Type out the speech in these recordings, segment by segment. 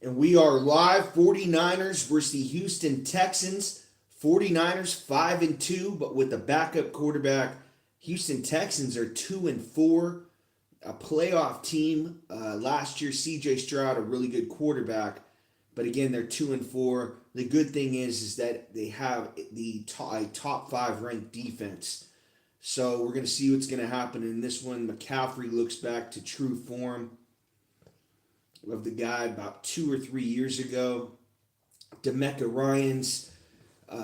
And we are live. 49ers versus the Houston Texans. 49ers 5-2, but with a backup quarterback. Houston Texans are 2-4, a playoff team. Last year, C.J. Stroud, a really good quarterback, but again, they're 2-4. The good thing is that they have a top five ranked defense. So we're going to see what's going to happen in this one. McCaffrey looks back to true form of the guy about 2 or 3 years ago. D'Amico Ryans,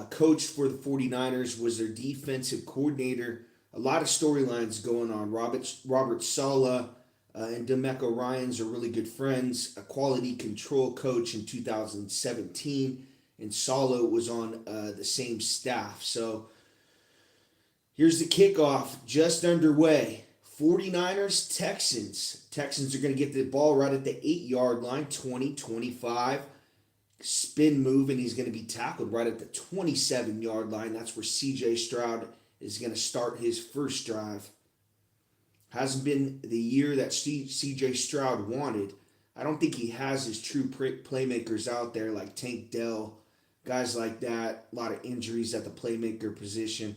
coach for the 49ers, was their defensive coordinator. A lot of storylines going on. Robert Saleh and D'Amico Ryans are really good friends. A quality control coach in 2017, and Saleh was on the same staff. So here's the kickoff, just underway. 49ers, Texans. Texans are going to get the ball right at the 8-yard line, 20-25. Spin move, and he's going to be tackled right at the 27-yard line. That's where C.J. Stroud is going to start his first drive. Hasn't been the year that C.J. Stroud wanted. I don't think he has his true playmakers out there like Tank Dell, guys like that. A lot of injuries at the playmaker position.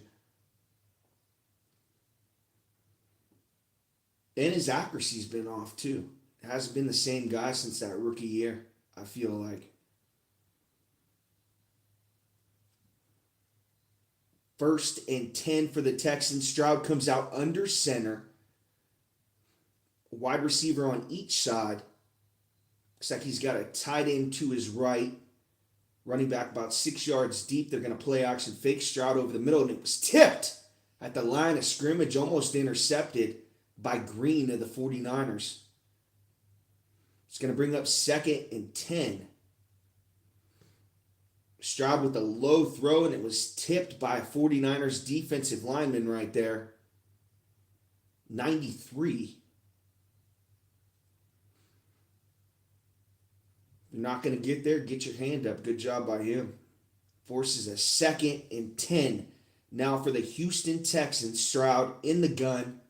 And his accuracy's been off too. It hasn't been the same guy since that rookie year, I feel like. First and 10 for the Texans. Stroud comes out under center. Wide receiver on each side. Looks like he's got a tight end to his right. Running back about 6 yards deep. They're going to play action fake. Stroud over the middle, and it was tipped at the line of scrimmage, almost intercepted by Green of the 49ers. It's going to bring up 2nd and 10. Stroud with a low throw, and it was tipped by a 49ers defensive lineman right there. 93. If you're not going to get there, get your hand up. Good job by him. Forces a 2nd and 10. Now for the Houston Texans. Stroud in the gun.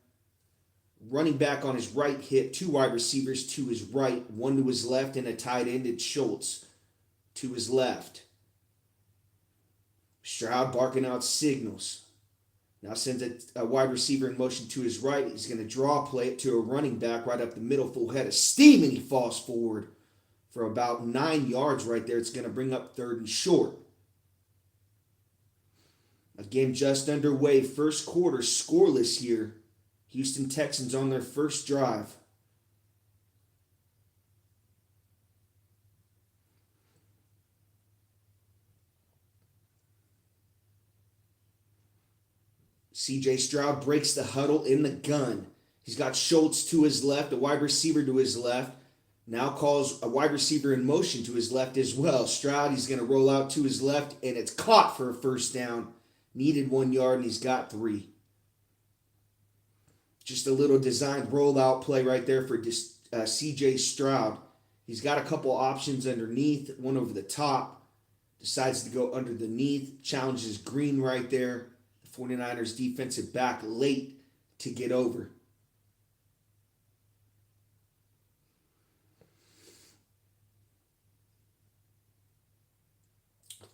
Running back on his right hip. 2 wide receivers to his right. 1 to his left, and a tight end. It's Schultz to his left. Stroud barking out signals. Now sends a wide receiver in motion to his right. He's going to draw play it to a running back right up the middle, full head of steam, and he falls forward for about 9 yards right there. It's going to bring up 3rd and short. Again, just underway. First quarter, scoreless here. Houston Texans on their first drive. C.J. Stroud breaks the huddle in the gun. He's got Schultz to his left, a wide receiver to his left. Now calls a wide receiver in motion to his left as well. Stroud, he's going to roll out to his left, and it's caught for a first down. Needed 1 yard, and he's got 3. Just a little designed rollout play right there for C.J. Stroud. He's got a couple options underneath, one over the top. Decides to go underneath. Challenges Green right there. 49ers defensive back late to get over.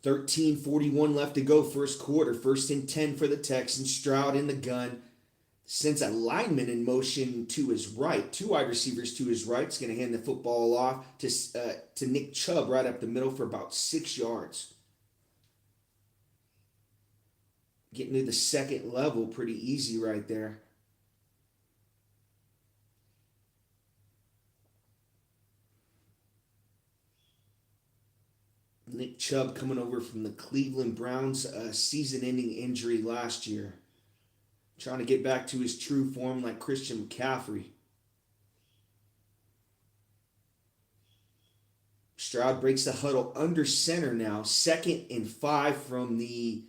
$13:41 left to go first quarter. 1st and 10 for the Texans. Stroud in the gun. Sends a lineman in motion to his right. 2 wide receivers to his right. He's going to hand the football off to Nick Chubb right up the middle for about 6 yards. Getting to the second level pretty easy right there. Nick Chubb coming over from the Cleveland Browns season-ending injury last year. Trying to get back to his true form like Christian McCaffrey. Stroud breaks the huddle under center now. 2nd and 5 from the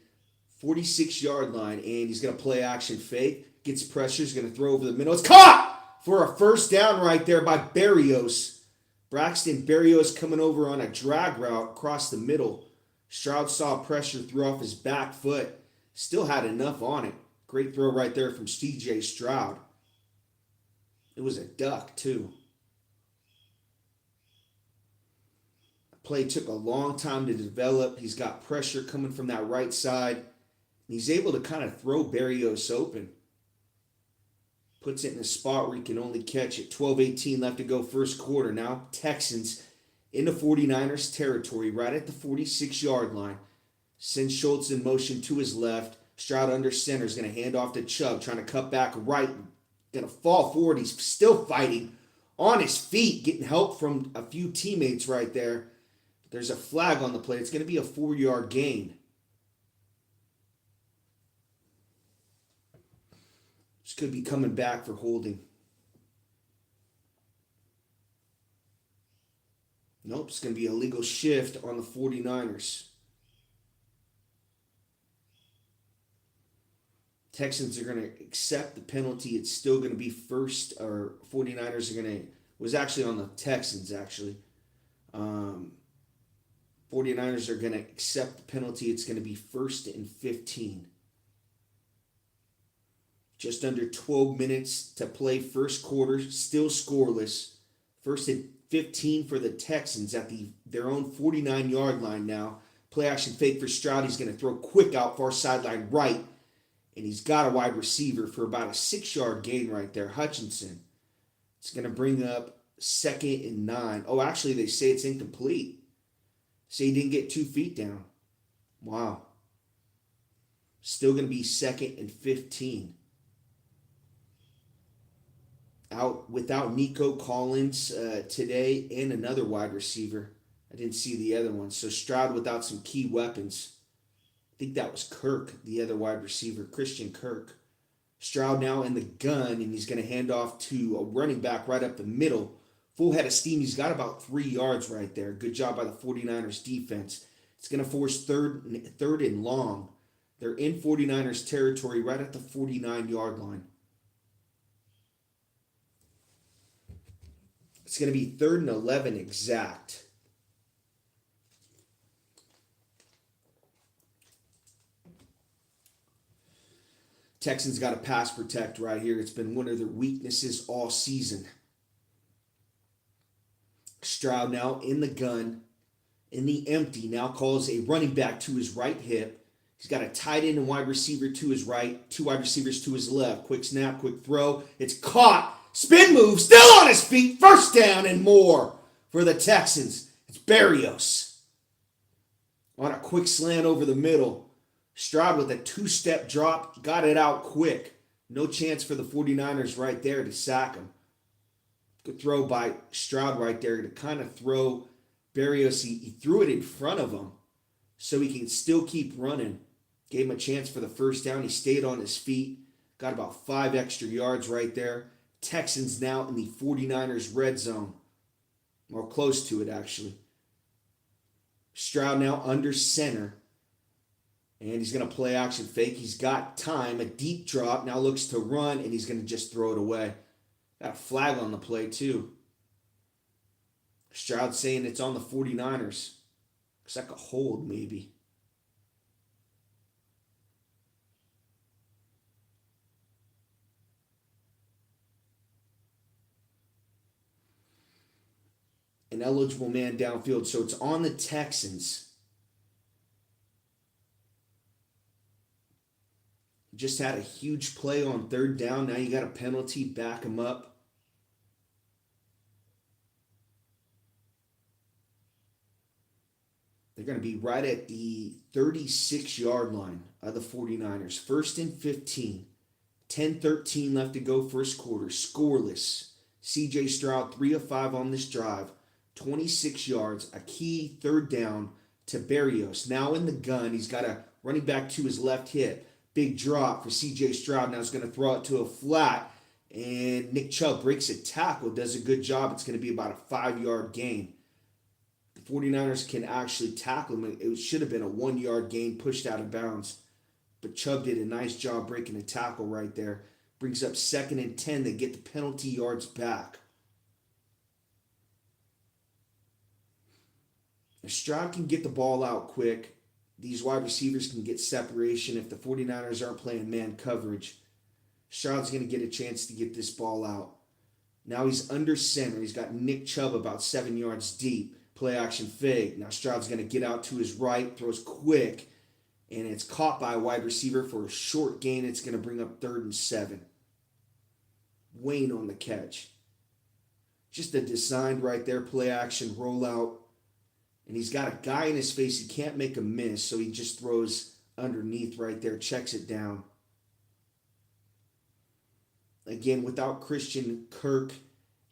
46-yard line, and he's going to play action fake. Gets pressure, he's going to throw over the middle. It's caught for a first down right there by Berrios. Braxton Berrios coming over on a drag route across the middle. Stroud saw pressure, threw off his back foot. Still had enough on it. Great throw right there from C.J. Stroud. It was a duck, too. Play took a long time to develop. He's got pressure coming from that right side. He's able to kind of throw Berrios open. Puts it in a spot where he can only catch it. 12:18 left to go first quarter. Now Texans into 49ers territory right at the 46-yard line. Sends Schultz in motion to his left. Stroud under center is going to hand off to Chubb, trying to cut back right. Going to fall forward. He's still fighting on his feet, getting help from a few teammates right there. There's a flag on the play. It's going to be a 4-yard gain. This could be coming back for holding. Nope, it's going to be a legal shift on the 49ers. Texans are going to accept the penalty. It's still going to be first, or 49ers are going to, was actually on the Texans, actually. 49ers are going to accept the penalty. It's going to be 1st and 15. Just under 12 minutes to play first quarter, still scoreless. 1st and 15 for the Texans at their own 49-yard line now. Play action fake for Stroud. He's going to throw quick out far sideline right. And he's got a wide receiver for about a 6-yard gain right there, Hutchinson. It's going to bring up 2nd and 9. Oh, actually, they say it's incomplete. Say he didn't get 2 feet down. Wow. Still going to be 2nd and 15. Out without Nico Collins today and another wide receiver. I didn't see the other one. So Stroud without some key weapons. I think that was Kirk, the other wide receiver, Christian Kirk. Stroud now in the gun, and he's going to hand off to a running back right up the middle. Full head of steam. He's got about 3 yards right there. Good job by the 49ers defense. It's going to force third and long. They're in 49ers territory right at the 49-yard line. It's going to be 3rd and 11 exact. Texans got to pass protect right here. It's been one of their weaknesses all season. Stroud now in the gun, in the empty, now calls a running back to his right hip. He's got a tight end and wide receiver to his right, 2 wide receivers to his left. Quick snap, quick throw. It's caught. Spin move, still on his feet. First down and more for the Texans. It's Berrios on a quick slant over the middle. Stroud with a 2-step drop, got it out quick. No chance for the 49ers right there to sack him. Good throw by Stroud right there to kind of throw Berrios. He threw it in front of him so he can still keep running. Gave him a chance for the first down. He stayed on his feet. Got about 5 extra yards right there. Texans now in the 49ers red zone. Or close to it, actually. Stroud now under center. And he's going to play action fake. He's got time. A deep drop. Now looks to run, and he's going to just throw it away. Got a flag on the play, too. Stroud saying it's on the 49ers. Looks like a hold, maybe. An eligible man downfield. So it's on the Texans. Just had a huge play on 3rd down. Now you got a penalty. Back him up. They're going to be right at the 36-yard line of the 49ers. 1st and 15. 10-13 left to go first quarter. Scoreless. C.J. Stroud, 3 of 5 on this drive. 26 yards. A key 3rd down to Berrios. Now in the gun. He's got a running back to his left hip. Big drop for C.J. Stroud. Now he's going to throw it to a flat. And Nick Chubb breaks a tackle. Does a good job. It's going to be about a 5-yard gain. The 49ers can actually tackle him. It should have been a 1-yard gain pushed out of bounds. But Chubb did a nice job breaking a tackle right there. Brings up 2nd and 10. They get the penalty yards back. If Stroud can get the ball out quick, these wide receivers can get separation if the 49ers aren't playing man coverage. Stroud's going to get a chance to get this ball out. Now he's under center. He's got Nick Chubb about 7 yards deep. Play action fake. Now Stroud's going to get out to his right, throws quick, and it's caught by a wide receiver for a short gain. It's going to bring up 3rd and 7. Wayne on the catch. Just a designed right there, play action, rollout. And he's got a guy in his face. He can't make a miss, so he just throws underneath right there, checks it down. Again, without Christian Kirk,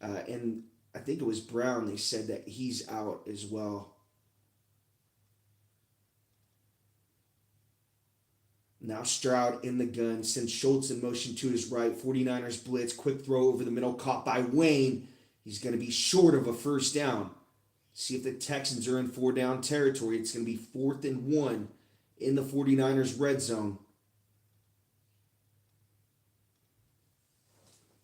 and I think it was Brown, they said that he's out as well. Now Stroud in the gun, sends Schultz in motion to his right. 49ers blitz, quick throw over the middle, caught by Wayne. He's going to be short of a first down. See if the Texans are in 4-down territory. It's going to be 4th and 1 in the 49ers red zone.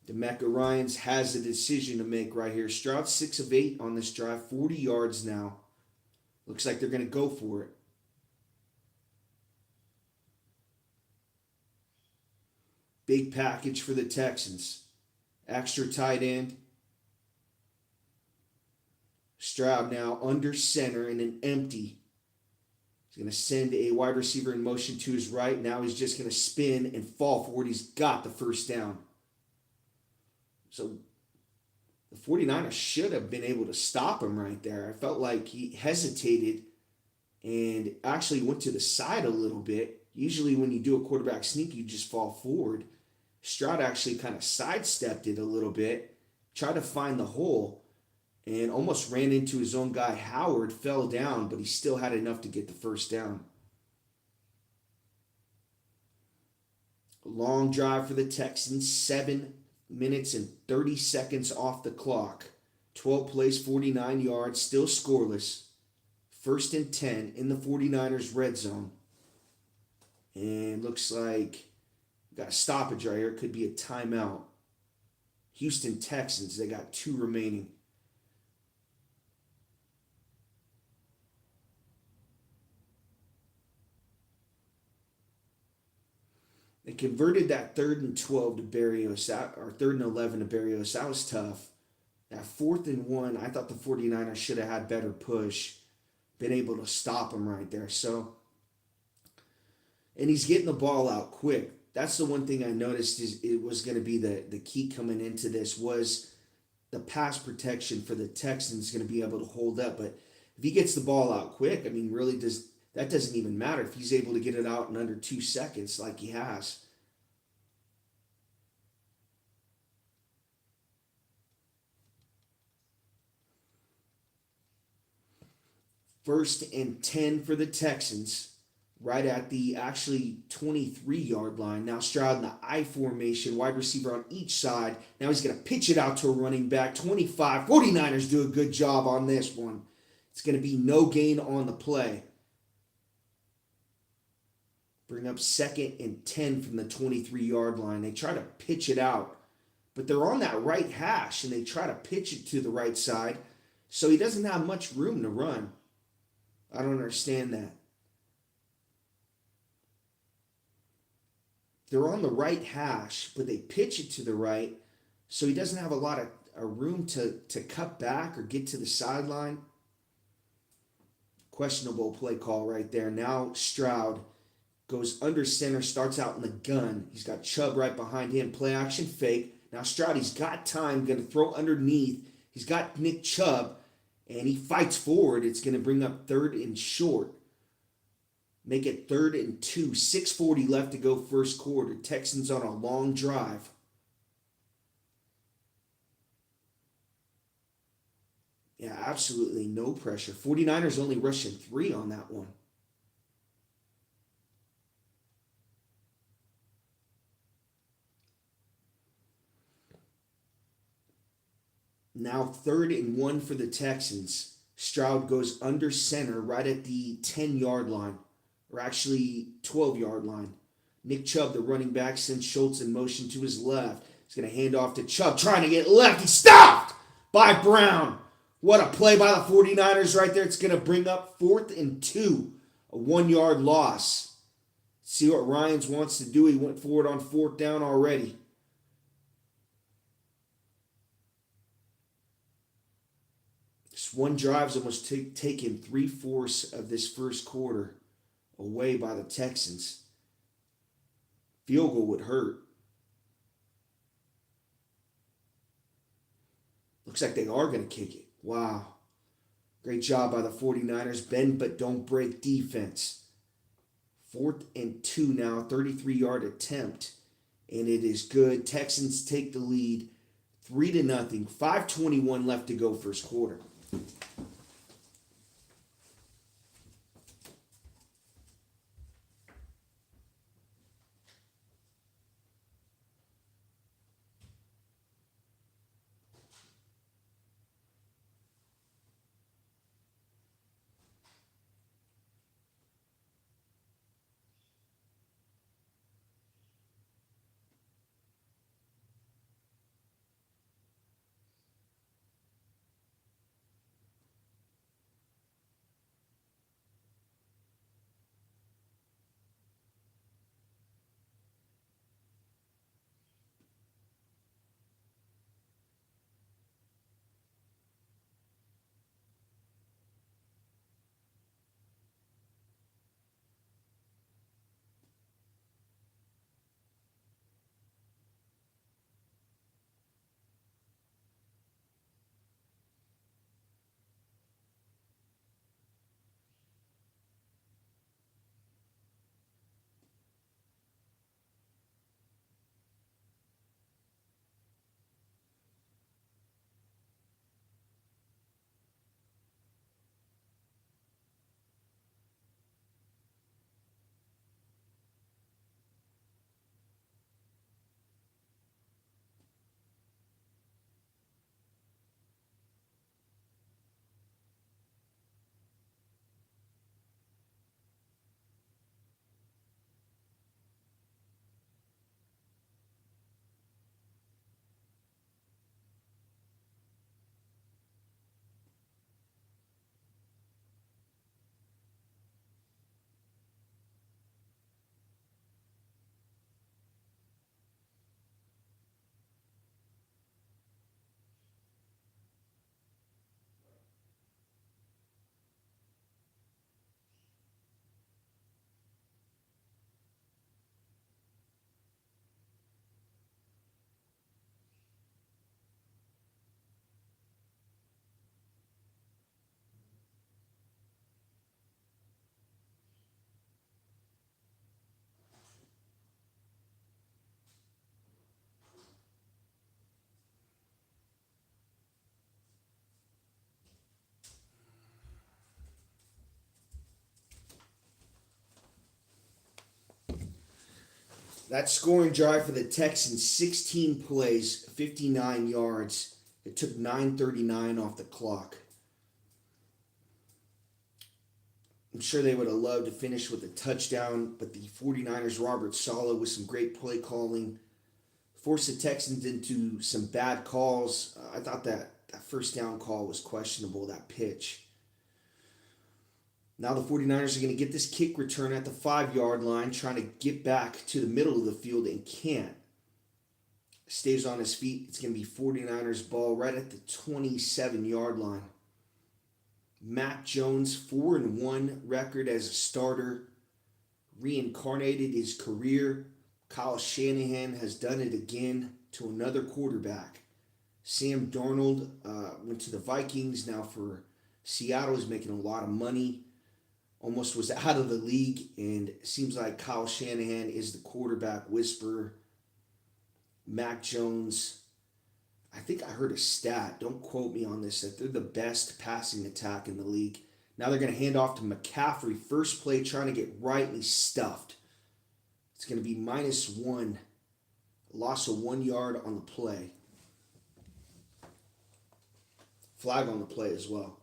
DeMecca Ryans has a decision to make right here. Stroud 6 of 8 on this drive, 40 yards now. Looks like they're going to go for it. Big package for the Texans. Extra tight end. Stroud now under center in an empty. He's going to send a wide receiver in motion to his right. Now he's just going to spin and fall forward. He's got the first down. So the 49ers should have been able to stop him right there. I felt like he hesitated and actually went to the side a little bit. Usually when you do a quarterback sneak, you just fall forward. Stroud actually kind of sidestepped it a little bit, tried to find the hole, and almost ran into his own guy. Howard fell down, but he still had enough to get the first down. Long drive for the Texans, 7 minutes and 30 seconds off the clock. 12 plays, 49 yards, still scoreless. 1st and 10 in the 49ers red zone. And looks like we got a stoppage right here. Could be a timeout. Houston Texans, they got 2 remaining. They converted that 3rd and 12 to Berrios, or 3rd and 11 to Berrios. That was tough. That 4th and 1, I thought the 49ers should have had better push, been able to stop him right there. So, and he's getting the ball out quick. That's the one thing I noticed is it was going to be the key coming into this was the pass protection for the Texans going to be able to hold up. But if he gets the ball out quick, I mean, really that doesn't even matter if he's able to get it out in under 2 seconds like he has. First and 10 for the Texans, right at the actually 23-yard line. Now Stroud in the I formation, wide receiver on each side. Now he's going to pitch it out to a running back, 25. 49ers do a good job on this one. It's going to be no gain on the play. Bring up 2nd and 10 from the 23-yard line. They try to pitch it out, but they're on that right hash, and they try to pitch it to the right side, so he doesn't have much room to run. I don't understand that. They're on the right hash, but they pitch it to the right, so he doesn't have a lot of room to cut back or get to the sideline. Questionable play call right there. Now Stroud goes under center, starts out in the gun. He's got Chubb right behind him. Play action fake. Now Stroud, he's got time, going to throw underneath. He's got Nick Chubb, and he fights forward. It's going to bring up 3rd and short. Make it 3rd and 2. 6:40 left to go first quarter. Texans on a long drive. Yeah, absolutely no pressure. 49ers only rushing 3 on that one. Now 3rd and 1 for the Texans. Stroud goes under center right at the 10-yard line, or actually 12-yard line. Nick Chubb, the running back, sends Schultz in motion to his left. He's going to hand off to Chubb, trying to get left. He's stopped by Brown. What a play by the 49ers right there. It's going to bring up 4th and 2, a 1-yard loss. See what Ryans wants to do. He went forward on 4th down already. This one drive's almost taken three-fourths of this first quarter away by the Texans. Field goal would hurt. Looks like they are going to kick it. Wow. Great job by the 49ers. Bend but don't break defense. 4th and 2 now, 33-yard attempt. And it is good. Texans take the lead 3-0. 5:21 left to go first quarter. That scoring drive for the Texans, 16 plays, 59 yards. It took 9:39 off the clock. I'm sure they would have loved to finish with a touchdown, but the 49ers, Robert Saleh, with some great play calling, forced the Texans into some bad calls. I thought that first down call was questionable, that pitch. Now the 49ers are going to get this kick return at the 5-yard line, trying to get back to the middle of the field and can't. Stays on his feet. It's going to be 49ers ball right at the 27-yard line. Mac Jones, 4-1 record as a starter. Reincarnated his career. Kyle Shanahan has done it again to another quarterback. Sam Darnold went to the Vikings. Now for Seattle, is making a lot of money. Almost was out of the league, and it seems like Kyle Shanahan is the quarterback whisperer. Mac Jones, I think I heard a stat, don't quote me on this, that they're the best passing attack in the league. Now they're going to hand off to McCaffrey. First play, trying to get rightly stuffed. It's going to be -1. Loss of 1 yard on the play. Flag on the play as well.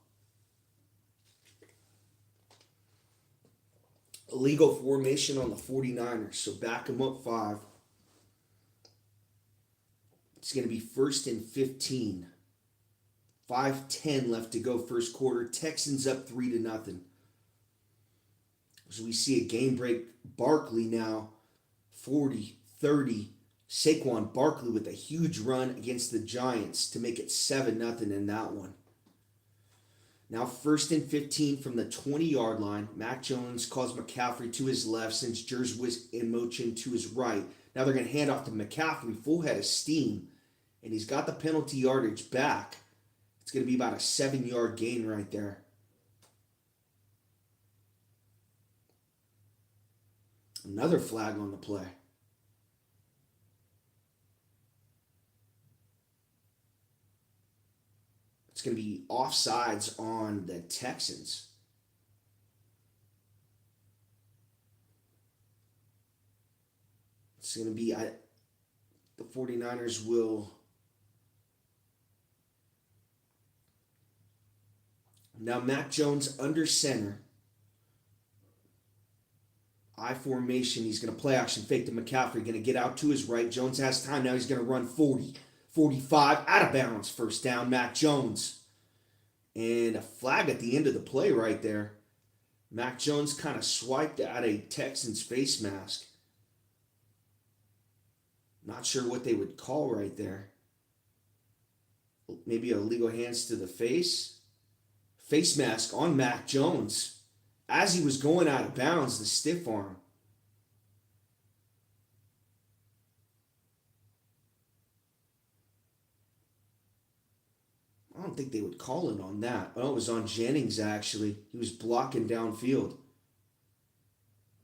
Illegal formation on the 49ers, so back them up 5. It's going to be 1st and 15. 5:10 left to go first quarter. Texans up 3-0. So we see a game break. Barkley now 40-30. Saquon Barkley with a huge run against the Giants to make it 7-0 in that one. Now 1st and 15 from the 20-yard line. Mac Jones calls McCaffrey to his left since Jers was in motion to his right. Now they're going to hand off to McCaffrey, full head of steam, and he's got the penalty yardage back. It's going to be about a 7-yard gain right there. Another flag on the play. It's going to be offsides on the Texans. It's going to be, the 49ers will. Now Mac Jones under center. I formation. He's going to play action fake to McCaffrey. Going to get out to his right. Jones has time. Now he's going to run 40, 45, out of bounds. First down, Mac Jones. And a flag at the end of the play right there. Mac Jones kind of swiped at a Texans face mask. Not sure what they would call right there. Maybe illegal hands to the face. Face mask on Mac Jones. As he was going out of bounds, the stiff arm. I don't think they would call it on that. Oh, it was on Jennings, actually. He was blocking downfield.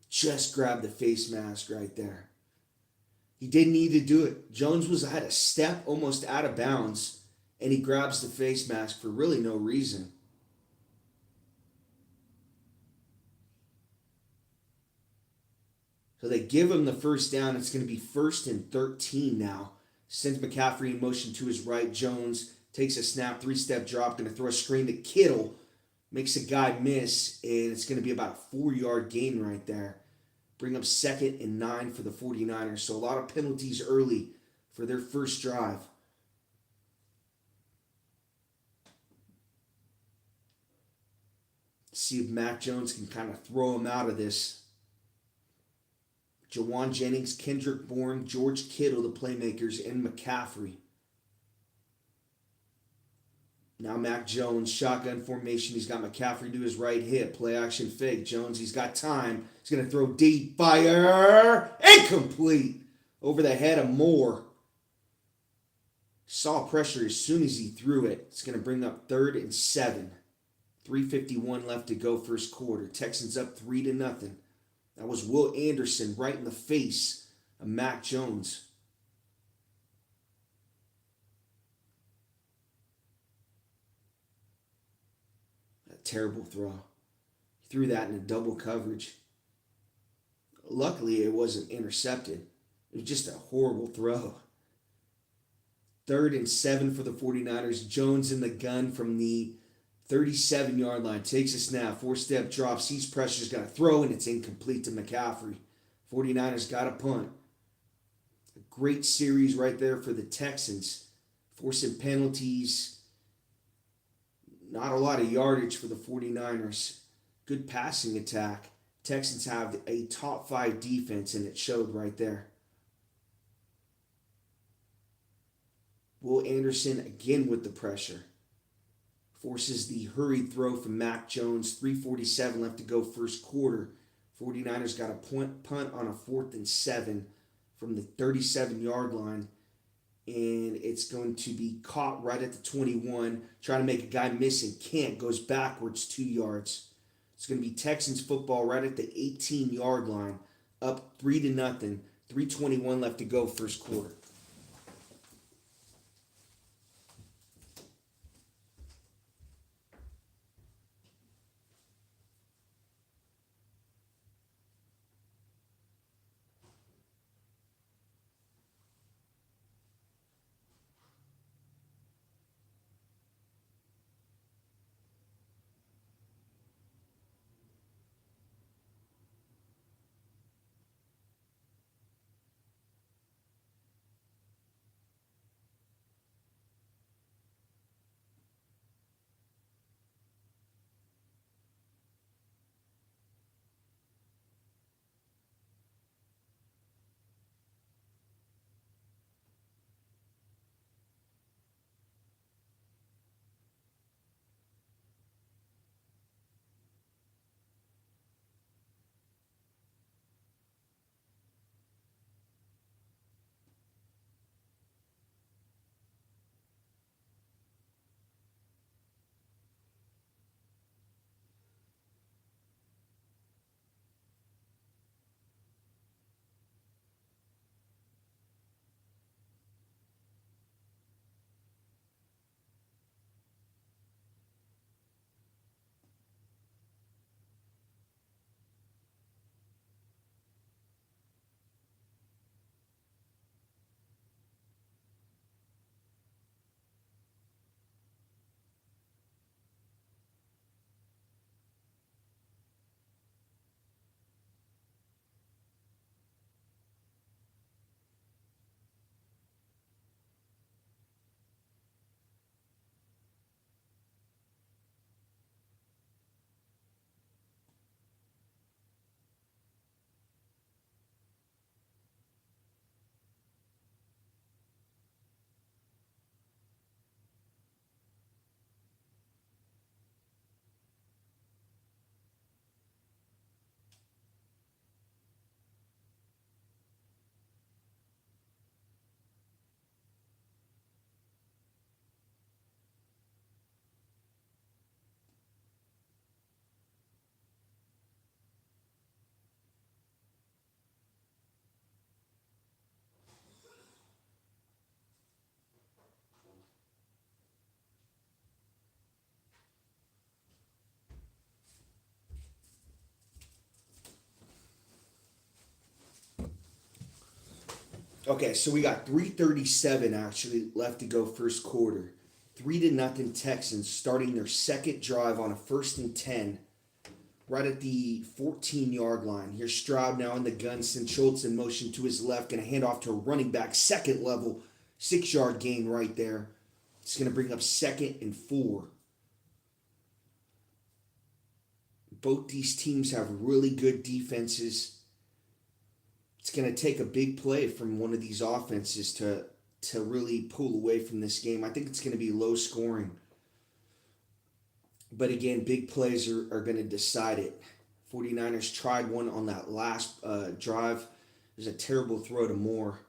Just grabbed the face mask right there. He didn't need to do it. Jones had a step almost out of bounds, and he grabs the face mask for really no reason. So they give him the first down. It's going to be 1st and 13 now. Sends McCaffrey in motion to his right. Jones takes a snap, 3-step drop, going to throw a screen to Kittle. Makes a guy miss, and it's going to be about a 4-yard gain right there. Bring up 2nd and 9 for the 49ers. So a lot of penalties early for their first drive. See if Mac Jones can kind of throw him out of this. Jawan Jennings, Kendrick Bourne, George Kittle, the playmakers, and McCaffrey. Now Mac Jones, shotgun formation. He's got McCaffrey to his right hip. Play action fake. Jones, he's got time. He's going to throw deep. Fire. Incomplete. Over the head of Moore. Saw pressure as soon as he threw it. It's going to bring up 3rd and 7. 3:51 left to go first quarter. Texans up 3-0. That was Will Anderson right in the face of Mac Jones. A terrible throw. He threw that in a double coverage. Luckily, it wasn't intercepted. It was just a horrible throw. 3rd and 7 for the 49ers. Jones in the gun from the 37-yard line, takes a snap, 4-step drop, sees pressure's got to throw, and it's incomplete to McCaffrey. 49ers got a punt. A great series right there for the Texans. Forcing penalties. Not a lot of yardage for the 49ers. Good passing attack. Texans have a top 5 defense, and it showed right there. Will Anderson again with the pressure. Forces the hurried throw from Mac Jones. 3:47 left to go first quarter. 49ers got a punt on a 4th and 7 from the 37-yard line. And it's going to be caught right at the 21. Trying to make a guy miss and can't. Goes backwards 2 yards. It's going to be Texans football right at the 18-yard line. Up 3-0. 3:21 left to go first quarter. Okay, so we got 3:37 actually left to go first quarter. 3-0 Texans starting their second drive on a 1st and 10 right at the 14-yard line. Here's Stroud now in the gun. Send Schultz in motion to his left. Going to hand off to a running back. Second level. 6-yard gain right there. It's going to bring up 2nd and 4. Both these teams have really good defenses. It's going to take a big play from one of these offenses to really pull away from this game. I think it's going to be low scoring. But again, big plays are going to decide it. 49ers tried one on that last drive. It was a terrible throw to Moore.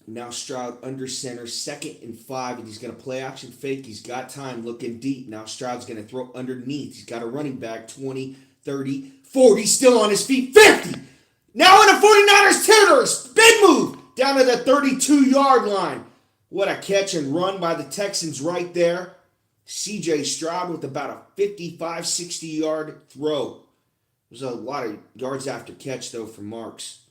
Now Stroud under center, 2nd and 5, and he's going to play action fake. He's got time looking deep. Now Stroud's going to throw underneath. He's got a running back, 20, 30, 40, still on his feet, 50. Now in the 49ers territory, big move down to the 32-yard line. What a catch and run by the Texans right there. C.J. Stroud with about a 55, 60-yard throw. There's a lot of yards after catch, though, for Marks.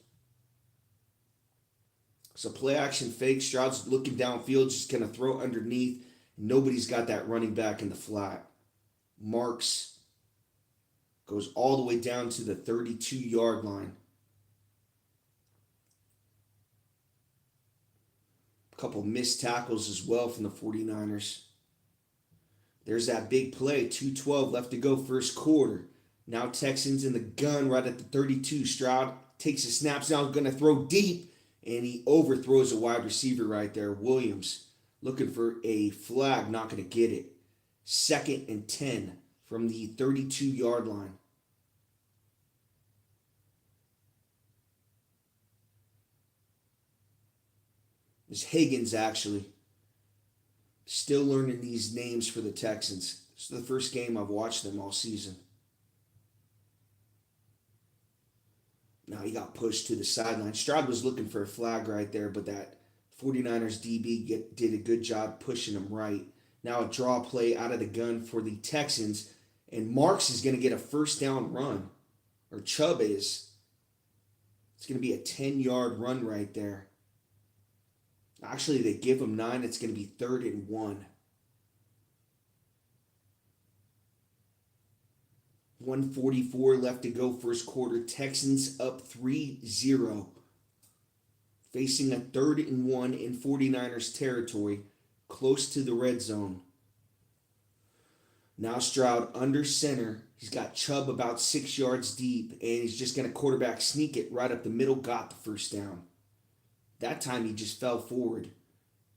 So play action fake. Stroud's looking downfield, just going to throw underneath. Nobody's got that running back in the flat. Marks goes all the way down to the 32-yard line. A couple missed tackles as well from the 49ers. There's that big play. 2:12 left to go first quarter. Now Texans in the gun right at the 32. Stroud takes his snaps now, going to throw deep, and he overthrows a wide receiver right there. Williams looking for a flag, not going to get it. 2nd and 10 from the 32-yard line. It's Higgins, actually. Still learning these names for the Texans. This is the first game I've watched them all season. Now he got pushed to the sideline. Stroud was looking for a flag right there, but that 49ers DB did a good job pushing him right. Now a draw play out of the gun for the Texans, and Marks is going to get a first down run, or Chubb is. It's going to be a 10-yard run right there. Actually, they give him 9. It's going to be 3rd and 1. 1:44 left to go first quarter. Texans up 3-0. Facing a 3rd and 1 in 49ers territory, close to the red zone. Now Stroud under center. He's got Chubb about 6 yards deep, and he's just going to quarterback sneak it right up the middle. Got the first down. That time he just fell forward.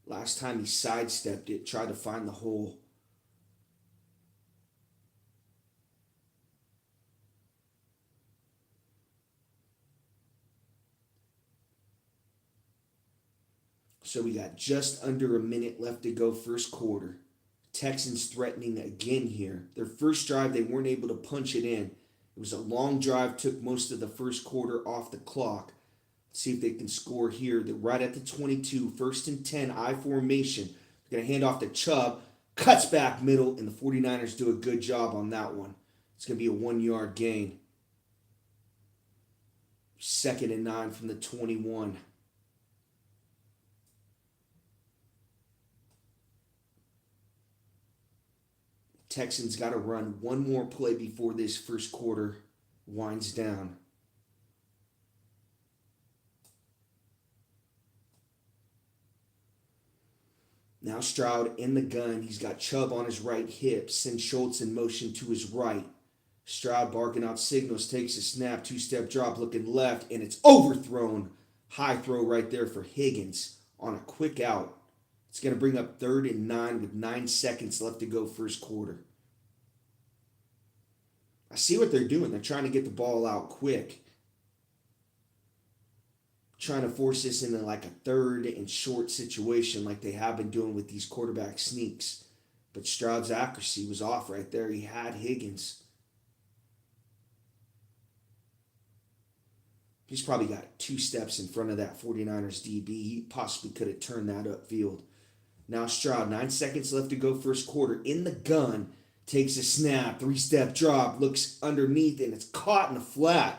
Last time he sidestepped it, tried to find the hole. So we got just under a minute left to go first quarter. Texans threatening again here. Their first drive, they weren't able to punch it in. It was a long drive, took most of the first quarter off the clock. See if they can score here. They're right at the 22, 1st and 10, I formation. They're going to hand off to Chubb. Cuts back middle, and the 49ers do a good job on that one. It's going to be a 1-yard gain. 2nd and 9 from the 21. Texans got to run one more play before this first quarter winds down. Now Stroud in the gun. He's got Chubb on his right hip. Sends Schultz in motion to his right. Stroud barking out signals. Takes a snap. 2-step drop looking left. And it's overthrown. High throw right there for Higgins on a quick out. It's going to bring up 3rd and 9 with 9 seconds left to go first quarter. I see what they're doing. They're trying to get the ball out quick. Trying to force this into like a 3rd and short situation like they have been doing with these quarterback sneaks. But Stroud's accuracy was off right there. He had Higgins. He's probably got 2 steps in front of that 49ers DB. He possibly could have turned that upfield. Now Stroud, 9 seconds left to go first quarter. In the gun, takes a snap, 3-step drop, looks underneath, and it's caught in the flat.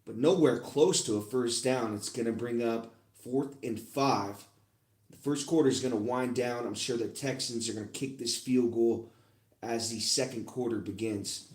but nowhere close to a first down. It's going to bring up 4th and 5. The first quarter is going to wind down. I'm sure the Texans are going to kick this field goal as the second quarter begins.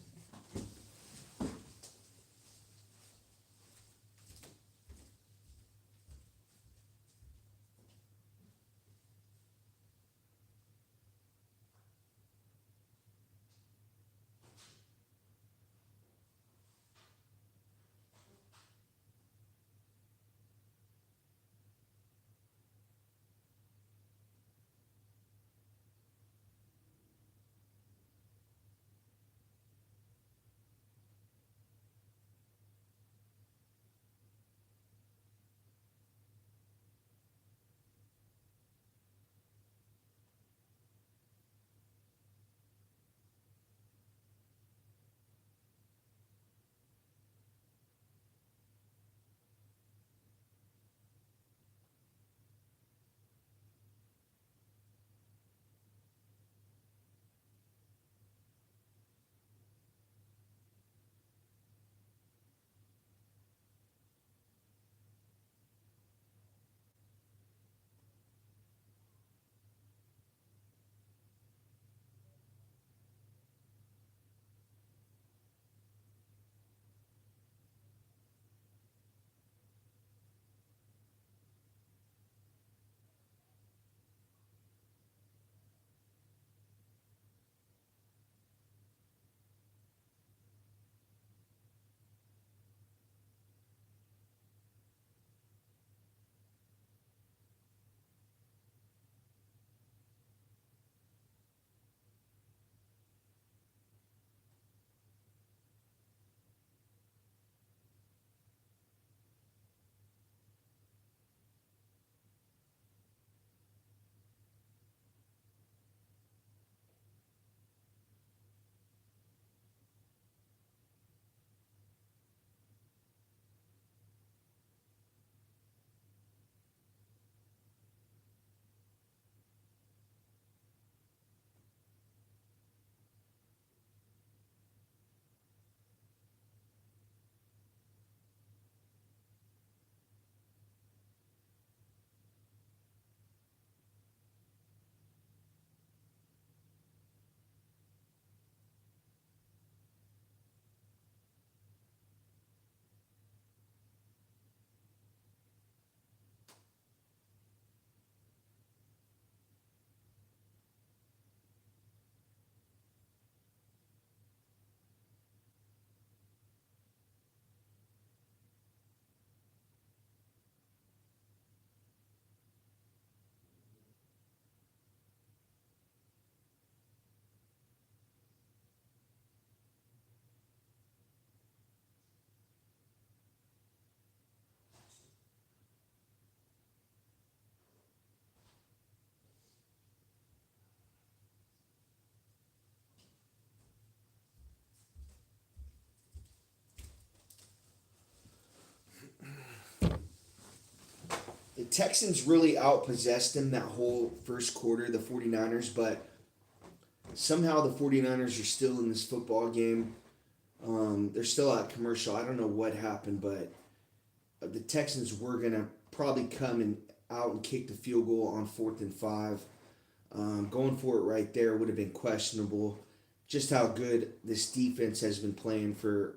The Texans really outpossessed them that whole first quarter, the 49ers, but somehow the 49ers are still in this football game. They're still at commercial. I don't know what happened, but the Texans were going to probably come and out and kick the field goal on 4th and 5. Going for it right there would have been questionable. Just how good this defense has been playing for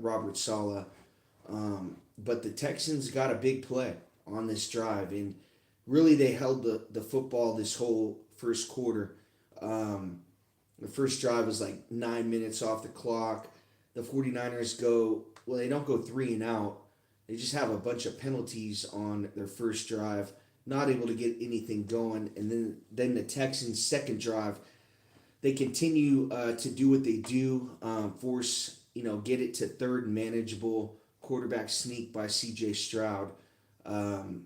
Robert Saleh. But the Texans got a big play on this drive, and really they held the football this whole first quarter. The first drive was like 9 minutes off the clock. The 49ers go, well, they don't go three and out. They just have a bunch of penalties on their first drive, not able to get anything going. And then the Texans' second drive, they continue to do what they do, force, get it to third and manageable, quarterback sneak by C.J. Stroud. The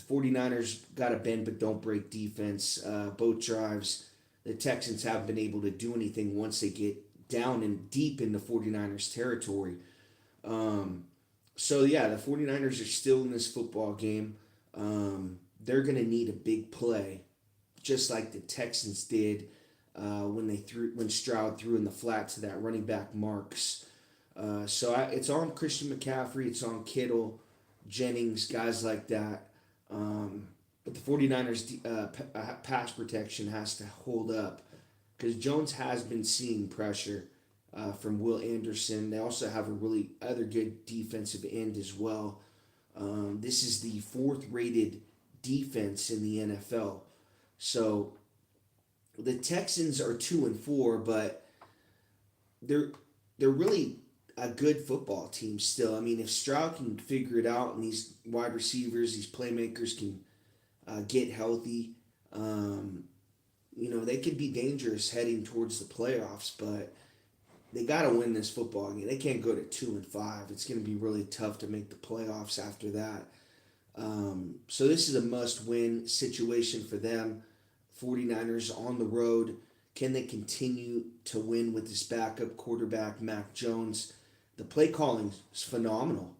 49ers got a bend but don't break defense. Both drives, the Texans haven't been able to do anything once they get down and deep in the 49ers territory. So, yeah, the 49ers are still in this football game. They're going to need a big play, just like the Texans did when Stroud threw in the flat to that running back Marks. It's on Christian McCaffrey, it's on Kittle, Jennings, guys like that. But the 49ers pass protection has to hold up because Jones has been seeing pressure from Will Anderson. They also have a really other good defensive end as well. This is the fourth rated defense in the NFL. So the Texans are 2-4, but they're they're really a good football team still. I mean, if Stroud can figure it out and these wide receivers, these playmakers can get healthy, um, they could be dangerous heading towards the playoffs. But they got to win this football game. They can't go to 2-5. It's going to be really tough to make the playoffs after that. So this is a must-win situation for them. 49ers on the road. Can they continue to win with this backup quarterback, Mac Jones? The play calling is phenomenal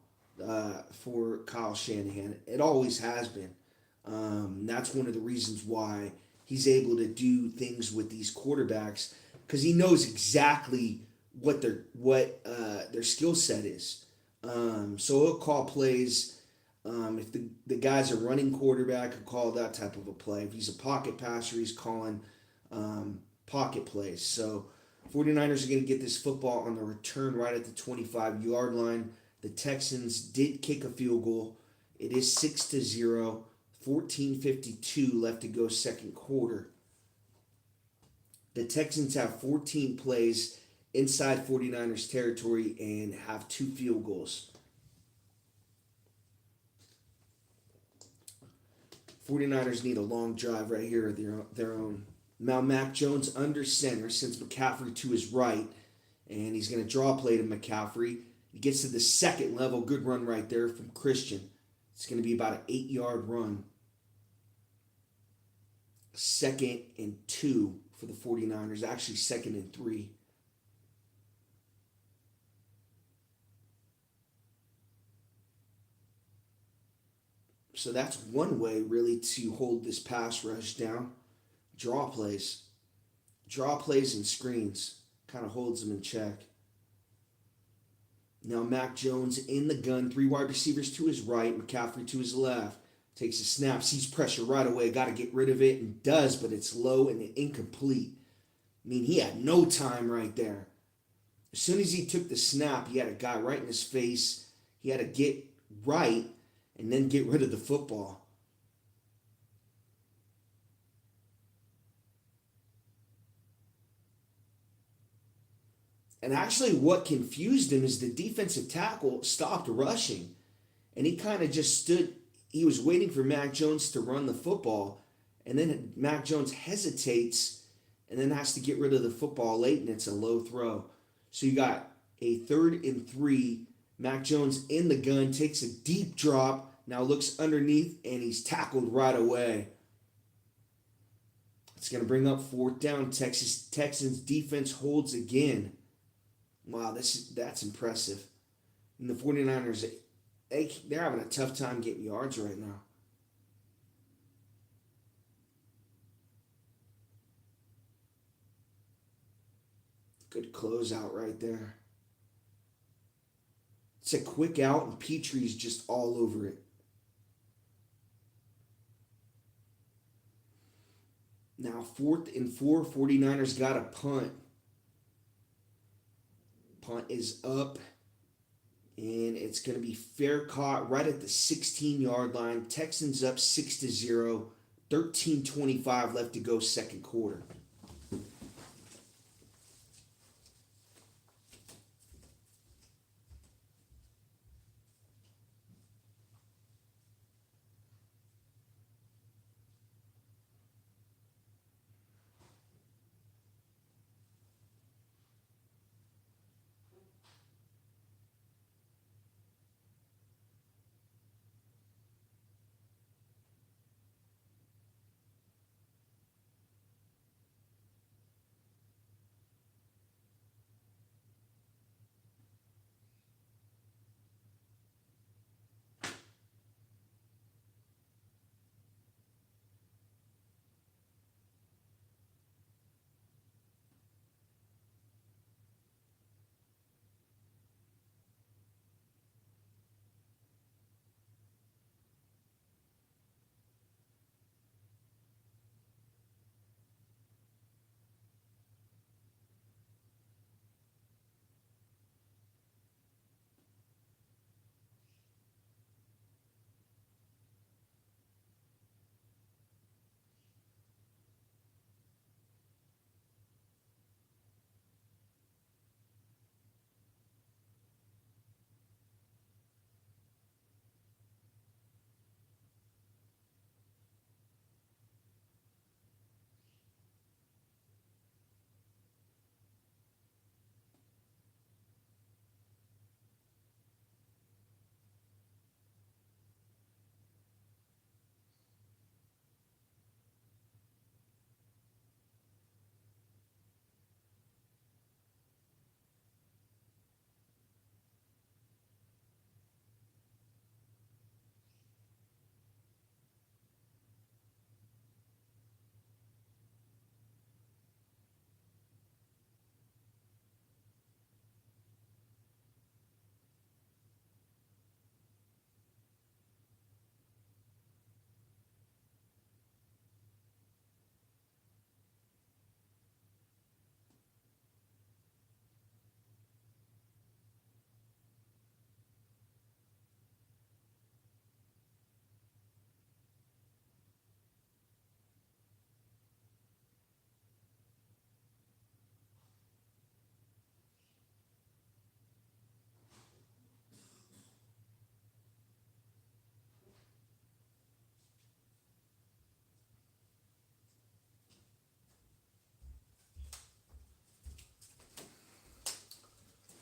for Kyle Shanahan. It always has been. That's one of the reasons why he's able to do things with these quarterbacks because he knows exactly what their skill set is. So he'll call plays. If the guy's a running quarterback, he'll call that type of a play. If he's a pocket passer, he's calling pocket plays. So 49ers are going to get this football on the return right at the 25-yard line. The Texans did kick a field goal. It is 6-0, 14:52 left to go second quarter. The Texans have 14 plays inside 49ers territory and have 2 field goals. 49ers need a long drive right here of their own. Now Mac Jones under center sends McCaffrey to his right, and he's going to draw a play to McCaffrey. He gets to the second level. Good run right there from Christian. It's going to be about an 8-yard run. 2nd and 2 for the 49ers. Actually, 2nd and 3. So that's one way, really, to hold this pass rush down. Draw plays. Draw plays and screens. Kind of holds them in check. Now Mac Jones in the gun. 3 wide receivers to his right. McCaffrey to his left. Takes a snap. Sees pressure right away. Got to get rid of it. And does, but it's low and incomplete. I mean, he had no time right there. As soon as he took the snap, he had a guy right in his face. He had to get right and then get rid of the football. And actually what confused him is the defensive tackle stopped rushing. And he kind of just stood. He was waiting for Mac Jones to run the football. And then Mac Jones hesitates and then has to get rid of the football late, and it's a low throw. So you got a 3rd and 3. Mac Jones in the gun, takes a deep drop, now looks underneath, and he's tackled right away. It's going to bring up 4th down. Texans defense holds again. Wow, that's impressive. And the 49ers, they're having a tough time getting yards right now. Good closeout right there. It's a quick out, and Petrie's just all over it. Now 4th and 4, 49ers got a punt. Punt is up, and it's going to be fair caught right at the 16-yard line. Texans up 6-0, 13:25 left to go second quarter.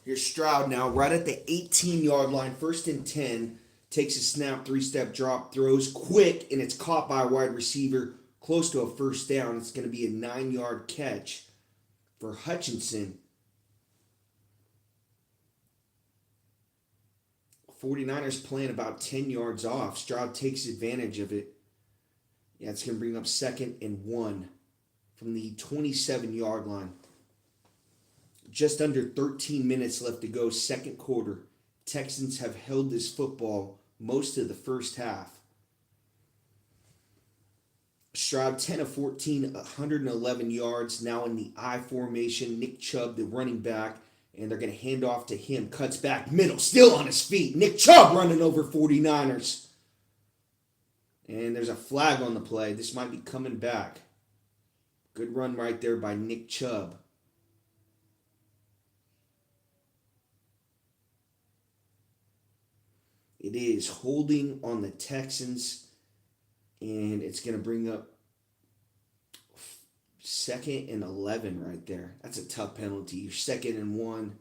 Here's Stroud now, right at the 18-yard line, 1st and 10. Takes a snap, three-step drop, throws quick, and it's caught by a wide receiver close to a first down. It's going to be a 9-yard catch for Hutchinson. 49ers playing about 10 yards off. Stroud takes advantage of it. Yeah, it's going to bring up 2nd and 1 from the 27-yard line. Just under 13 minutes left to go, second quarter. Texans have held this football most of the first half. Stroud 10 of 14, 111 yards, now in the I formation. Nick Chubb, the running back, and they're going to hand off to him. Cuts back middle, still on his feet. Nick Chubb running over 49ers. And there's a flag on the play. This might be coming back. Good run right there by Nick Chubb. It is holding on the Texans, and it's going to bring up 2nd and 11 right there. That's a tough penalty. You're 2nd and 1.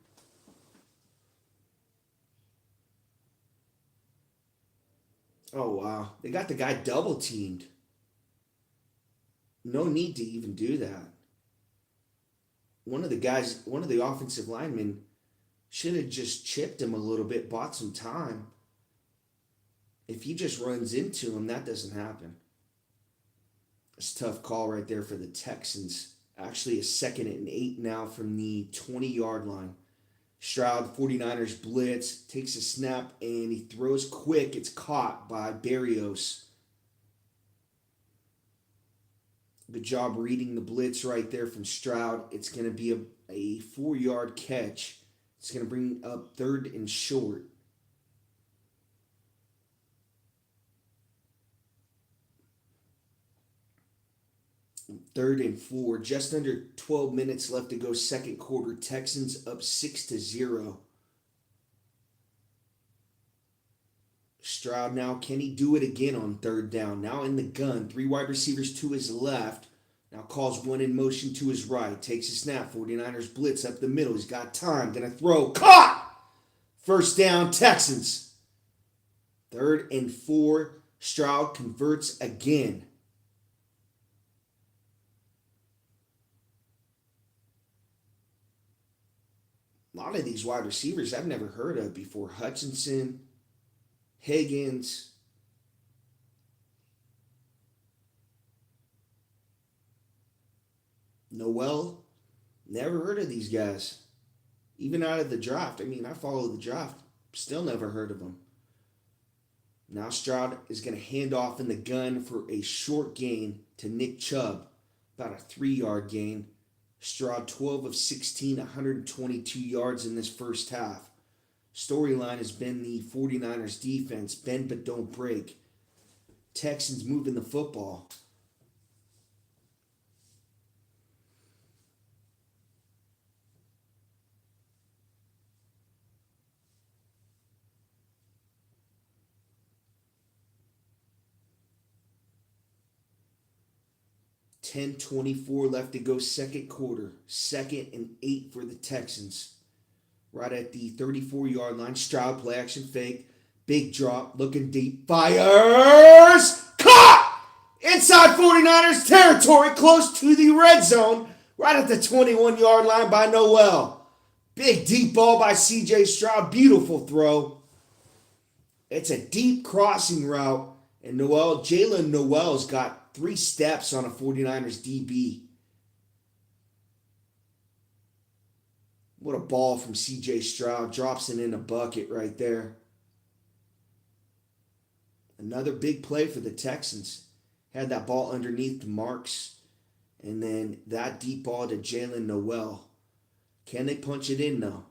Oh, wow. They got the guy double teamed. No need to even do that. One of the offensive linemen should have just chipped him a little bit, bought some time. If he just runs into him, that doesn't happen. It's a tough call right there for the Texans. Actually, a 2nd and 8 now from the 20-yard line. Stroud, 49ers blitz, takes a snap, and he throws quick. It's caught by Berrios. Good job reading the blitz right there from Stroud. It's going to be a 4-yard catch. It's going to bring up 3rd and short. 3rd and 4. Just under 12 minutes left to go, second quarter. Texans up 6-0. Stroud now, can he do it again on 3rd down? Now in the gun, 3 wide receivers to his left. Now calls one in motion to his right. Takes a snap. 49ers blitz up the middle. He's got time. Gonna throw. Caught! First down, Texans. 3rd and 4. Stroud converts again. A lot of these wide receivers I've never heard of before. Hutchinson, Higgins, Noel. Never heard of these guys. Even out of the draft. I mean, I follow the draft. Still never heard of them. Now Stroud is going to hand off in the gun for a short gain to Nick Chubb. About a 3-yard gain. Stroud 12 of 16, 122 yards in this first half. Storyline has been the 49ers defense, bend but don't break. Texans moving the football. $10:24 left to go, second quarter. 2nd and 8 for the Texans. Right at the 34-yard line. Stroud play action fake. Big drop. Looking deep. Fires! Caught! Inside 49ers territory. Close to the red zone. Right at the 21-yard line by Noel. Big deep ball by C.J. Stroud. Beautiful throw. It's a deep crossing route. And Jalen Noel's got 3 steps on a 49ers DB. What a ball from C.J. Stroud. Drops it in a bucket right there. Another big play for the Texans. Had that ball underneath Marks. And then that deep ball to Jalen Noel. Can they punch it in though?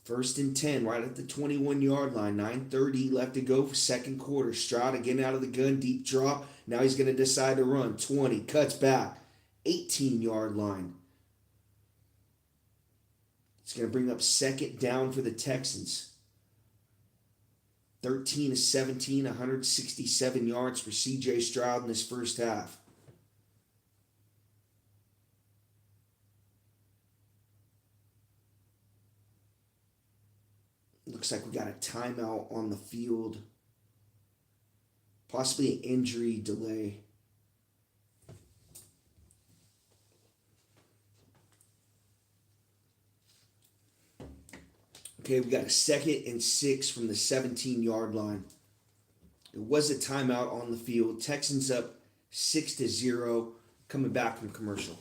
1st and 10 right at the 21-yard line. 9:30 left to go for second quarter. Stroud again out of the gun. Deep drop. Now he's going to decide to run. 20. Cuts back. 18-yard line. It's going to bring up 2nd down for the Texans. 13 of 17, 167 yards for C.J. Stroud in this first half. Looks like we got a timeout on the field. Possibly an injury delay. Okay, we got a 2nd and 6 from the 17-yard line. It was a timeout on the field. Texans up 6-0, coming back from commercial.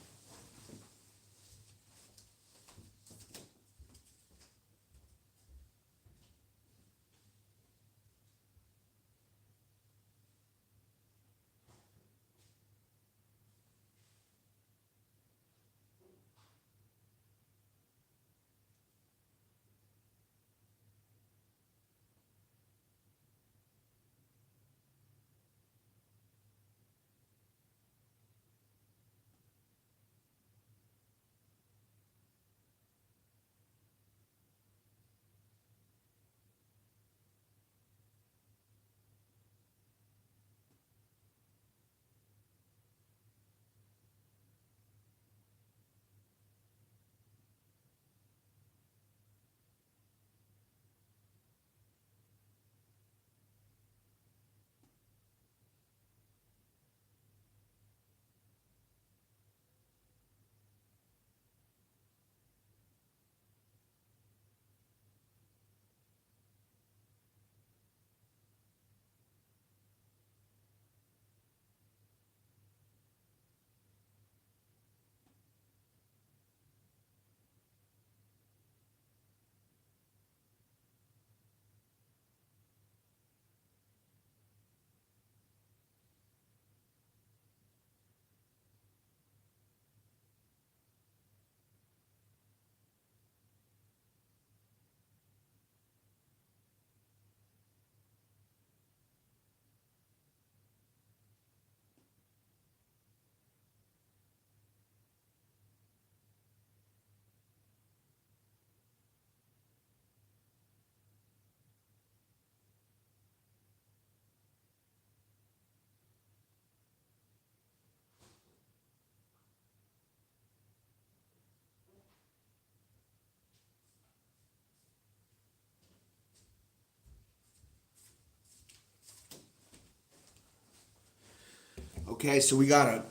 Okay, so we got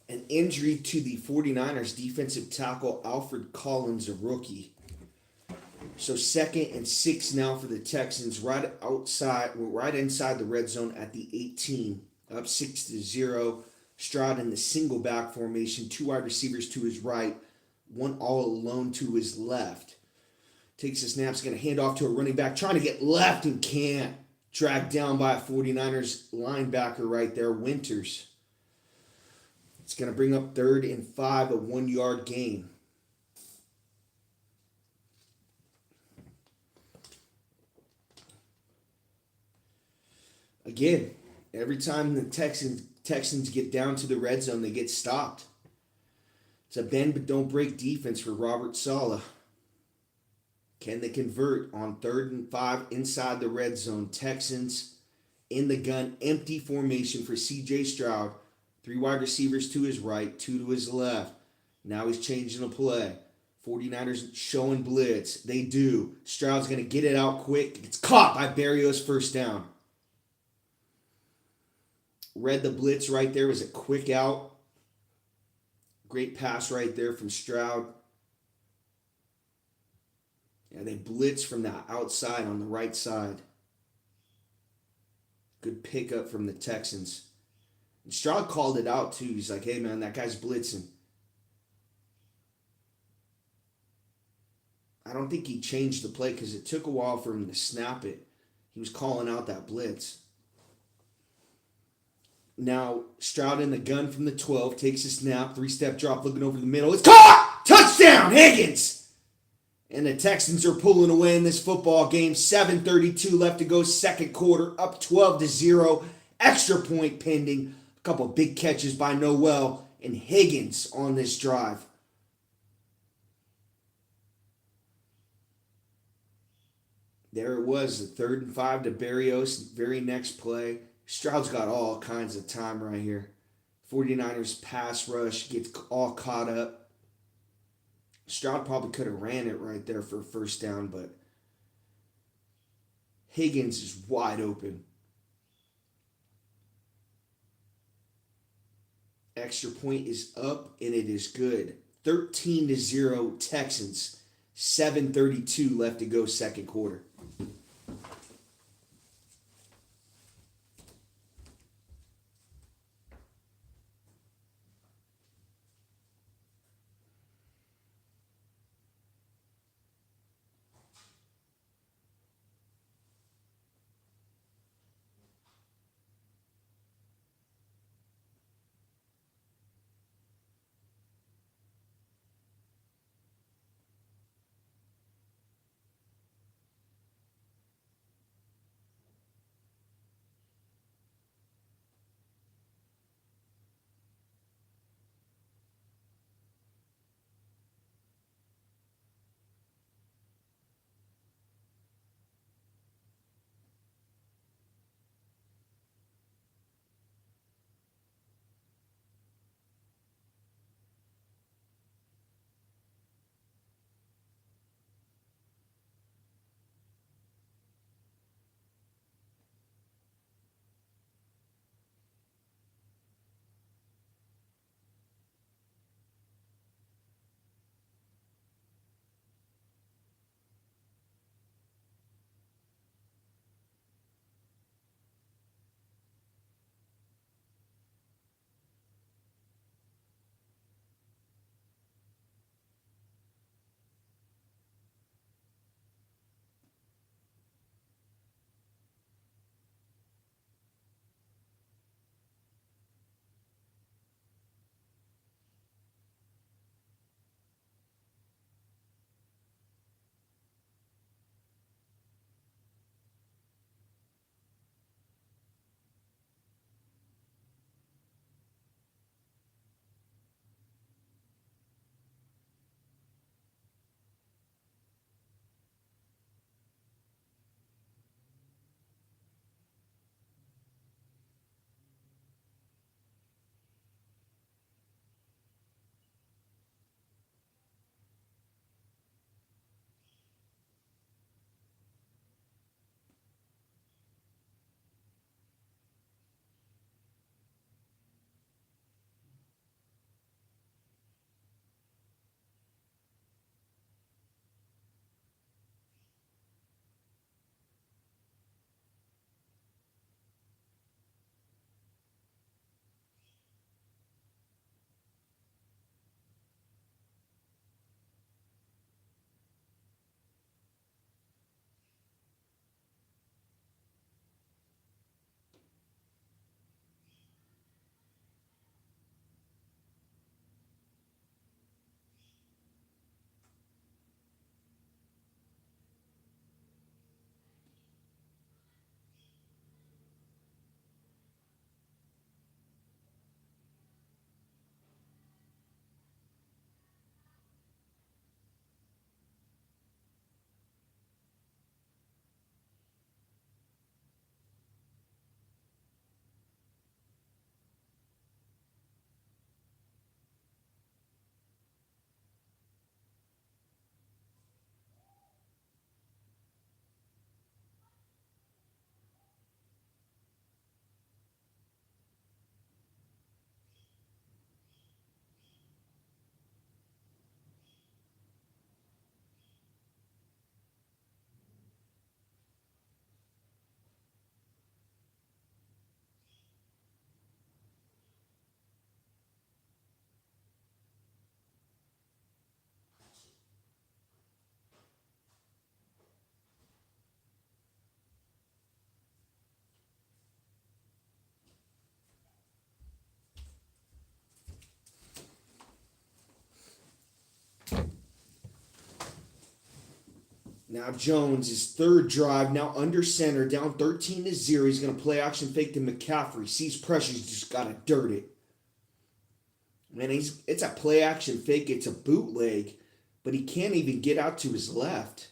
an injury to the 49ers defensive tackle Alfred Collins, a rookie. So 2nd and 6 now for the Texans, right inside the red zone at the 18, up 6-0. Stroud in the single back formation, 2 wide receivers to his right, 1 all alone to his left. Takes the snap's going to hand off to a running back, trying to get left and can't. Dragged down by a 49ers linebacker right there, Winters. It's going to bring up 3rd and 5, a 1-yard gain. Again, every time the Texans get down to the red zone, they get stopped. It's a bend but don't break defense for Robert Saleh. Can they convert on 3rd and 5 inside the red zone? Texans in the gun, empty formation for C.J. Stroud. 3 wide receivers to his right, 2 to his left. Now he's changing the play. 49ers showing blitz. They do. Stroud's going to get it out quick. It's caught by Berrios, first down. Read the blitz right there. It was a quick out. Great pass right there from Stroud. Yeah, they blitz from the outside on the right side. Good pickup from the Texans. And Stroud called it out too. He's like, hey man, that guy's blitzing. I don't think he changed the play because it took a while for him to snap it. He was calling out that blitz. Now, Stroud in the gun from the 12, takes a snap, 3-step drop, looking over the middle. It's caught! Touchdown, Higgins! And the Texans are pulling away in this football game. 7:32 left to go, second quarter, up 12-0. Extra point pending. A couple big catches by Noel and Higgins on this drive. There it was, the 3rd and 5 to Berrios. Very next play. Stroud's got all kinds of time right here. 49ers pass rush gets all caught up. Stroud probably could have ran it right there for a first down, but Higgins is wide open. Extra point is up, and it is good. 13-0 Texans. 7:32 left to go second quarter. Now Jones, his third drive, now under center, down 13-0. He's going to play action fake to McCaffrey. Sees pressure, he's just got to dirt it. Man, it's a play action fake. It's a bootleg, but he can't even get out to his left.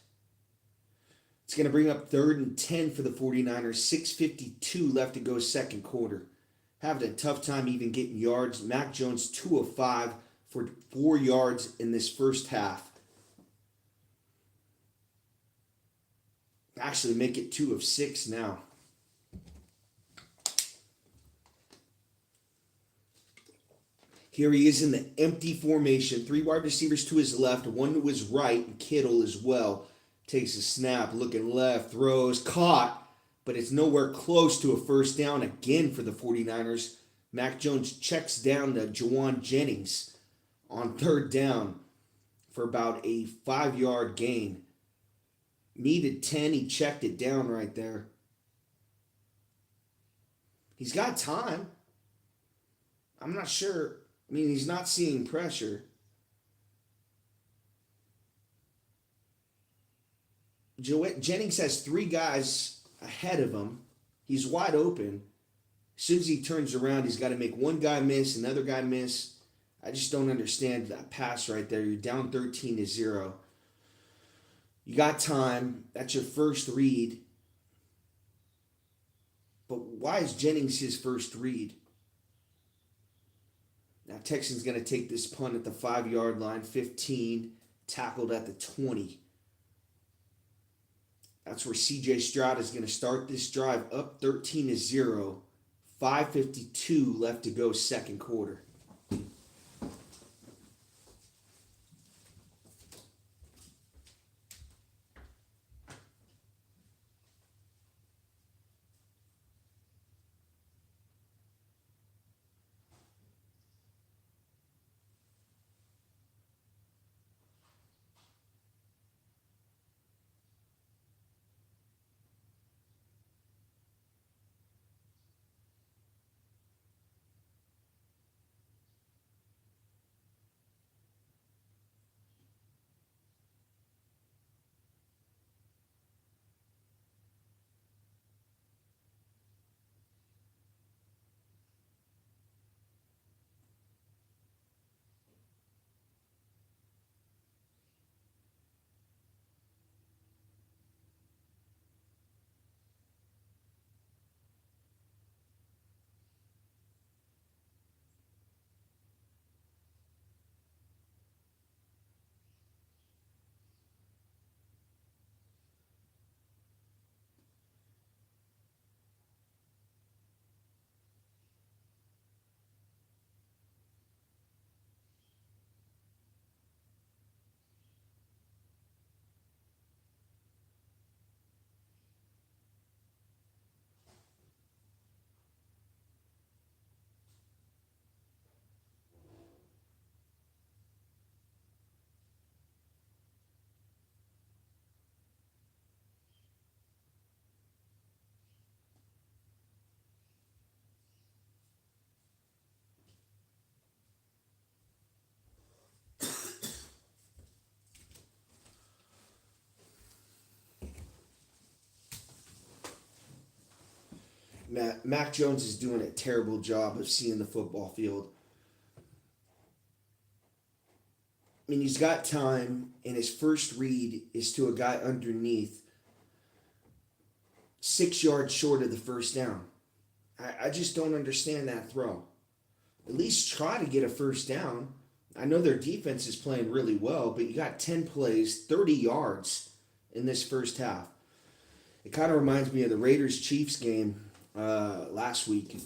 It's going to bring up 3rd and 10 for the 49ers. 6:52 left to go second quarter. Having a tough time even getting yards. Mac Jones 2 of 5 for 4 yards in this first half. Actually, make it 2 of 6 now. Here he is in the empty formation. 3 wide receivers to his left, 1 to his right, and Kittle as well. Takes a snap, looking left, throws, caught, but it's nowhere close to a first down again for the 49ers. Mac Jones checks down to Jawan Jennings on 3rd down for about a 5-yard gain. Needed 10, he checked it down right there. He's got time. I'm not sure. I mean, he's not seeing pressure. Jennings has 3 guys ahead of him. He's wide open. As soon as he turns around, he's got to make one guy miss, another guy miss. I just don't understand that pass right there. You're down 13-0. You got time. That's your first read. But why is Jennings his first read? Now Texans going to take this punt at the 5-yard line. 15, tackled at the 20. That's where C.J. Stroud is going to start this drive up 13-0. 5:52 left to go, second quarter. Mac Jones is doing a terrible job of seeing the football field. I mean, he's got time, and his first read is to a guy underneath, 6 yards short of the first down. I just don't understand that throw. At least try to get a first down. I know their defense is playing really well, but you got 10 plays, 30 yards in this first half. It kind of reminds me of the Raiders-Chiefs game last week.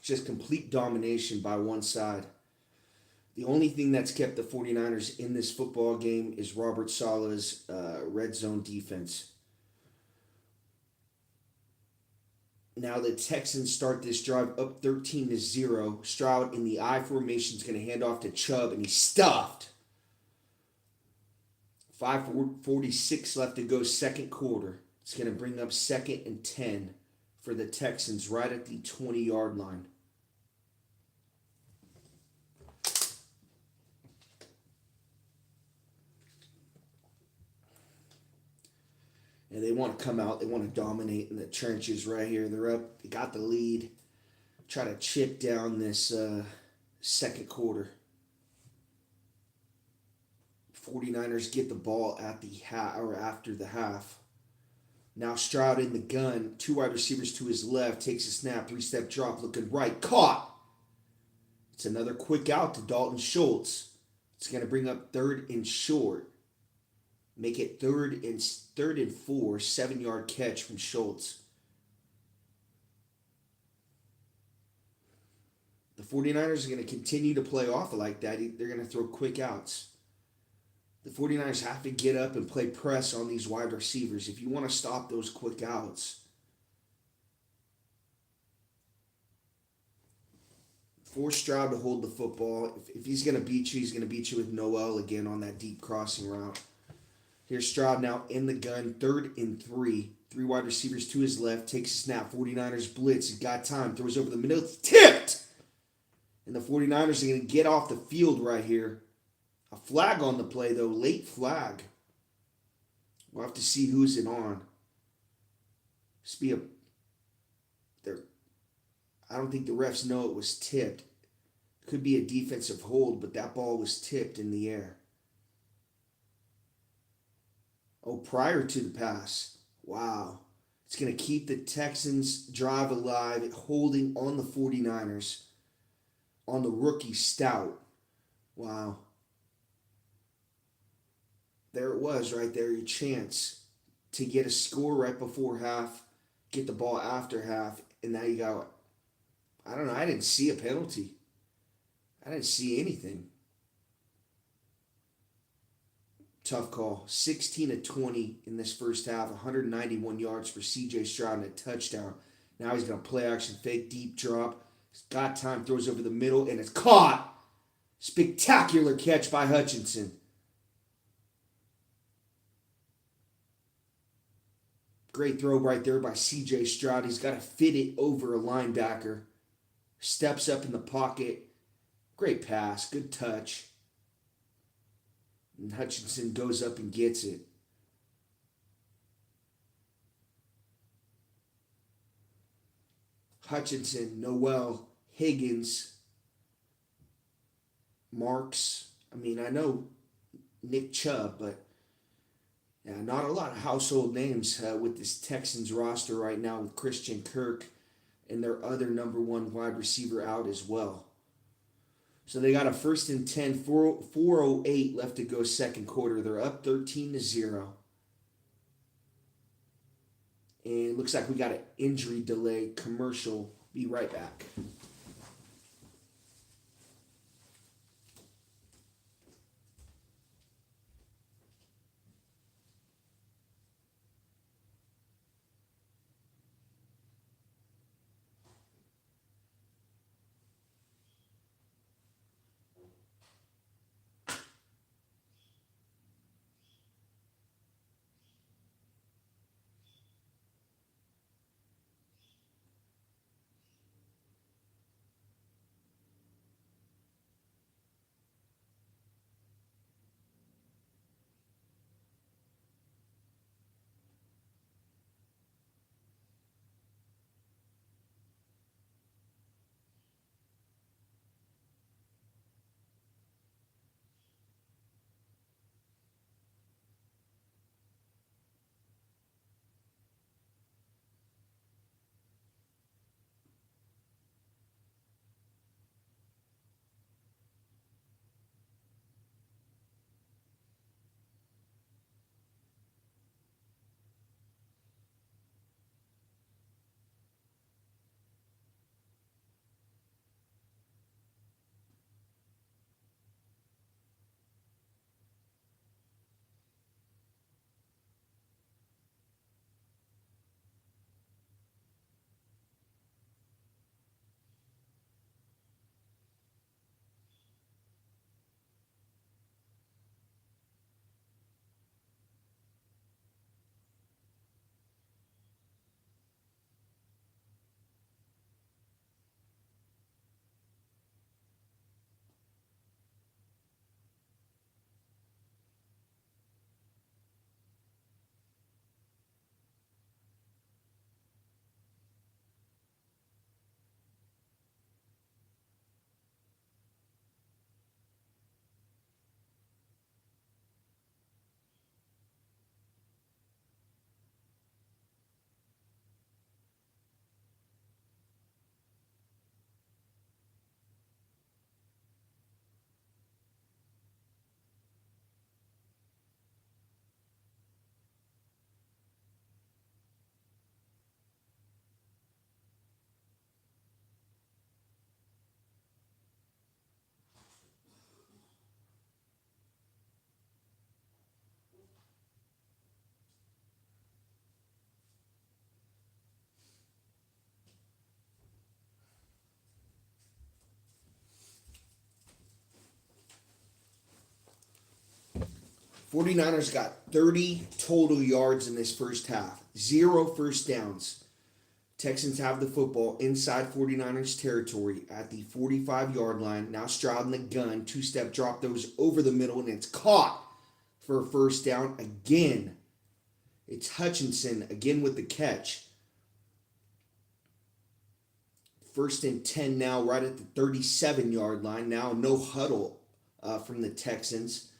Just complete domination by one side. The only thing that's kept the 49ers in this football game is Robert Saleh's red zone defense. Now the Texans start this drive up 13-0. Stroud in the I formation is going to hand off to Chubb, and he's stuffed. 5:46 left to go, second quarter. It's going to bring up 2nd and 10 for the Texans right at the 20-yard line. And they want to come out. They want to dominate in the trenches right here. They're up. They got the lead. Try to chip down this second quarter. 49ers get the ball at the after the half. Now Stroud in the gun. 2 wide receivers to his left. Takes a snap. 3-step drop. Looking right. Caught. It's another quick out to Dalton Schultz. It's going to bring up 3rd and short. Make it third and 4, 7-yard catch from Schultz. The 49ers are going to continue to play off like that. They're going to throw quick outs. The 49ers have to get up and play press on these wide receivers if you want to stop those quick outs. Force Stroud to hold the football. If he's going to beat you, he's going to beat you with Noel again on that deep crossing route. Here's Stroud now in the gun, 3rd and 3. 3 wide receivers to his left. Takes a snap. 49ers blitz. He's got time. Throws over the middle. It's tipped! And the 49ers are going to get off the field right here. A flag on the play, though. Late flag. We'll have to see who's it on. I don't think the refs know it was tipped. Could be a defensive hold, but that ball was tipped in the air. Oh, prior to the pass. Wow. It's going to keep the Texans' drive alive, holding on the 49ers. On the rookie Stout. Wow. There it was right there, your chance to get a score right before half, get the ball after half, and now you got, I don't know, I didn't see a penalty. I didn't see anything. Tough call. 16-20 in this first half, 191 yards for C.J. Stroud and a touchdown. Now he's going to play action, fake, deep drop. He's got time, throws over the middle, and it's caught. Spectacular catch by Hutchinson. Great throw right there by C.J. Stroud. He's got to fit it over a linebacker. Steps up in the pocket. Great pass. Good touch. And Hutchinson goes up and gets it. Hutchinson, Noel, Higgins, Marks. I mean, I know Nick Chubb, but yeah, not a lot of household names with this Texans roster right now with Christian Kirk and their other number 1 wide receiver out as well. So they got a 1st and 10, 4:08 left to go second quarter. They're up 13-0. And it looks like we got an injury delay commercial. Be right back. 49ers got 30 total yards in this first half, 0 first downs. Texans have the football inside 49ers territory at the 45-yard line. Now Stroud in the gun, two-step drop those over the middle, and it's caught for a first down again. It's Hutchinson again with the catch. 1st and 10 now, right at the 37-yard line. Now no huddle from the Texans.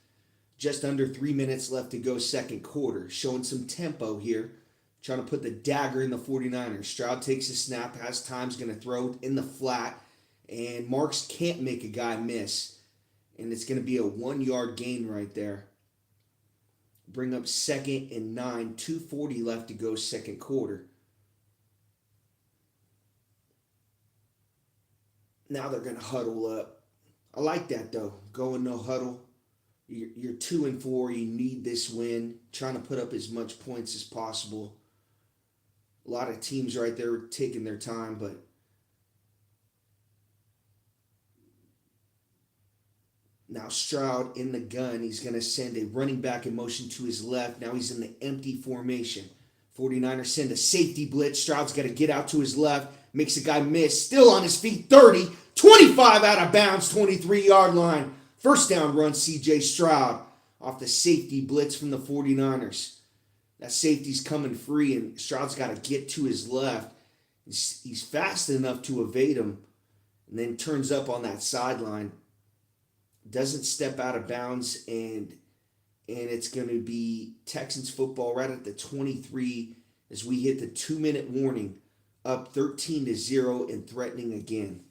Just under 3 minutes left to go second quarter. Showing some tempo here. Trying to put the dagger in the 49ers. Stroud takes a snap, has time's going to throw in the flat. And Marks can't make a guy miss. And it's going to be a 1-yard gain right there. Bring up 2nd and 9. 2:40 left to go second quarter. Now they're going to huddle up. I like that though. Going no huddle. You're 2 and 4. You need this win. Trying to put up as much points as possible. A lot of teams right there taking their time, but now Stroud in the gun. He's going to send a running back in motion to his left. Now he's in the empty formation. 49ers send a safety blitz. Stroud's got to get out to his left. Makes a guy miss. Still on his feet. 30. 25 out of bounds. 23-yard line. First down run, C.J. Stroud off the safety blitz from the 49ers. That safety's coming free, and Stroud's got to get to his left. He's fast enough to evade him, and then turns up on that sideline. Doesn't step out of bounds, and it's going to be Texans football right at the 23 as we hit the 2-minute warning, up 13-0 and threatening again.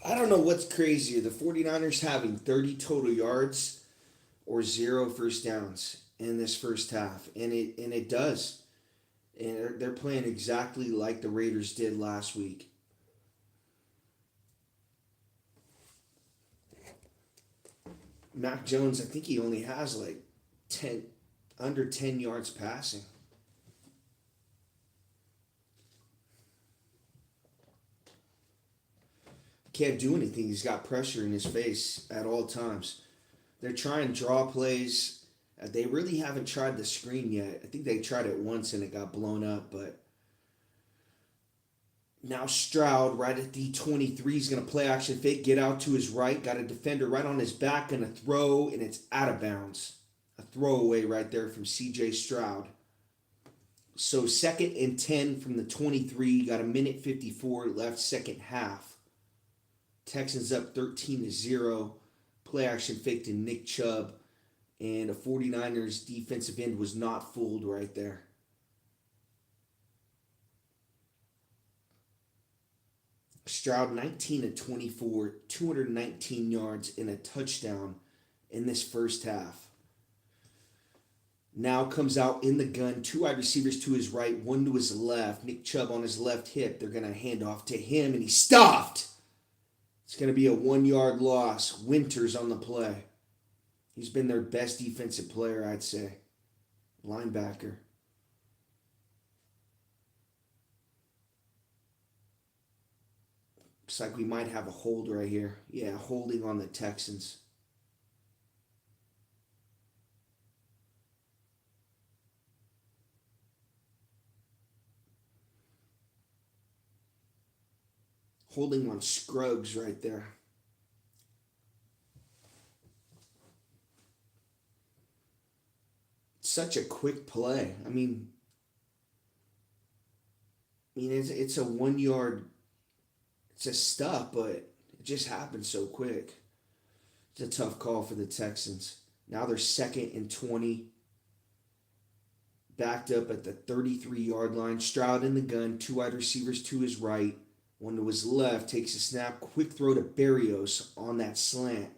I don't know what's crazier, the 49ers having 30 total yards or 0 first downs in this first half. And it does. And they're playing exactly like the Raiders did last week. Mac Jones, I think he only has like 10 under 10 yards passing. Can't do anything. He's got pressure in his face at all times. They're trying draw plays. They really haven't tried the screen yet. I think they tried it once and it got blown up, but now Stroud right at the 23 is going to play action fake, get out to his right, got a defender right on his back, going to throw, and it's out of bounds. A throwaway right there from C.J. Stroud. So 2nd and 10 from the 23, got a minute 54 left second half. Texans up 13-0. Play action fake to Nick Chubb. And a 49ers defensive end was not fooled right there. Stroud 19-24, 219 yards and a touchdown in this first half. Now comes out in the gun, two wide receivers to his right, one to his left. Nick Chubb on his left hip. They're going to hand off to him, and he's stopped. It's going to be a 1-yard loss. Winters on the play. He's been their best defensive player, I'd say. Linebacker. Looks like we might have a hold right here. Yeah, holding on the Texans. Holding on Scruggs right there. Such a quick play. It's a 1 yard. It's a stop, but it just happened so quick. It's a tough call for the Texans. Now they're 2nd and 20. Backed up at the 33-yard line. Stroud in the gun. Two wide receivers to his right. One to his left. Takes a snap. Quick throw to Berrios on that slant.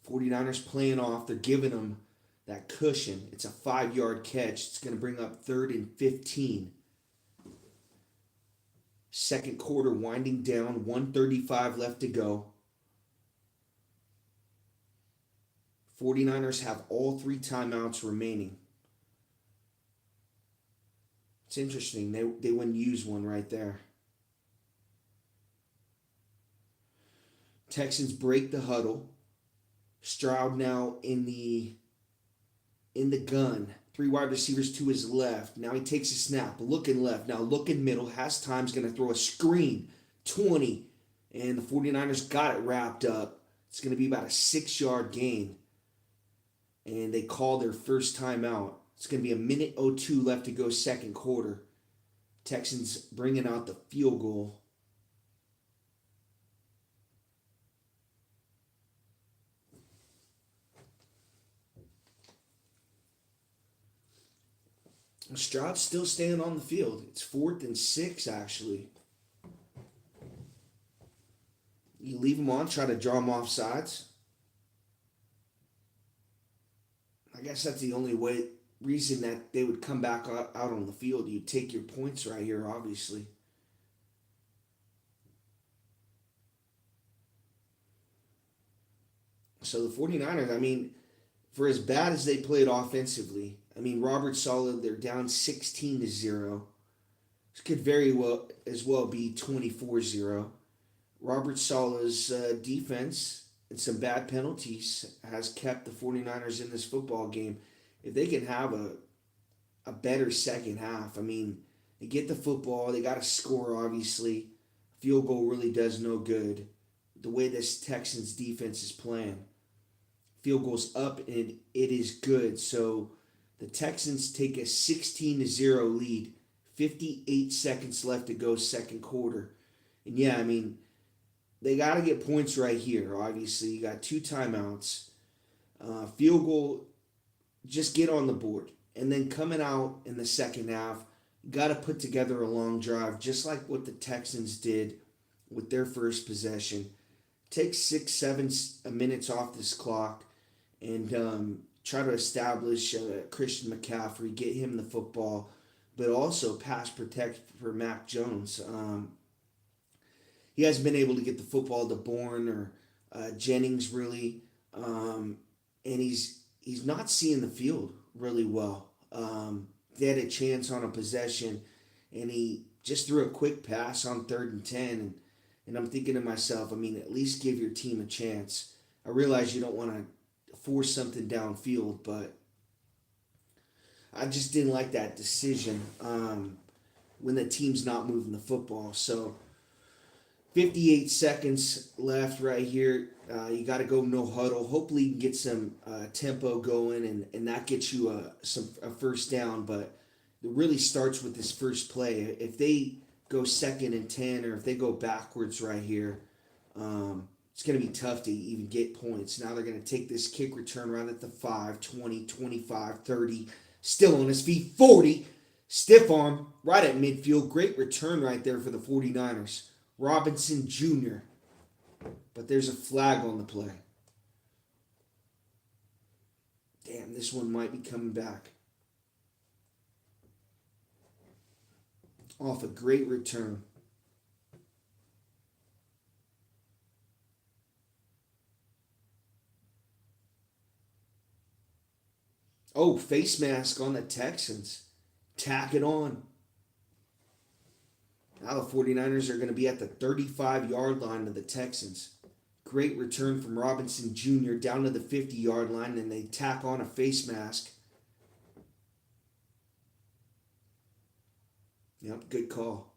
49ers playing off. They're giving him that cushion. It's a 5-yard catch. It's going to bring up 3rd and 15. Second quarter winding down. 1:35 left to go. 49ers have all 3 timeouts remaining. It's interesting. They wouldn't use one right there. Texans break the huddle. Stroud now in the gun. 3 wide receivers to his left. Now he takes a snap. Looking left. Now looking middle. Has time's going to throw a screen. 20. And the 49ers got it wrapped up. It's going to be about a 6-yard gain. And they call their first timeout. It's going to be 1:02 left to go second quarter. Texans bringing out the field goal. Stroud's still staying on the field. It's 4th and 6, actually. You leave him on, try to draw him off sides. I guess that's the only reason that they would come back out on the field. You take your points right here, obviously. So the 49ers, for as bad as they played offensively, Robert Saleh, they're down 16-0. This could very well be 24-0. Robert Saleh's defense and some bad penalties has kept the 49ers in this football game. If they can have a better second half, they get the football, they got to score, obviously. Field goal really does no good. The way this Texans defense is playing. Field goal's up and it is good. So the Texans take a 16-0 lead. 58 seconds left to go second quarter. And yeah, they got to get points right here, obviously. You got 2 timeouts. Field goal, just get on the board. And then coming out in the second half, you got to put together a long drive, just like what the Texans did with their first possession. Take 6-7 minutes off this clock and try to establish Christian McCaffrey, get him the football, but also pass protect for Mac Jones. He hasn't been able to get the football to Bourne or Jennings, really, and he's not seeing the field really well. They had a chance on a possession, and he just threw a quick pass on 3rd and 10, and I'm thinking to myself, at least give your team a chance. I realize you don't want to force something downfield, but I just didn't like that decision when the team's not moving the football. So 58 seconds left right here. You got to go no huddle. Hopefully you can get some tempo going, and that gets you a first down. But it really starts with this first play. If they go 2nd and 10, or if they go backwards right here, it's going to be tough to even get points. Now they're going to take this kick return right at the 5, 20, 25, 30. Still on his feet, 40. Stiff arm right at midfield. Great return right there for the 49ers. Robinson Jr. But there's a flag on the play. Damn, this one might be coming back. off a great return. Oh, face mask on the Texans. Tack it on. Now the 49ers are going to be at the 35-yard line of the Texans. Great return from Robinson Jr. down to the 50-yard line, and they tack on a face mask. Yep, good call.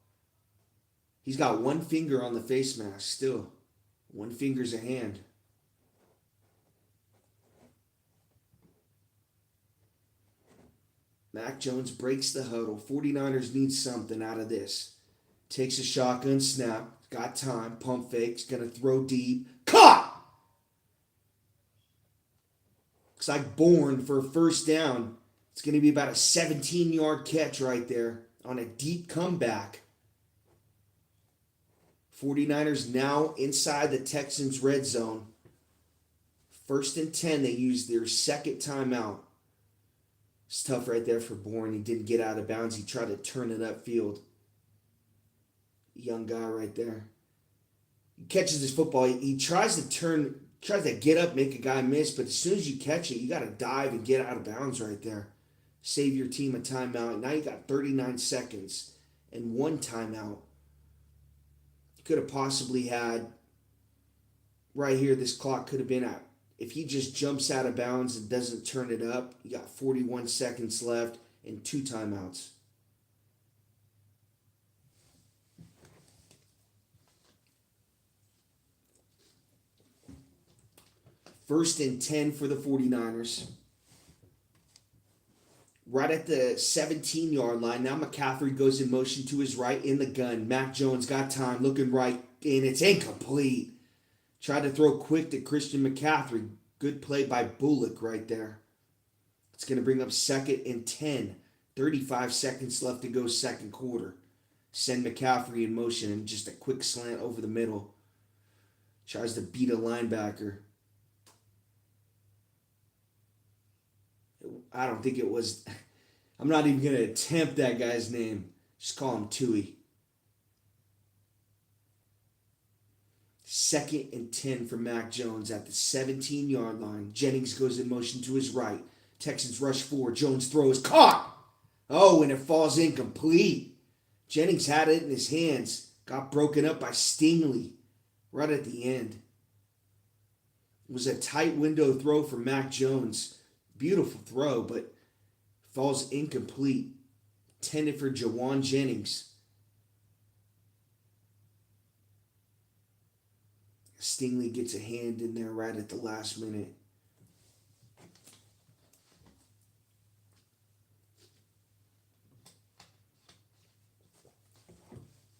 He's got one finger on the face mask still. One finger's a hand. Mac Jones breaks the huddle. 49ers need something out of this. Takes a shotgun snap. Got time. Pump fakes. Gonna throw deep. Caught! Looks like Bourne for a first down. It's gonna be about a 17-yard catch right there on a deep comeback. 49ers now inside the Texans' red zone. 1st and 10. They use their second timeout. It's tough right there for Bourne. He didn't get out of bounds. He tried to turn it upfield. Young guy right there. He catches his football. He tries to get up, make a guy miss, but as soon as you catch it, you got to dive and get out of bounds right there. Save your team a timeout. Now you got 39 seconds and one timeout. You could have possibly had, right here, this clock could have been at, if he just jumps out of bounds and doesn't turn it up, you got 41 seconds left and 2 timeouts. First and 10 for the 49ers. Right at the 17-yard line. Now McCaffrey goes in motion to his right in the gun. Mac Jones got time, looking right, and it's incomplete. Tried to throw quick to Christian McCaffrey. Good play by Bullock right there. It's going to bring up 2nd and 10. 35 seconds left to go second quarter. Send McCaffrey in motion and just a quick slant over the middle. Tries to beat a linebacker. I don't think it was. I'm not even going to attempt that guy's name. Just call him Tui. 2nd and 10 for Mac Jones at the 17-yard line. Jennings goes in motion to his right. Texans rush forward. Jones throws. Caught! Oh, and it falls incomplete. Jennings had it in his hands. Got broken up by Stingley right at the end. It was a tight window throw for Mac Jones. Beautiful throw, but falls incomplete. Intended for Jawan Jennings. Stingley gets a hand in there right at the last minute.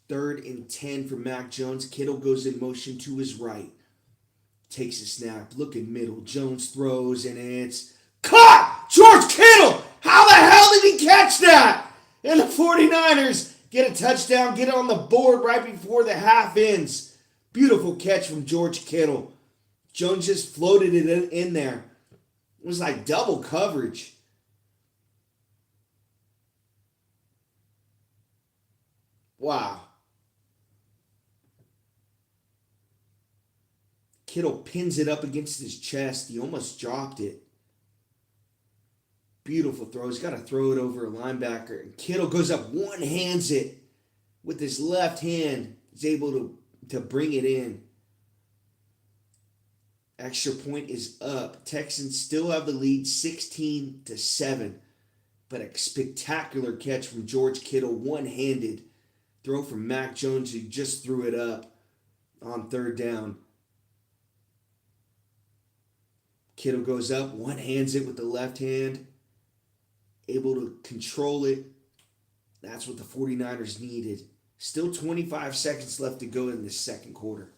Third and 10 for Mac Jones. Kittle goes in motion to his right. Takes a snap. Looking middle. Jones throws, and it's caught! George Kittle! How the hell did he catch that? And the 49ers get a touchdown, get on the board right before the half ends. Beautiful catch from George Kittle. Jones just floated it in there. It was like double coverage. Wow. Kittle pins it up against his chest. He almost dropped it. Beautiful throw. He's got to throw it over a linebacker. And Kittle goes up, one-hands it with his left hand. He's able to bring it in. Extra point is up. Texans still have the lead 16-7. But a spectacular catch from George Kittle, one-handed. Throw from Mac Jones, who just threw it up on 3rd down. Kittle goes up, one-hands it with the left hand. Able to control it. That's what the 49ers needed. Still 25 seconds left to go in this second quarter.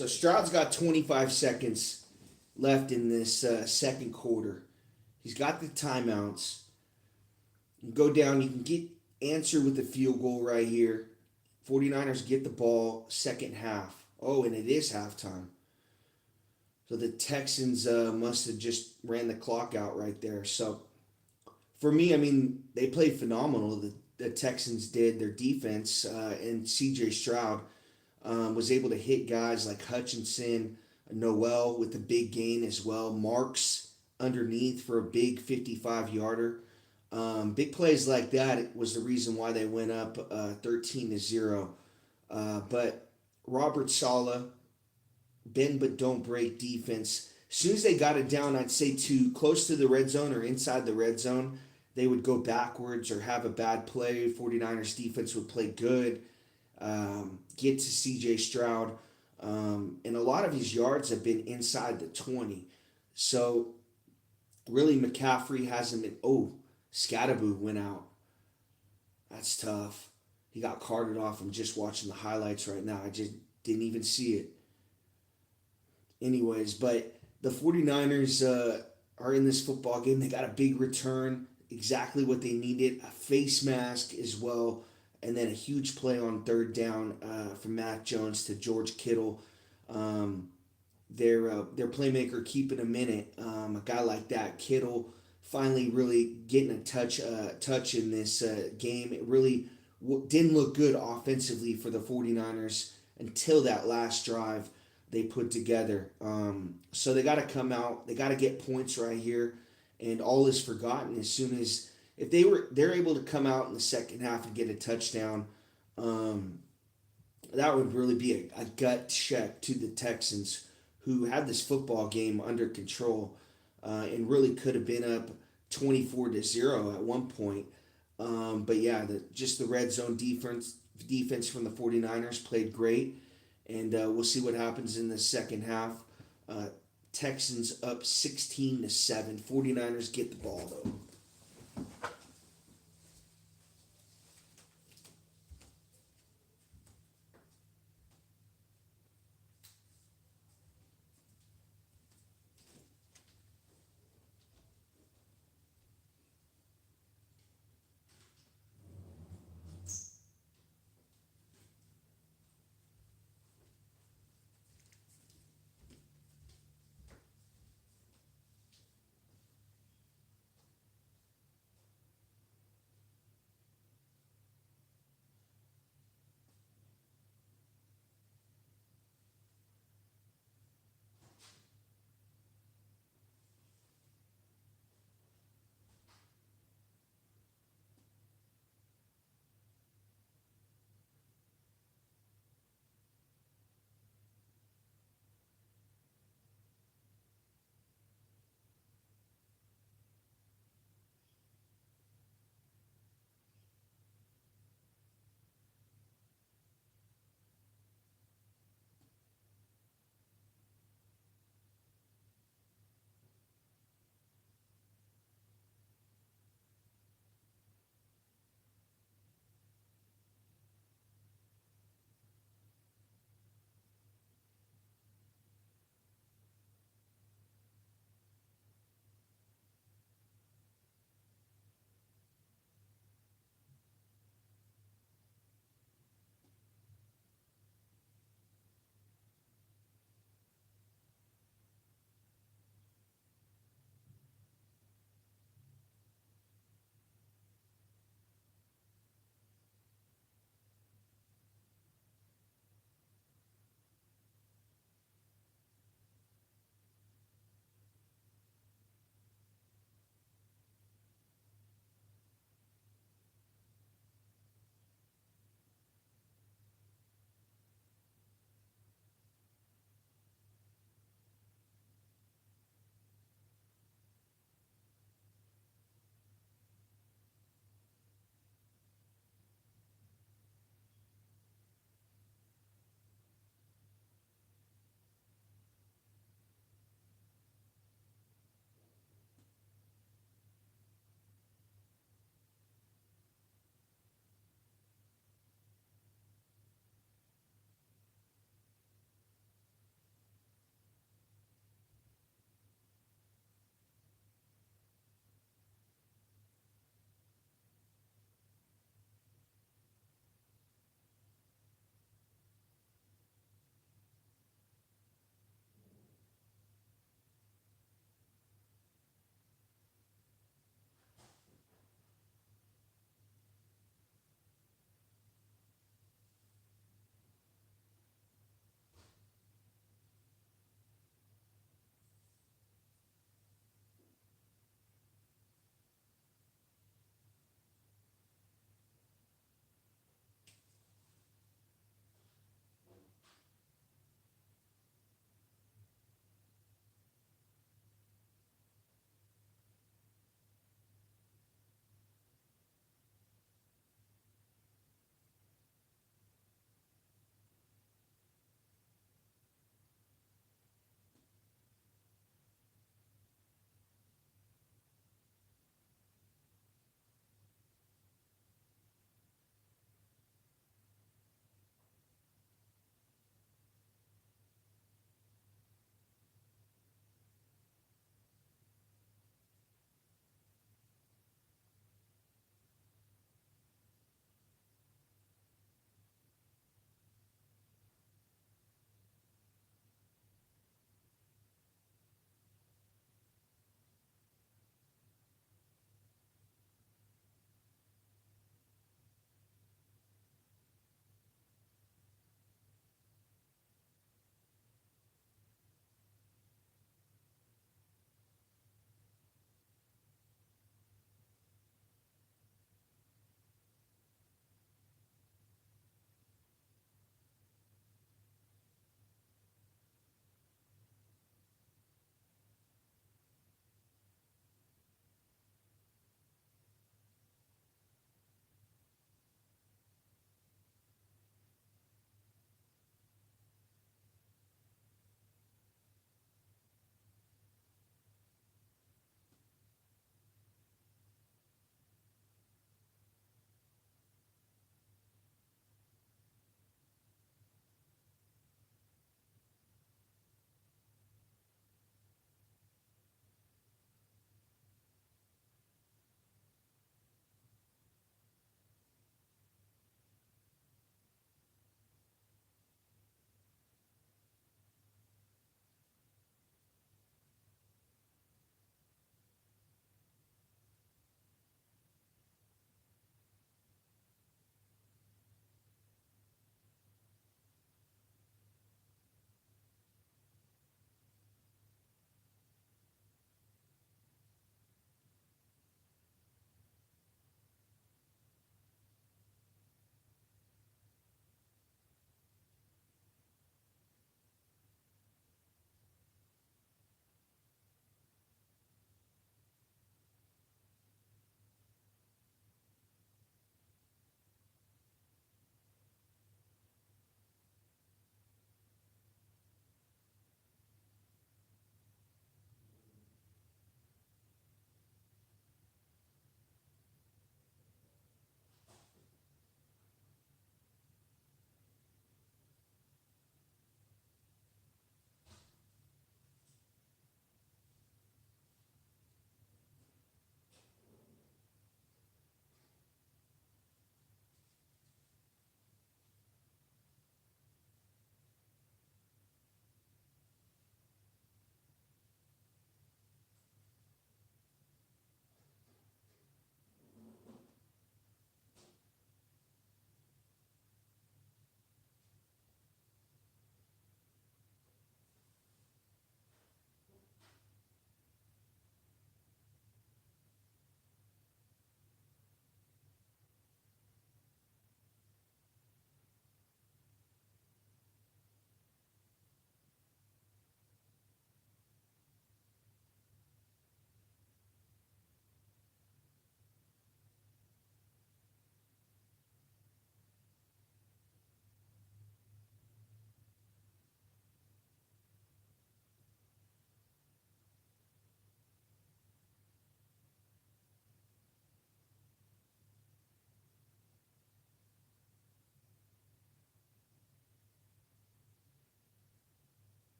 So Stroud's got 25 seconds left in this second quarter. He's got the timeouts. You go down, you can get answer with the field goal right here. 49ers get the ball second half. Oh, and it is halftime. So the Texans must have just ran the clock out right there. So for me, I mean, they played phenomenal. The Texans did. Their defense and C.J. Stroud was able to hit guys like Hutchinson, Noel with a big gain as well. Marks underneath for a big 55-yarder. Big plays like that was the reason why they went up 13-0. But Robert Saleh, bend but don't break defense. As soon as they got it down, I'd say to close to the red zone or inside the red zone, they would go backwards or have a bad play. 49ers defense would play good, get to C.J. Stroud. And a lot of his yards have been inside the 20. So really McCaffrey hasn't been... Oh, Scatterboo went out. That's tough. He got carted off. I'm just watching the highlights right now. I just didn't even see it. Anyways, but the 49ers are in this football game. They got a big return, exactly what they needed, a face mask as well, and then a huge play on third down from Mac Jones to George Kittle. Their playmaker keeping a minute. A guy like that, Kittle, finally really getting a touch in this game. It really didn't look good offensively for the 49ers until that last drive they put together. So they got to come out. They got to get points right here, and all is forgotten as soon as if they're able to come out in the second half and get a touchdown. That would really be a gut check to the Texans, who had this football game under control and really could have been up 24-0 at one point. But yeah, just the red zone defense from the 49ers played great. And we'll see what happens in the second half. Texans up 16-7. 49ers get the ball, though.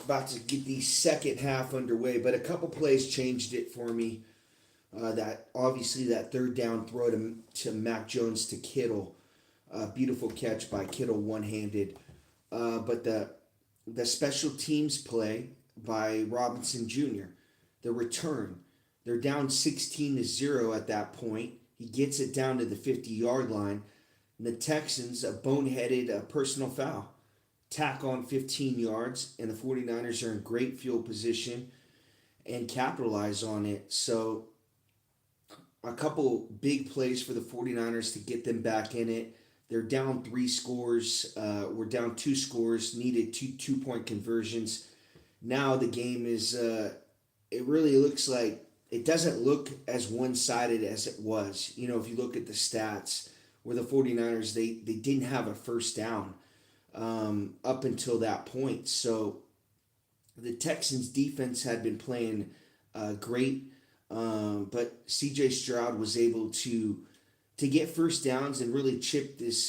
about to get the second half underway, but a couple plays changed it for me. That obviously that third down throw to Mac Jones to Kittle, beautiful catch by Kittle one handed. But the special teams play by Robinson Jr., the return, they're down 16-0 at that point. He gets it down to the 50-yard line. And the Texans, a boneheaded personal foul, tack on 15 yards, and the 49ers are in great field position and capitalize on it. So a couple big plays for the 49ers to get them back in it. They're down 3 scores. We're down 2 scores, needed 2-point conversions. Now the game is, it really looks like, it doesn't look as one-sided as it was. You know, if you look at the stats, where the 49ers, they didn't have a first down up until that point. So the Texans defense had been playing great, but C.J. Stroud was able to get first downs and really chip this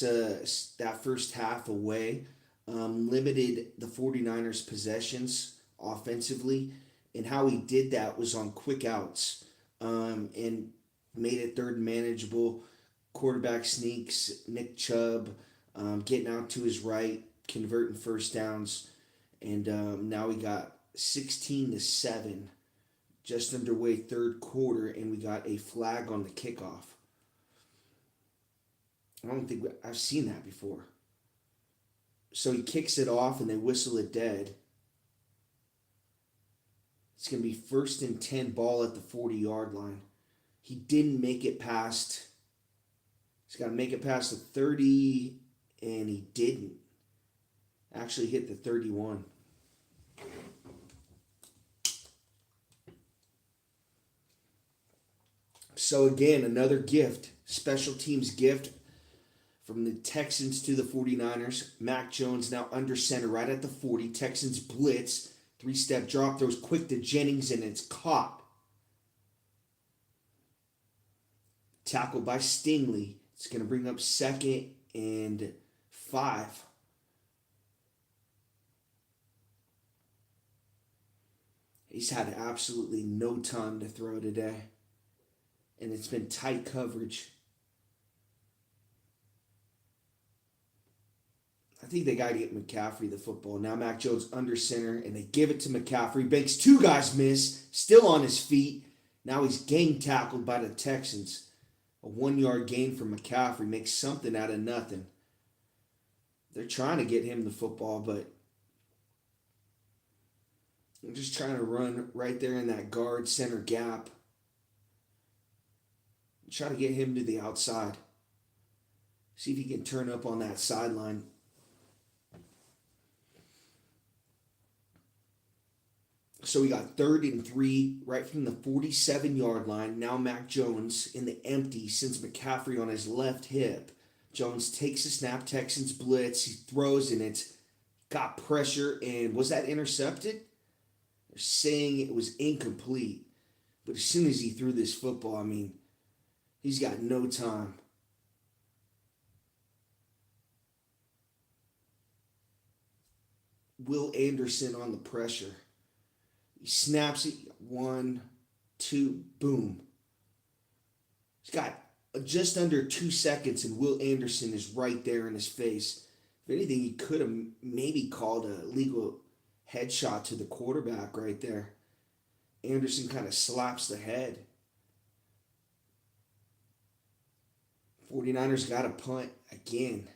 that first half away, limited the 49ers possessions offensively, and how he did that was on quick outs, and made it third and manageable. Quarterback sneaks, Nick Chubb getting out to his right, converting first downs, and now we got 16-7, just underway third quarter, and we got a flag on the kickoff. I don't think I've seen that before. So he kicks it off, and they whistle it dead. It's going to be 1st and 10 ball at the 40-yard line. He didn't make it past. He's got to make it past the 30, and he didn't. Actually hit the 31. So again, another gift, special teams gift from the Texans to the 49ers. Mac Jones now under center right at the 40. Texans blitz. 3-step drop, throws quick to Jennings, and it's caught. Tackled by Stingley. It's going to bring up 2nd and 5. He's had absolutely no time to throw today. And it's been tight coverage. I think they got to get McCaffrey the football. Now Mac Jones under center, and they give it to McCaffrey. Banks 2 guys miss, still on his feet. Now he's gang tackled by the Texans. A 1-yard gain from McCaffrey makes something out of nothing. They're trying to get him the football, but they're just trying to run right there in that guard center gap. Try to get him to the outside. See if he can turn up on that sideline. So we got 3rd and 3 right from the 47-yard line. Now Mac Jones in the empty, sends McCaffrey on his left hip. Jones takes a snap, Texans blitz. He throws, and it's got pressure. And was that intercepted? They're saying it was incomplete. But as soon as he threw this football, I mean, he's got no time. Will Anderson on the pressure. He snaps it. 1, 2, boom. He's got just under 2 seconds, and Will Anderson is right there in his face. If anything, he could have maybe called a legal headshot to the quarterback right there. Anderson kind of slaps the head. 49ers got a punt again.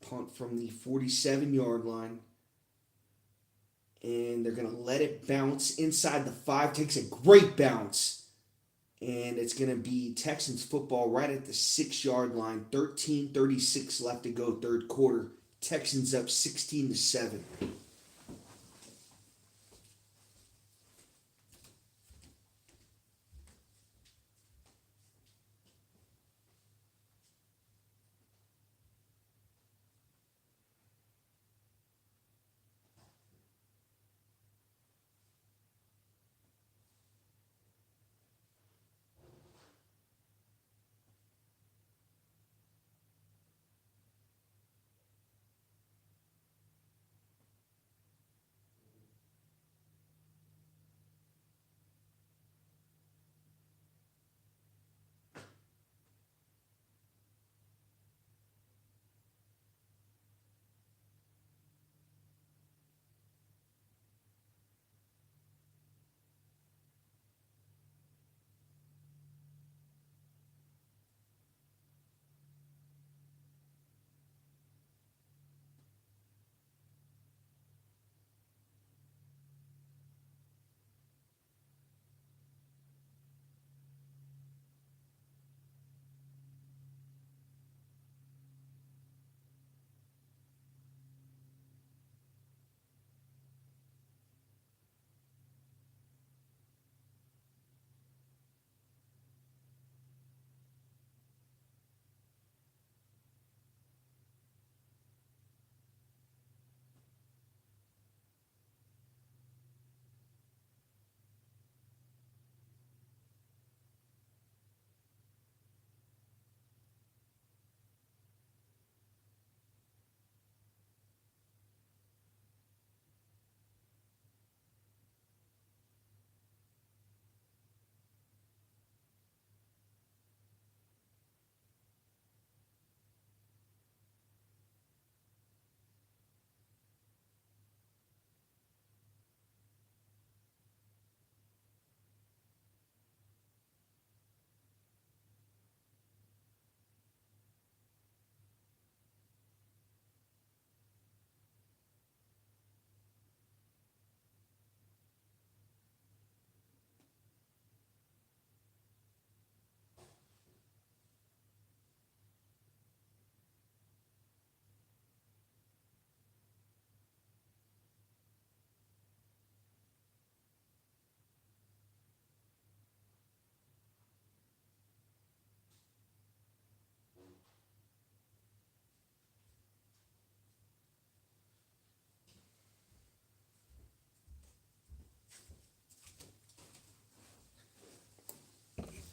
Punt from the 47-yard line. And they're going to let it bounce inside the 5. Takes a great bounce. And it's going to be Texans football right at the 6-yard line. 13:36 left to go, third quarter. Texans up 16-7.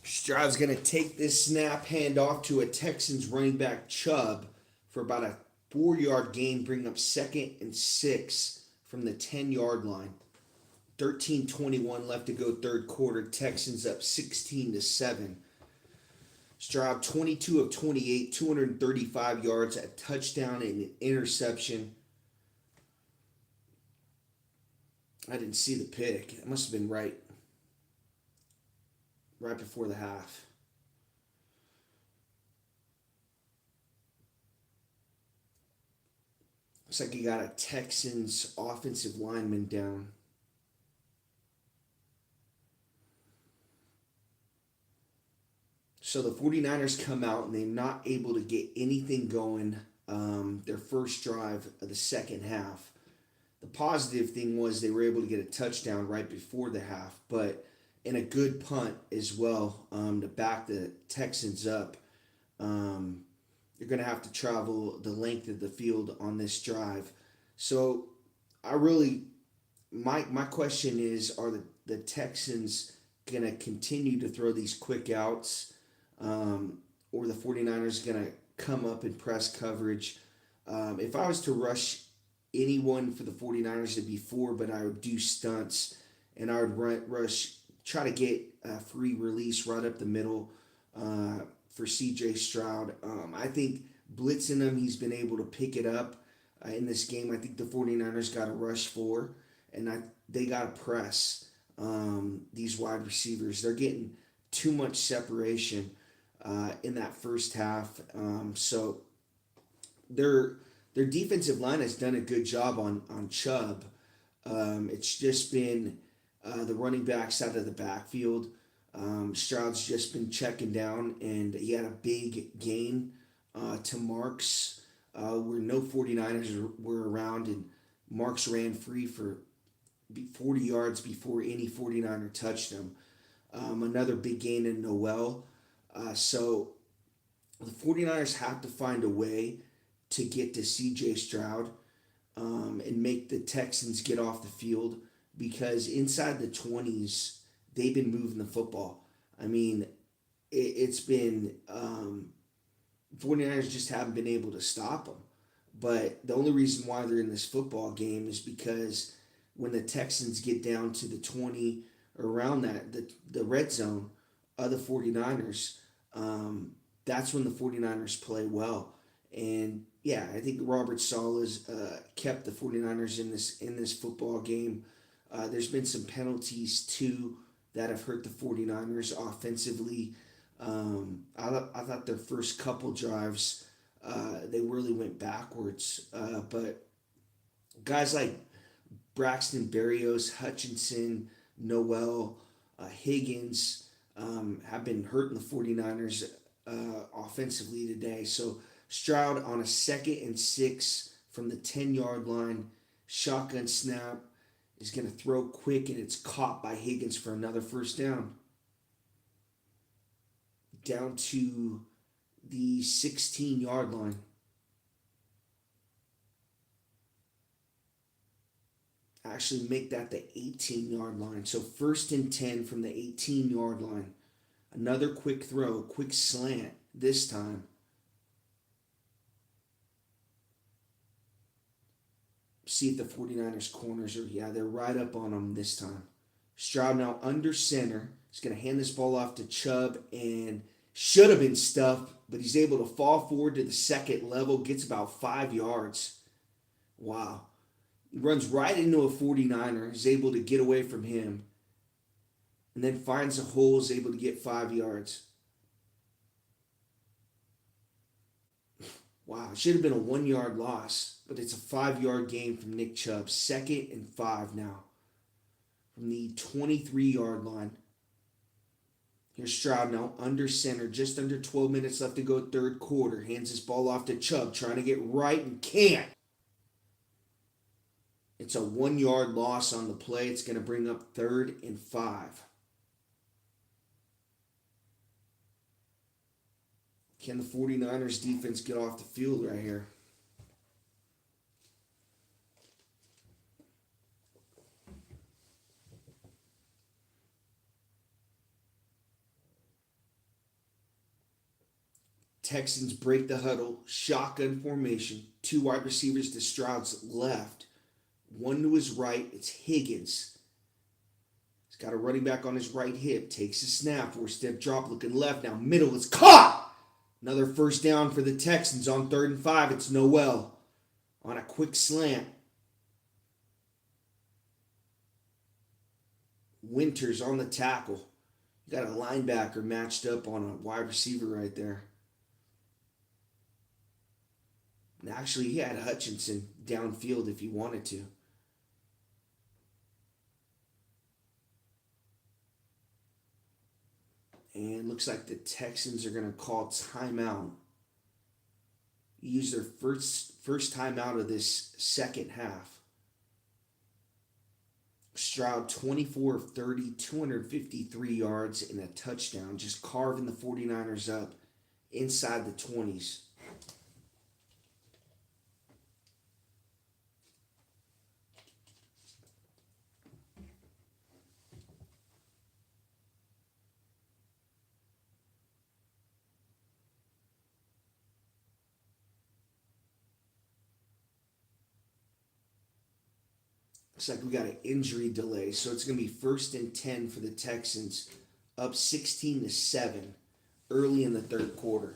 Stroud's going to take this snap, hand off to a Texans running back, Chubb, for about a 4-yard gain, bring up 2nd and 6 from the 10-yard line. 13:21 left to go third quarter. Texans up 16-7. Stroud 22 of 28, 235 yards, a touchdown and an interception. I didn't see the pick. It must have been right before the half. Looks like he got a Texans offensive lineman down. So the 49ers come out and they're not able to get anything going their first drive of the second half. The positive thing was they were able to get a touchdown right before the half, but in a good punt as well to back the Texans up. You're going to have to travel the length of the field on this drive. So my question is, are the Texans going to continue to throw these quick outs, or the 49ers going to come up and press coverage? If I was to rush anyone for the 49ers, it'd be 4, but I would do stunts, and I would try to get a free release right up the middle for C.J. Stroud. I think blitzing him, he's been able to pick it up in this game. I think the 49ers got to rush 4, and they got to press these wide receivers. They're getting too much separation in that first half. So their defensive line has done a good job on Chubb. It's just been the running backs out of the backfield. Stroud's just been checking down, and he had a big gain to Marks where no 49ers were around, and Marks ran free for 40 yards before any 49er touched him. Another big gain in Noel. So the 49ers have to find a way to get to C.J. Stroud and make the Texans get off the field, because inside the 20s, they've been moving the football. I mean, it's been 49ers just haven't been able to stop them. But the only reason why they're in this football game is because when the Texans get down to the 20 or around that, the red zone of the 49ers, that's when the 49ers play well. And yeah, I think Robert Sala's kept the 49ers in this football game. There's been some penalties too that have hurt the 49ers offensively. I thought their first couple drives, they really went backwards. But guys like Braxton Berrios, Hutchinson, Noel, Higgins have been hurting the 49ers offensively today. So Stroud on a 2nd and 6 from the 10-yard line, shotgun snap, is going to throw quick, and it's caught by Higgins for another first down. Down to the 16-yard line. Actually make that the 18-yard line. So 1st and 10 from the 18-yard line. Another quick throw, quick slant this time. See if the 49ers corners they're right up on them this time. Stroud now under center. He's going to hand this ball off to Chubb, and should have been stuffed, but he's able to fall forward to the second level, gets about 5 yards. Wow. He runs right into a 49er. He's able to get away from him, and then finds a hole, is able to get 5 yards. Wow, it should have been a 1-yard loss, but it's a 5-yard gain from Nick Chubb. 2nd and 5 now from the 23-yard line. Here's Stroud now under center, just under 12 minutes left to go third quarter. Hands this ball off to Chubb, trying to get right and can't. It's a 1-yard loss on the play. It's going to bring up 3rd and 5. Can the 49ers defense get off the field right here? Texans break the huddle, shotgun formation, two wide receivers to Stroud's left, one to his right. It's Higgins. He's got a running back on his right hip, takes a snap, four-step drop, looking left. Now middle is caught. Another first down for the Texans on 3rd and 5. It's Noel on a quick slant. Winters on the tackle. You got a linebacker matched up on a wide receiver right there. And actually, he had Hutchinson downfield if he wanted to. And looks like the Texans are going to call timeout. Use their first timeout of this second half. Stroud, 24 of 30, 253 yards and a touchdown, just carving the 49ers up inside the 20s. Looks like we got an injury delay, so it's going to be 1st and 10 for the Texans, up 16-7 early in the 3rd quarter.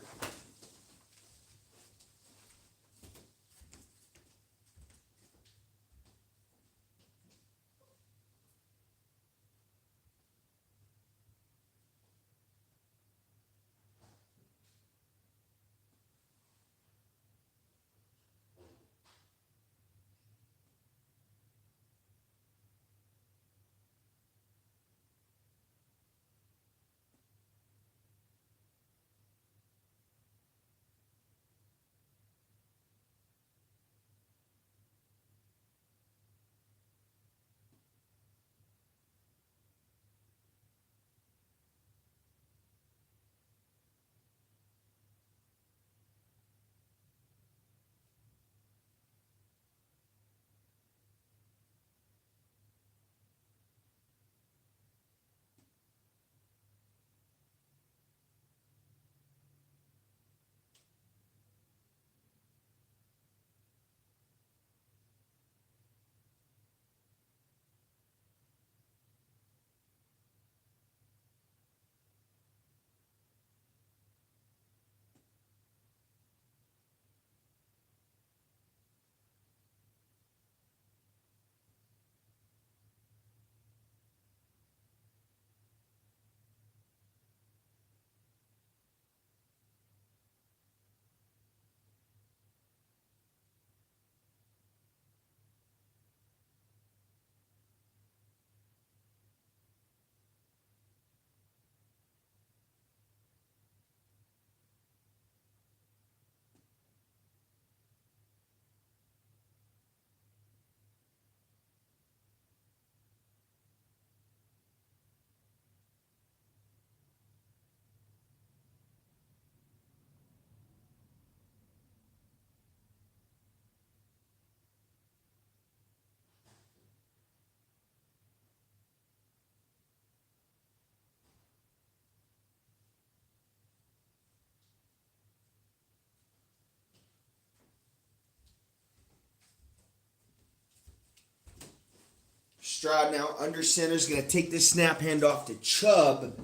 Stroud now under center is going to take this snap handoff to Chubb,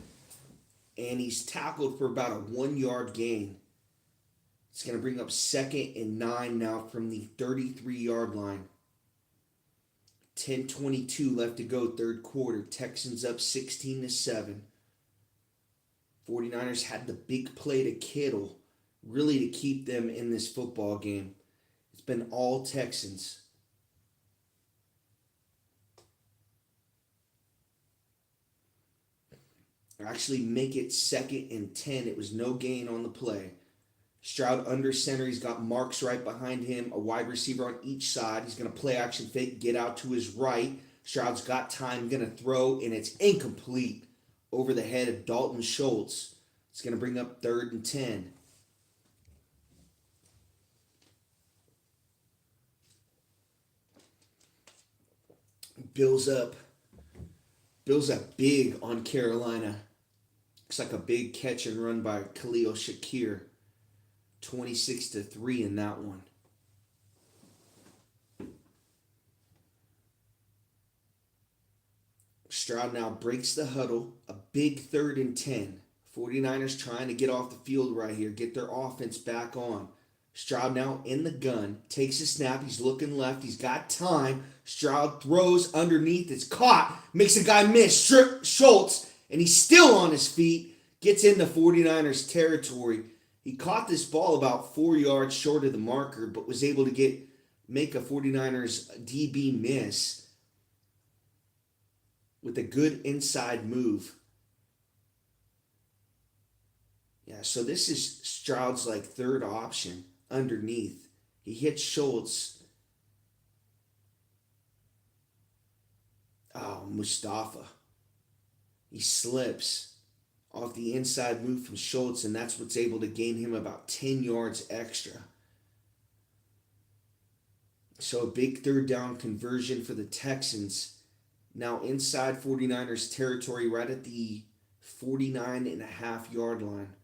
and he's tackled for about a 1-yard gain. It's going to bring up 2nd and 9 now from the 33-yard line. 10:22 left to go, 3rd quarter. Texans up 16-7. 49ers had the big play to Kittle, really to keep them in this football game. It's been all Texans. Actually make it 2nd and 10. It was no gain on the play. Stroud under center. He's got Marks right behind him, a wide receiver on each side. He's going to play action fake, get out to his right. Stroud's got time, going to throw, and it's incomplete over the head of Dalton Schultz. It's going to bring up 3rd and 10. Bills up big on Carolina. Looks like a big catch and run by Khalil Shakir. 26-3 in that one. Stroud now breaks the huddle. A big 3rd and 10. 49ers trying to get off the field right here, get their offense back on. Stroud now in the gun, takes a snap, he's looking left, he's got time. Stroud throws underneath, it's caught, makes a guy miss, Schultz, and he's still on his feet, gets into 49ers territory. He caught this ball about 4 yards short of the marker, but was able to make a 49ers DB miss with a good inside move. Yeah, so this is Stroud's like 3rd option underneath. He hits Schultz. Oh, Mustafa. He slips off the inside move from Schultz, and that's what's able to gain him about 10 yards extra. So a big 3rd down conversion for the Texans. Now inside 49ers territory right at the 49.5-yard line.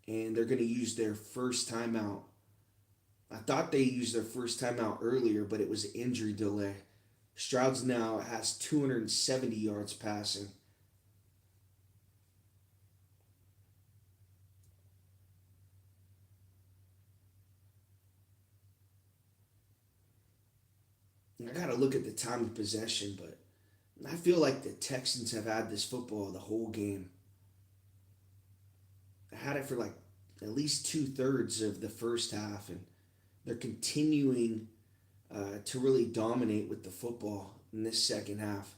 And they're going to use their first timeout. I thought they used their first timeout earlier, but it was injury delay. Stroud's now has 270 yards passing. I got to look at the time of possession, but I feel like the Texans have had this football the whole game. I had it for like at least 2/3 of the first half, and they're continuing to really dominate with the football in this second half.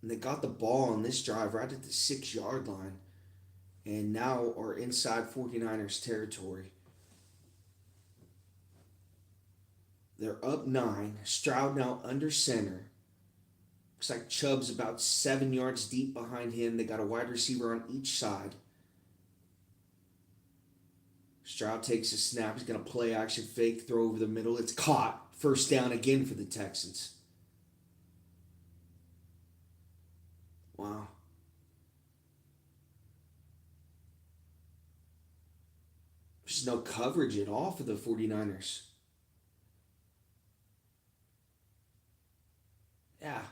And they got the ball on this drive right at the 6-yard line, and now are inside 49ers territory. They're up 9. Stroud now under center. Looks like Chubb's about 7 yards deep behind him. They got a wide receiver on each side. Stroud takes a snap. He's going to play action fake, throw over the middle. It's caught. First down again for the Texans. Wow. There's no coverage at all for the 49ers. Yeah.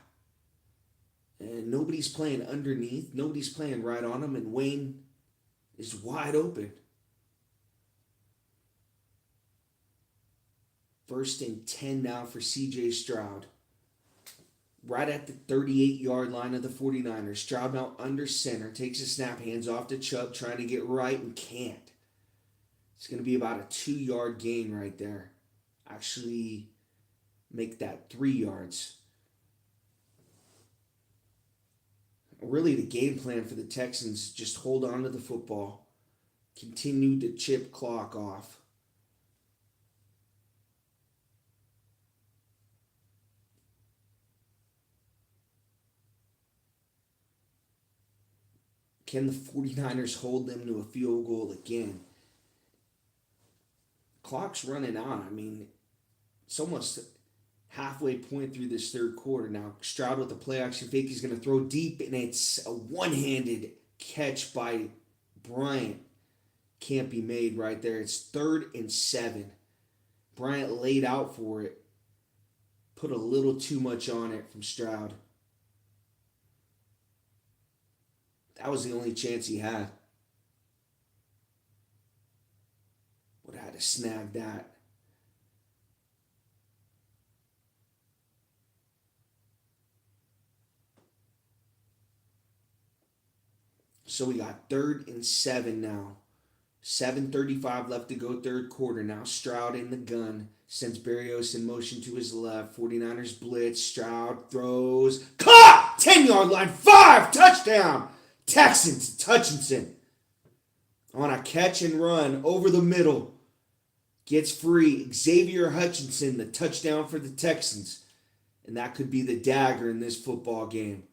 And nobody's playing underneath. Nobody's playing right on him. And Wayne is wide open. 1st and 10 now for C.J. Stroud. Right at the 38-yard line of the 49ers. Stroud now under center. Takes a snap. Hands off to Chubb. Trying to get right and can't. It's going to be about a 2-yard gain right there. Actually make that 3 yards. Really, the game plan for the Texans, just hold on to the football, continue to chip clock off. Can the 49ers hold them to a field goal again? Clock's running out. I mean, it's almost halfway point through this 3rd quarter. Now, Stroud with the play action fake. He's going to throw deep, and it's a one-handed catch by Bryant. Can't be made right there. It's 3rd and 7. Bryant laid out for it. Put a little too much on it from Stroud. That was the only chance he had. Would have had to snag that. So we got 3rd and 7 now. 7:35 left to go 3rd quarter. Now Stroud in the gun. Sends Berrios in motion to his left. 49ers blitz. Stroud throws. Caught! 10-yard line. 5! Touchdown! Texans. Hutchinson. On a catch and run over the middle. Gets free. Xavier Hutchinson. The touchdown for the Texans. And that could be the dagger in this football game.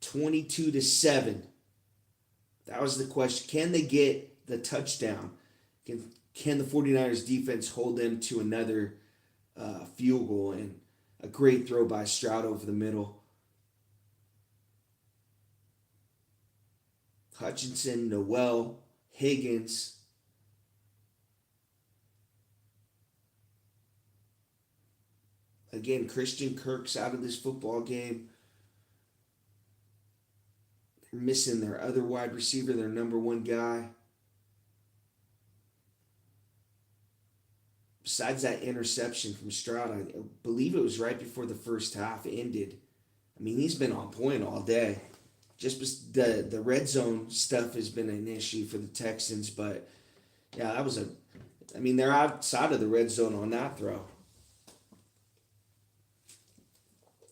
22-7. That was the question. Can they get the touchdown? Can the 49ers defense hold them to another field goal? And a great throw by Stroud over the middle. Hutchinson, Noel, Higgins. Again, Christian Kirk's out of this football game. They're missing their other wide receiver, their number one guy. Besides that interception from Stroud, I believe it was right before the first half ended. I mean, he's been on point all day. Just the red zone stuff has been an issue for the Texans, but yeah, that was a. I mean, they're outside of the red zone on that throw.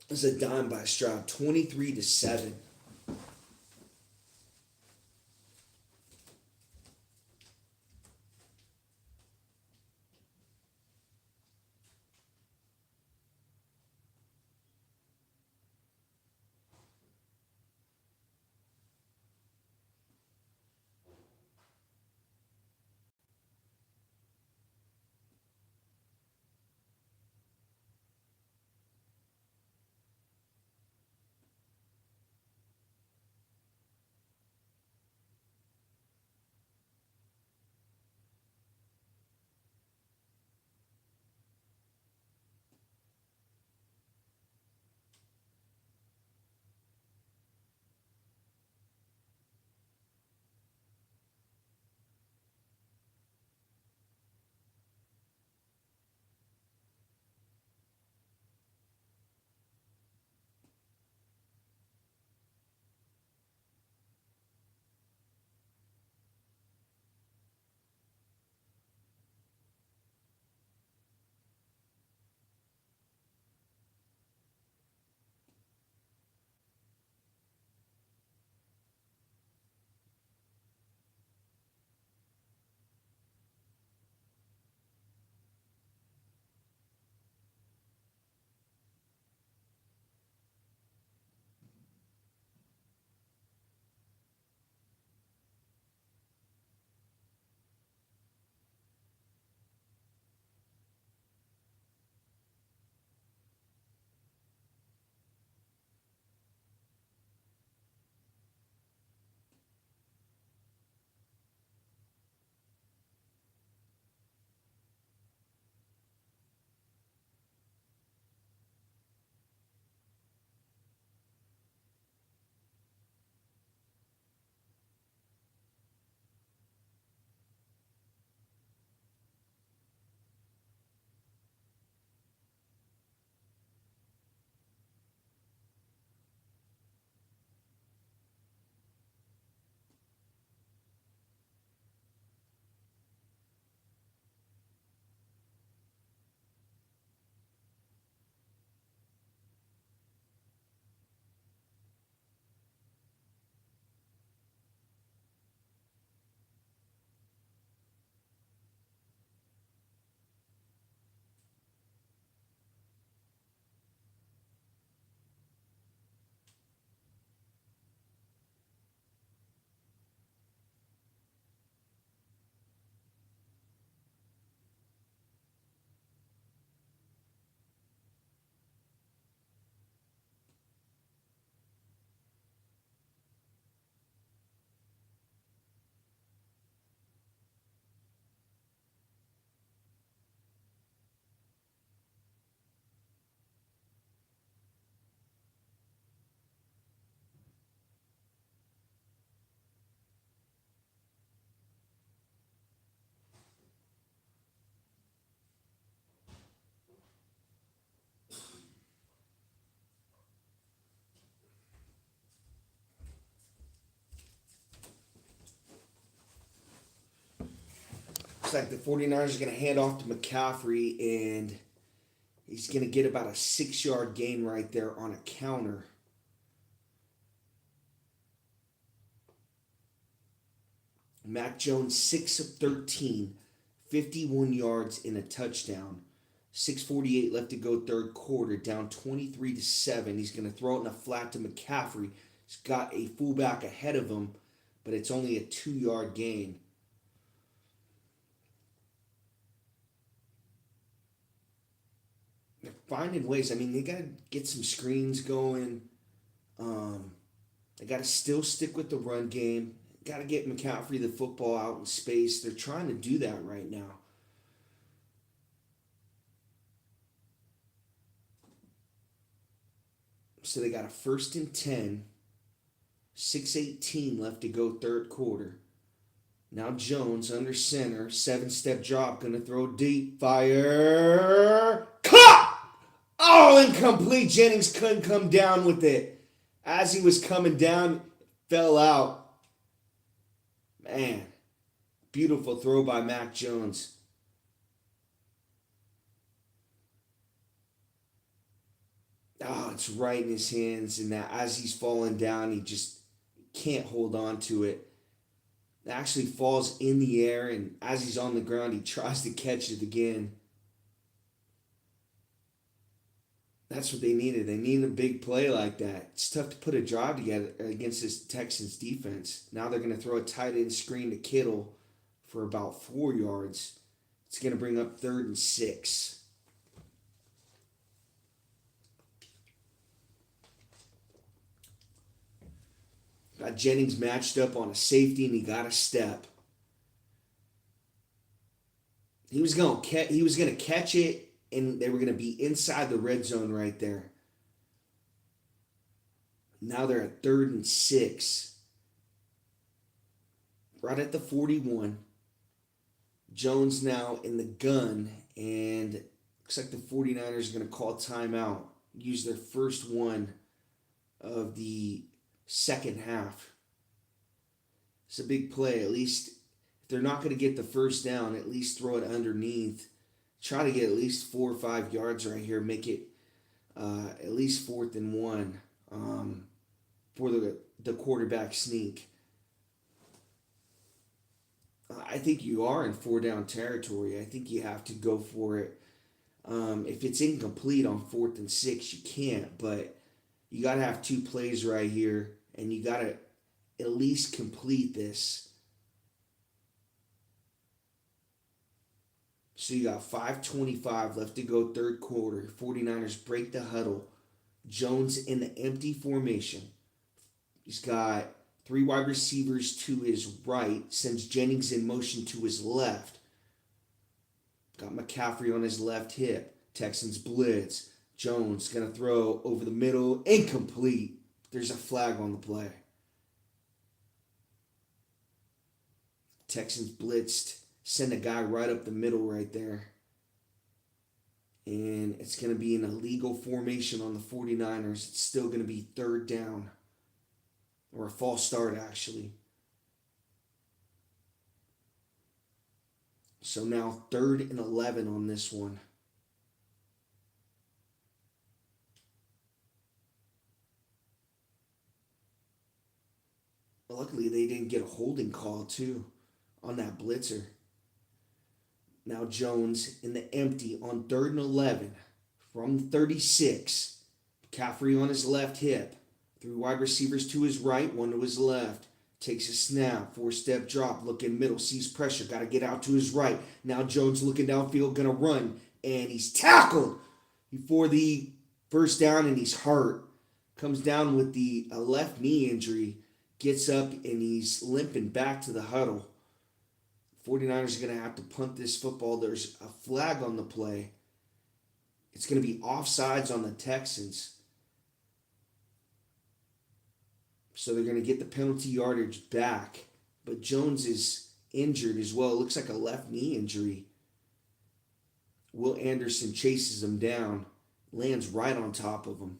It was a dime by Stroud, 23-7. Looks like the 49ers are going to hand off to McCaffrey, and he's going to get about a 6-yard gain right there on a counter. Mac Jones, 6 of 13, 51 yards and a touchdown. 6:48 left to go third quarter, down 23-7. He's going to throw it in a flat to McCaffrey. He's got a fullback ahead of him, but it's only a 2-yard gain. They're finding ways. I mean, they got to get some screens going. They got to still stick with the run game. Got to get McCaffrey the football out in space. They're trying to do that right now. So they got a 1st and 10, 6:18 left to go, third quarter. Now Jones under center, 7-step drop, gonna throw deep, fire, caught! Oh, incomplete. Jennings couldn't come down with it. As he was coming down, fell out. Man, beautiful throw by Mac Jones. Oh, it's right in his hands, and that as he's falling down, he just can't hold on to it. It actually falls in the air, and as he's on the ground, he tries to catch it again. That's what they needed. They needed a big play like that. It's tough to put a drive together against this Texans defense. Now they're going to throw a tight end screen to Kittle for about 4 yards. It's going to bring up 3rd and 6. Got Jennings matched up on a safety, and he got a step. He was going to catch it, and they were going to be inside the red zone right there. Now they're at 3rd and 6. Right at the 41. Jones now in the gun, and looks like the 49ers are going to call timeout. Use their first one of the second half. It's a big play. At least if they're not going to get the first down, at least throw it underneath. Try to get at least 4 or 5 yards right here. Make it at least 4th and 1 for the quarterback sneak. I think you are in 4-down territory. I think you have to go for it. If it's incomplete on 4th and 6, you can't. But you got to have 2 plays right here, and you got to at least complete this. So you got 5:25 left to go, third quarter. 49ers break the huddle. Jones in the empty formation. He's got 3 wide receivers to his right, sends Jennings in motion to his left. Got McCaffrey on his left hip. Texans blitz. Jones going to throw over the middle. Incomplete. There's a flag on the play. Texans blitzed. Send a guy right up the middle right there. And it's going to be an illegal formation on the 49ers. It's still going to be 3rd down. Or a false start, actually. So now 3rd and 11 on this one. But luckily, they didn't get a holding call, too, on that blitzer. Now Jones in the empty on 3rd and 11 from 36. McCaffrey on his left hip. 3 wide receivers to his right, 1 to his left. Takes a snap, 4-step drop, looking middle, sees pressure, got to get out to his right. Now Jones looking downfield, going to run, and he's tackled before the first down, and he's hurt. Comes down with the left knee injury, gets up, and he's limping back to the huddle. 49ers are going to have to punt this football. There's a flag on the play. It's going to be offsides on the Texans. So they're going to get the penalty yardage back. But Jones is injured as well. It looks like a left knee injury. Will Anderson chases him down. Lands right on top of him.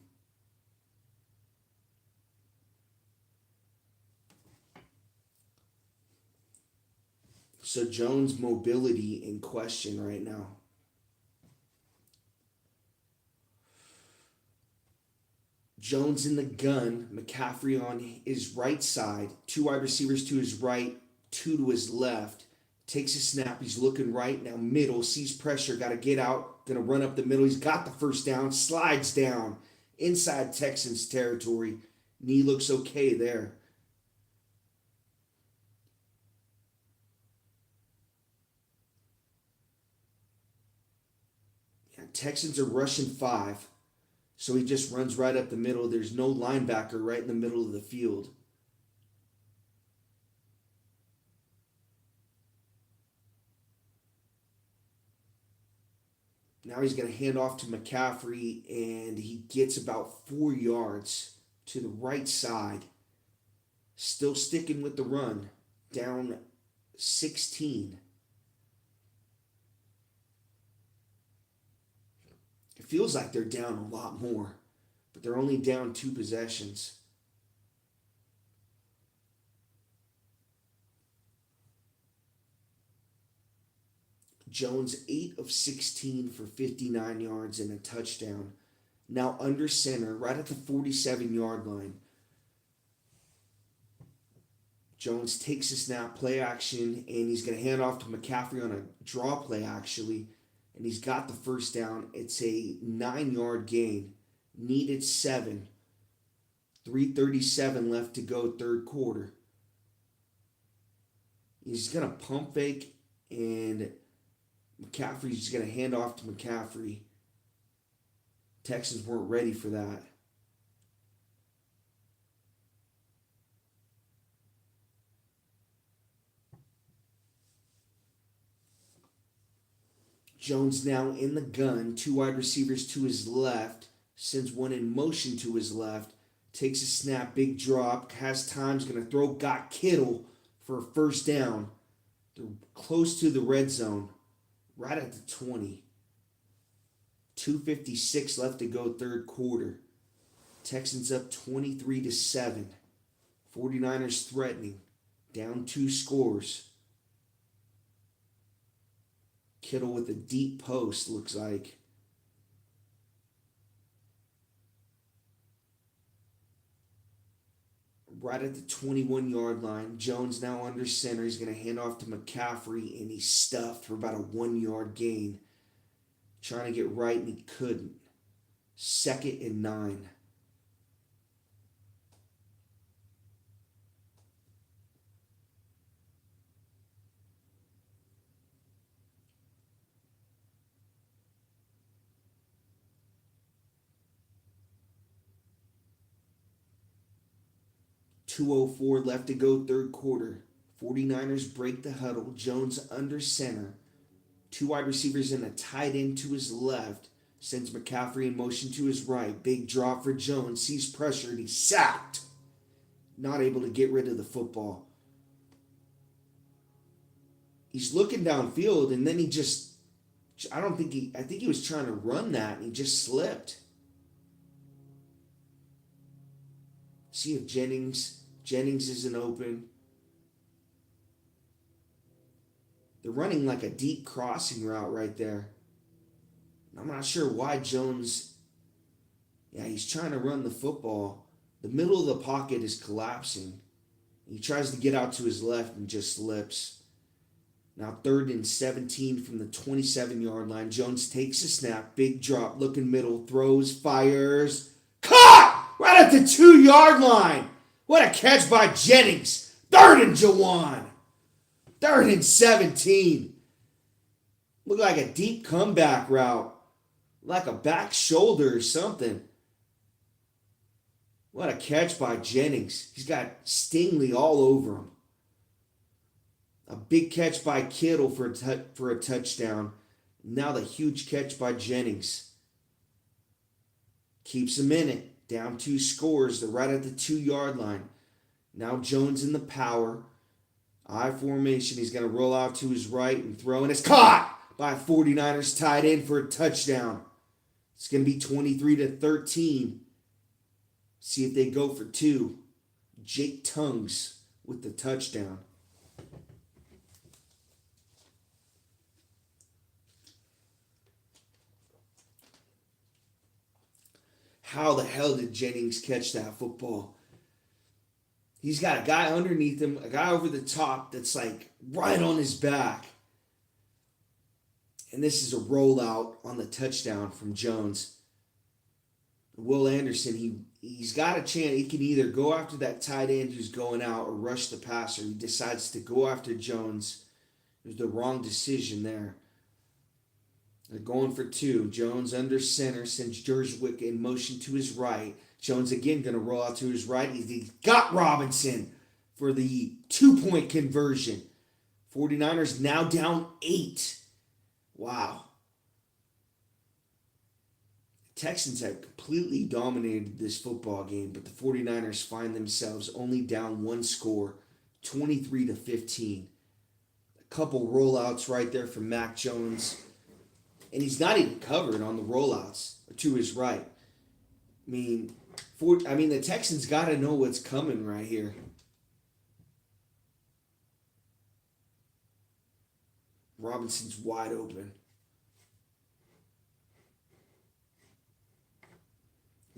So Jones' mobility in question right now. Jones in the gun, McCaffrey on his right side, 2 wide receivers to his right, 2 to his left. Takes a snap, he's looking right, now middle, sees pressure, got to get out, going to run up the middle. He's got the first down, slides down inside Texans territory. Knee looks okay there. Texans are rushing 5, so he just runs right up the middle. There's no linebacker right in the middle of the field. Now he's going to hand off to McCaffrey, and he gets about 4 yards to the right side. Still sticking with the run. Down 16. It feels like they're down a lot more, but they're only down 2 possessions. Jones 8 of 16 for 59 yards and a touchdown. Now under center, right at the 47-yard line. Jones takes a snap, play action, and he's going to hand off to McCaffrey on a draw play, actually. And he's got the first down. It's a 9-yard gain. Needed 7. 3:37 left to go, third quarter. He's going to pump fake, and McCaffrey's just going to hand off to McCaffrey. Texans weren't ready for that. Jones now in the gun, 2 wide receivers to his left, sends one in motion to his left, takes a snap, big drop, has time's going to throw, got Kittle for a first down. They're close to the red zone, right at the 20. 2:56 left to go, third quarter. Texans up 23-7. 49ers threatening, down 2 scores. Kittle with a deep post, looks like. Right at the 21-yard line. Jones now under center. He's going to hand off to McCaffrey, and he's stuffed for about a 1-yard gain. Trying to get right, and he couldn't. 2nd and 9. .204 left to go, third quarter. 49ers break the huddle. Jones under center. 2 wide receivers and a tight end to his left. Sends McCaffrey in motion to his right. Big drop for Jones. Sees pressure and he's sacked. Not able to get rid of the football. He's looking downfield, and then he just, I think he was trying to run that, and he just slipped. See if Jennings isn't open. They're running like a deep crossing route right there. I'm not sure why Jones, he's trying to run the football. The middle of the pocket is collapsing. He tries to get out to his left and just slips. Now 3rd and 17 from the 27-yard line. Jones takes a snap, big drop, looking middle, throws, fires. Caught! Right at the 2-yard line. What a catch by Jennings. 3rd and Jawan. 3rd and 17. Looked like a deep comeback route. Like a back shoulder or something. What a catch by Jennings. He's got Stingley all over him. A big catch by Kittle for a touchdown. Now the huge catch by Jennings. Keeps him in it. Down 2 scores. They're right at the 2-yard line. Now Jones in the power. I formation. He's going to roll out to his right and throw. And it's caught by 49ers tight end for a touchdown. It's going to be 23-13. See if they go for 2. Jake Tungs with the touchdown. How the hell did Jennings catch that football? He's got a guy underneath him, a guy over the top that's like right on his back. And this is a rollout on the touchdown from Jones. Will Anderson, he's got a chance. He can either go after that tight end who's going out or rush the passer. He decides to go after Jones. It was the wrong decision there. They're going for 2. Jones under center, sends Jerswick in motion to his right. Jones again going to roll out to his right. He got Robinson for the 2-point conversion. 49ers now down 8. Wow. Texans have completely dominated this football game, but the 49ers find themselves only down one score, 23 to 15. A couple rollouts right there from Mac Jones, and he's not even covered on the rollouts to his right. The Texans got to know what's coming right here. Robinson's wide open.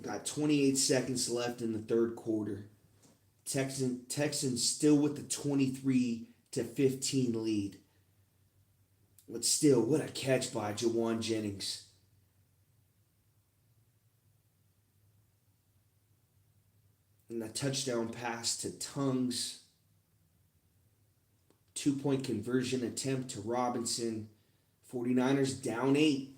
Got 28 seconds left in the third quarter. Texans still with the 23 to 15 lead. But still, what a catch by Jawan Jennings. And a touchdown pass to Tongues. 2-point conversion attempt to Robinson. 49ers down 8.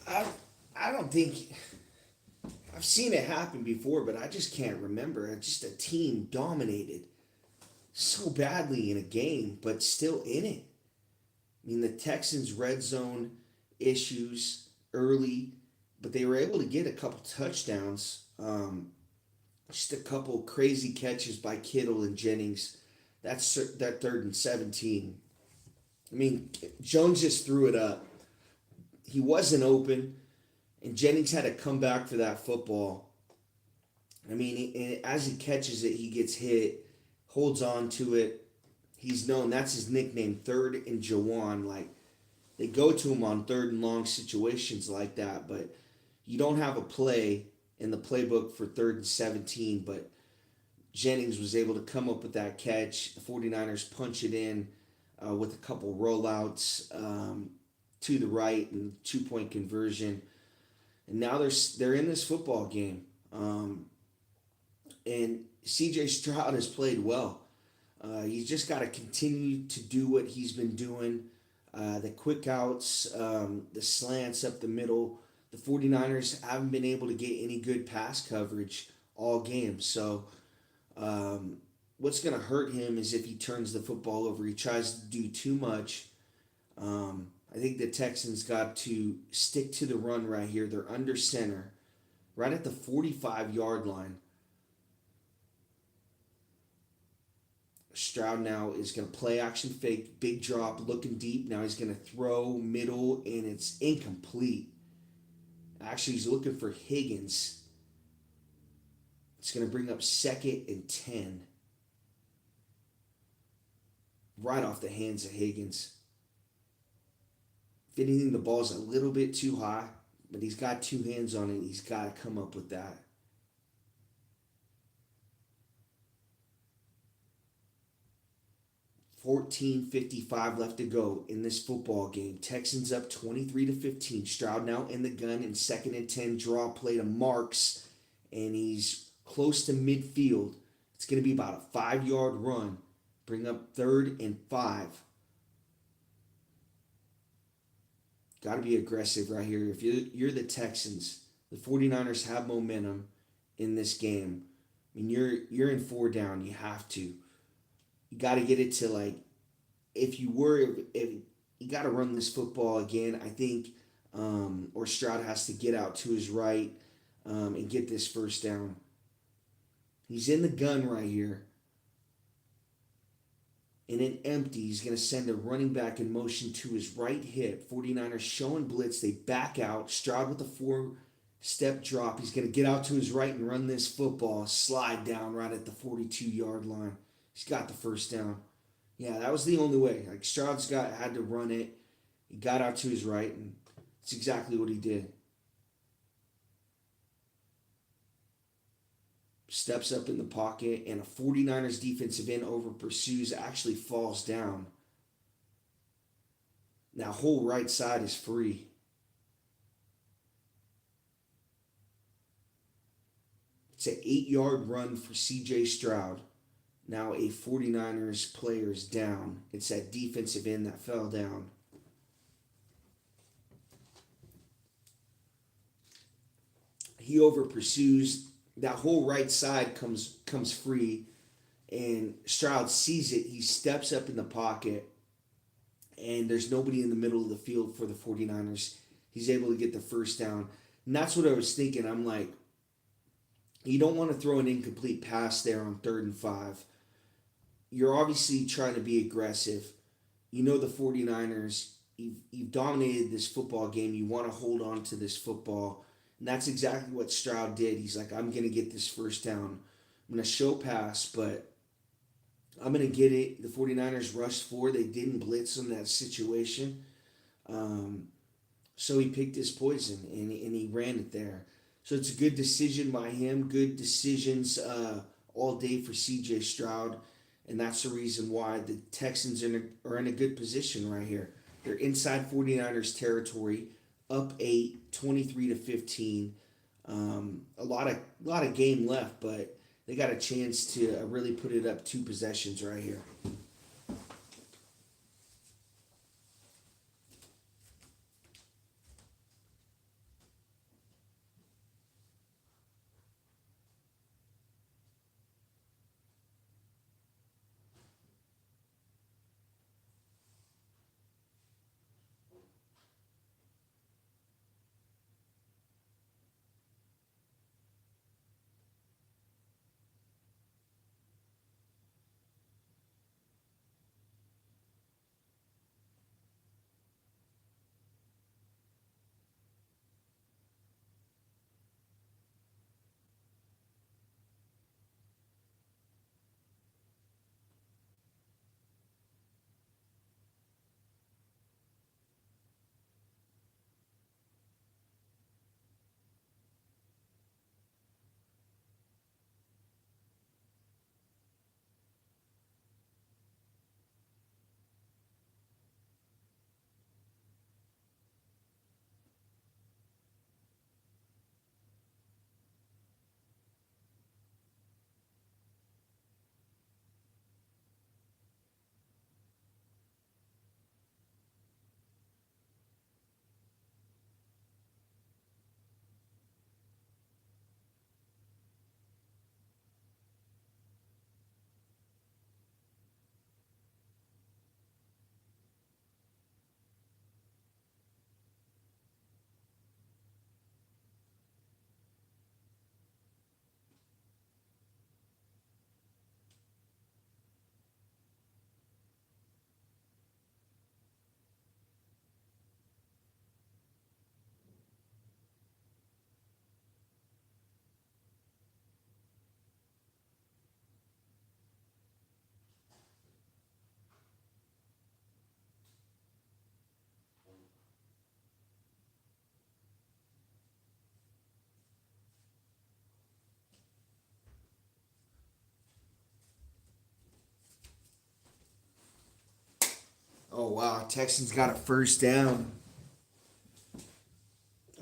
I, I don't think I've seen it happen before, but I just can't remember. Just a team dominated so badly in a game, but still in it. The Texans' red zone issues early, but they were able to get a couple touchdowns. Just a couple crazy catches by Kittle and Jennings. That 3rd and 17. Jones just threw it up. He wasn't open, and Jennings had to come back for that football. As he catches it, he gets hit, holds on to it. He's known, that's his nickname, Third and Jawan. Like, they go to him on 3rd and long situations like that, but you don't have a play in the playbook for 3rd and 17, but Jennings was able to come up with that catch. The 49ers punch it in with a couple rollouts to the right and 2-point conversion. And now they're in this football game. And C.J. Stroud has played well. He's just got to continue to do what he's been doing. The quick outs, the slants up the middle. The 49ers haven't been able to get any good pass coverage all game. So what's going to hurt him is if he turns the football over. He tries to do too much. I think the Texans got to stick to the run right here. They're under center, right at the 45-yard line. Stroud now is going to play action fake, big drop, looking deep. Now he's going to throw middle, and it's incomplete. Actually, he's looking for Higgins. It's going to bring up 2nd and 10. Right off the hands of Higgins. If anything, the ball's a little bit too high, but he's got two hands on it. He's got to come up with that. 14:55 left to go in this football game. Texans up 23-15. Stroud now in the gun in 2nd and 10. Draw play to Marks, and he's close to midfield. It's going to be about a 5-yard run. Bring up 3rd and 5. Got to be aggressive right here. If you're the Texans, the 49ers have momentum in this game. I mean, you're in 4 down. You have to. You got to get it to, like, if you got to run this football again, I think, or Stroud has to get out to his right and get this first down. He's in the gun right here. And an empty, he's going to send a running back in motion to his right hip. 49ers showing blitz. They back out. Stroud with a 4-step drop. He's going to get out to his right and run this football. Slide down right at the 42-yard line. He's got the first down. Yeah, that was the only way. Like, Stroud's had to run it. He got out to his right, and it's exactly what he did. Steps up in the pocket, and a 49ers defensive end over pursues, actually falls down. Now, whole right side is free. It's an 8-yard run for C.J. Stroud. Now a 49ers player is down. It's that defensive end that fell down. He over pursues. That whole right side comes free, and Stroud sees it. He steps up in the pocket, and there's nobody in the middle of the field for the 49ers. He's able to get the first down. And that's what I was thinking. I'm like, you don't want to throw an incomplete pass there on 3rd and 5. You're obviously trying to be aggressive. You know the 49ers, you've dominated this football game. You want to hold on to this football. And that's exactly what Stroud did. He's like, I'm going to get this first down. I'm going to show pass, but I'm going to get it. The 49ers rushed 4. They didn't blitz in that situation. So he picked his poison, and he ran it there. So it's a good decision by him. Good decisions all day for C.J. Stroud. And that's the reason why the Texans are in a good position right here. They're inside 49ers territory, up 8, 23-15. A lot of game left, but they got a chance to really put it up 2 possessions right here. Oh, wow. Texans got a first down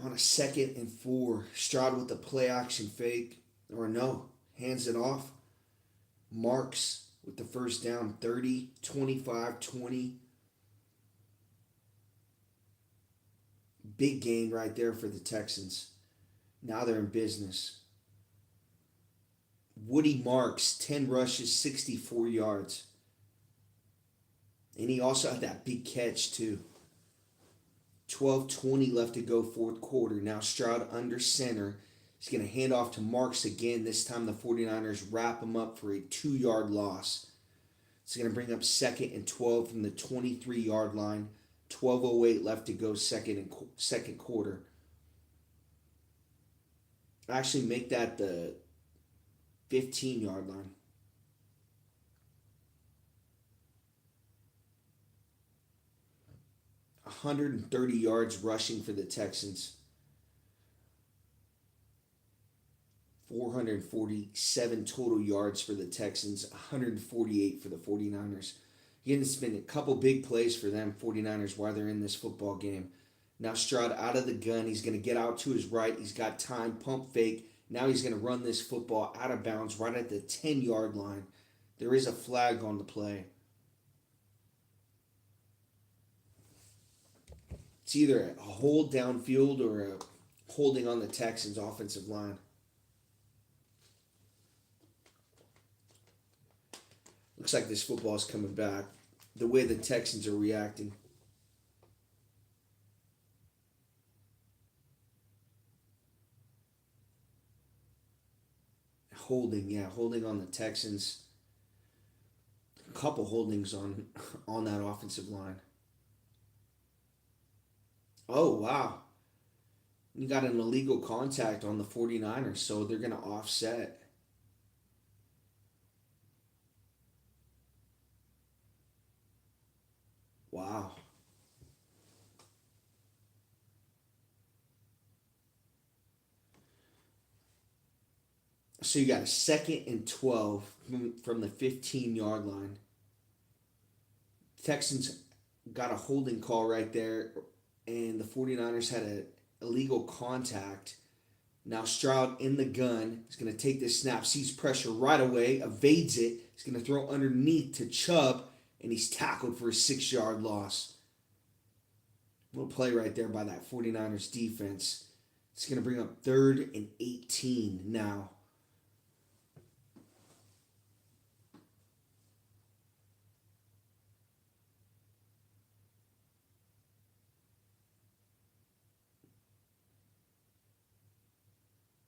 on a 2nd and 4. Stroud with the play action fake. Or no, hands it off. Marks with the first down, 30, 25, 20. Big gain right there for the Texans. Now they're in business. Woody Marks, 10 rushes, 64 yards. And he also had that big catch, too. 12:20 left to go, fourth quarter. Now Stroud under center. He's going to hand off to Marks again. This time the 49ers wrap him up for a 2-yard loss. It's going to bring up 2nd and 12 from the 23-yard line. 12:08 left to go, second quarter. Actually, make that the 15-yard line. 130 yards rushing for the Texans. 447 total yards for the Texans. 148 for the 49ers. Again, it's been a couple big plays for them, 49ers, while they're in this football game. Now Stroud out of the gun. He's going to get out to his right. He's got time, pump fake. Now he's going to run this football out of bounds right at the 10-yard line. There is a flag on the play. It's either a hold downfield or a holding on the Texans' offensive line. Looks like this football is coming back. The way the Texans are reacting. Holding on the Texans. A couple holdings on that offensive line. Oh, wow. You got an illegal contact on the 49ers, so they're going to offset. Wow. So you got a 2nd and 12 from the 15-yard line. Texans got a holding call right there, and the 49ers had an illegal contact. Now Stroud in the gun is going to take this snap, sees pressure right away, evades it. He's going to throw underneath to Chubb, and he's tackled for a 6-yard loss. Little play right there by that 49ers defense. It's going to bring up 3rd and 18 now.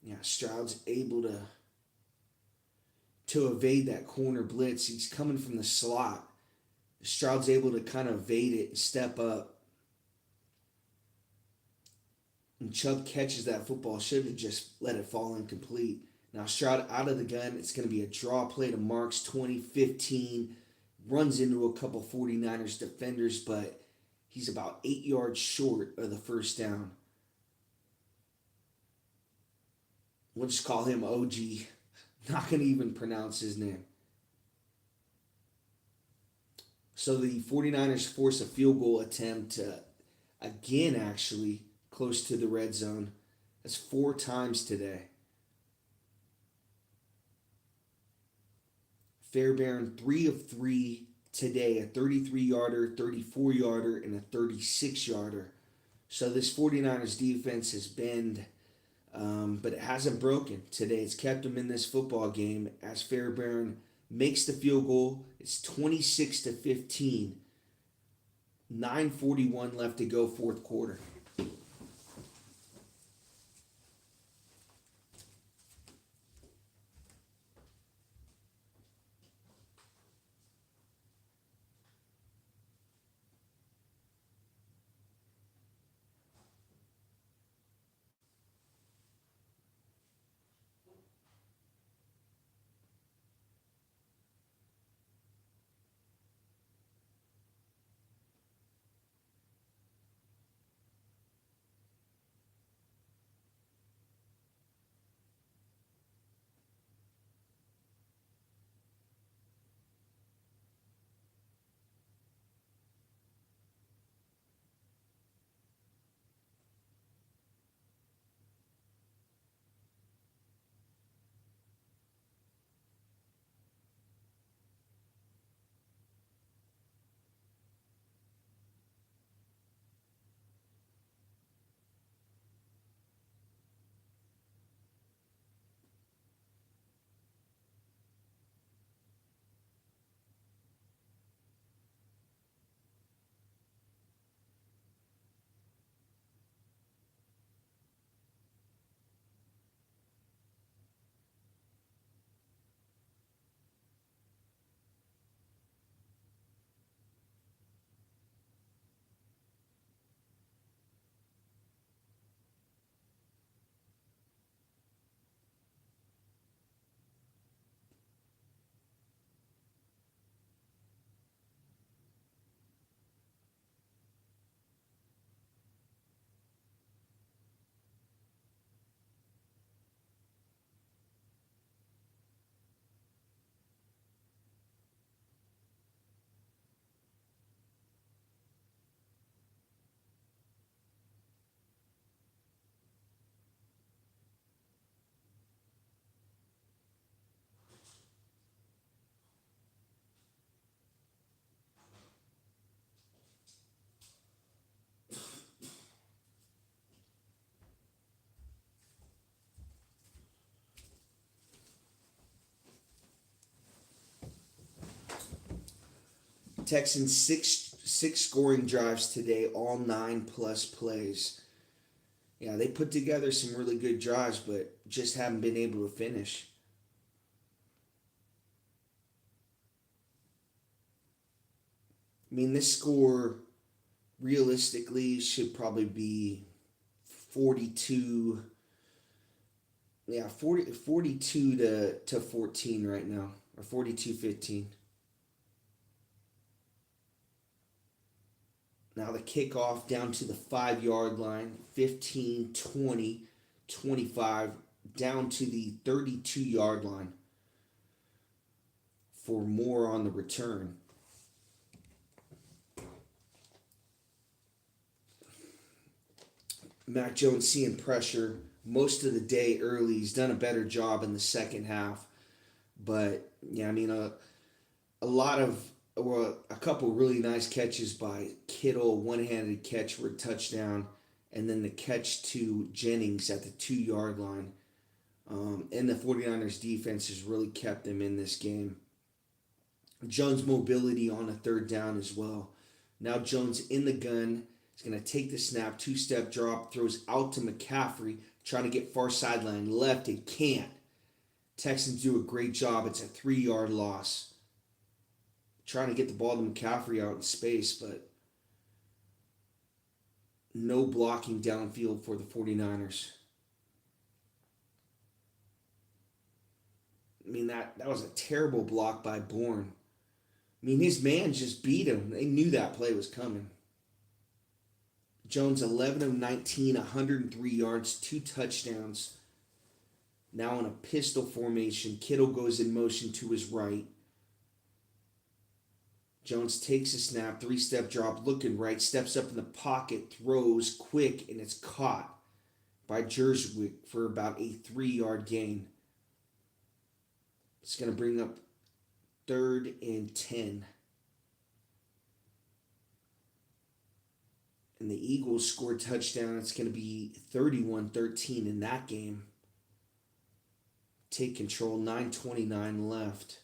Yeah, Stroud's able to evade that corner blitz. He's coming from the slot. Stroud's able to kind of evade it and step up. And Chubb catches that football. Should have just let it fall incomplete. Now Stroud out of the gun. It's going to be a draw play to Marks, 2015. Runs into a couple 49ers defenders, but he's about 8 yards short of the first down. We'll just call him OG. Not going to even pronounce his name. So the 49ers force a field goal attempt again, actually, close to the red zone. That's 4 times today. Fairbairn, 3 of 3 today. A 33-yarder, 34-yarder, and a 36-yarder. So this 49ers defense has been... but it hasn't broken today. It's kept them in this football game as Fairbairn makes the field goal. It's 26-15. 9:41 left to go, fourth quarter. Texans six scoring drives today, all 9+ plays. Yeah, they put together some really good drives, but just haven't been able to finish. I mean, this score realistically should probably be 42. Yeah, 42 to 14 right now, or 42-15. Now the kickoff down to the 5 yard line, 15, 20, 25, down to the 32 yard line for more on the return. Mac Jones seeing pressure most of the day early. He's done a better job in the second half. But, yeah, I mean, a lot of, or a couple really nice catches by Kittle, one-handed catch for a touchdown, and then the catch to Jennings at the 2 yard line. And the 49ers defense has really kept them in this game. Jones' mobility on a third down as well. Now Jones in the gun. He's going to take the snap, two-step drop, throws out to McCaffrey, trying to get far sideline left and can't. Texans do a great job. It's a 3 yard loss. Trying to get the ball to McCaffrey out in space, but no blocking downfield for the 49ers. I mean, that was a terrible block by Bourne. I mean, his man just beat him. They knew that play was coming. Jones 11 of 19, 103 yards, 2 touchdowns. Now in a pistol formation, Kittle goes in motion to his right. Jones takes a snap, 3-step drop, looking right, steps up in the pocket, throws quick, and it's caught by Jerswick for about a 3 yard gain. It's going to bring up 3rd and 10. And the Eagles scored a touchdown. It's going to be 31-13 in that game. Take control, 9:29 left.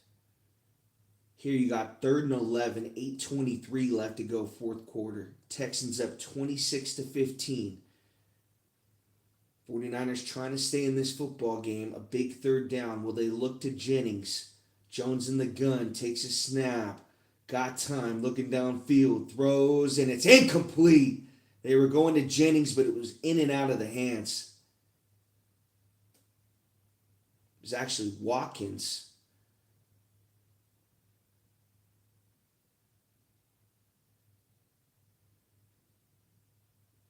Here you got 3rd and 11, 8:23 left to go, fourth quarter. Texans up 26-15. 49ers trying to stay in this football game. A big third down. Will they look to Jennings? Jones in the gun, takes a snap. Got time, looking downfield, throws, and it's incomplete. They were going to Jennings, but it was in and out of the hands. It was actually Watkins.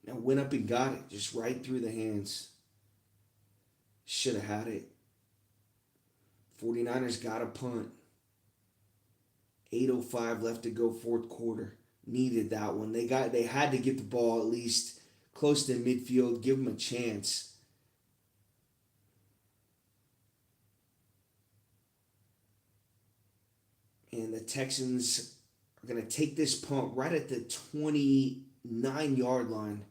Now went up and got it, just right through the hands. Should have had it. 49ers got a punt. 8:05 left to go, fourth quarter. Needed that one. They had to get the ball at least close to midfield, give them a chance. And the Texans are going to take this punt right at the 29-yard line.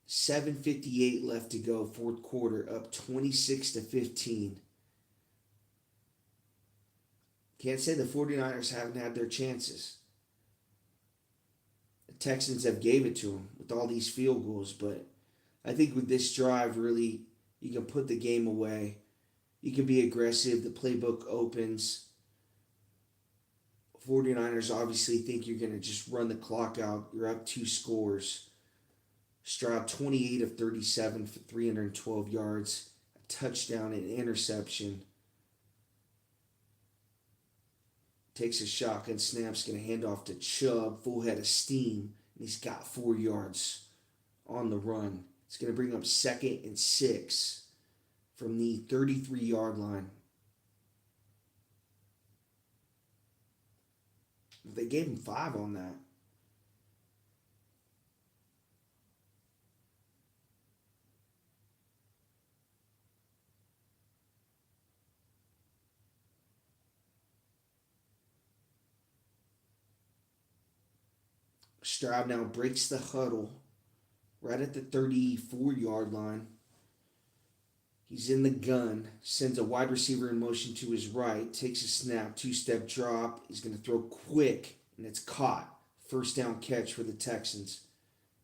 7:58 left to go, fourth quarter, up 26-15. Can't say the 49ers haven't had their chances. The Texans have gave it to them with all these field goals, but I think with this drive, really, you can put the game away. You can be aggressive. The playbook opens. 49ers obviously think you're going to just run the clock out. You're up 2 scores. Stroud 28 of 37 for 312 yards, a touchdown and interception. Takes a shotgun snap's going to hand off to Chubb, full head of steam, and he's got 4 yards on the run. It's going to bring up 2nd and 6 from the 33-yard line. They gave him 5 on that. Stroud now breaks the huddle right at the 34-yard line. He's in the gun, sends a wide receiver in motion to his right, takes a snap, two-step drop. He's going to throw quick, and it's caught. First down catch for the Texans.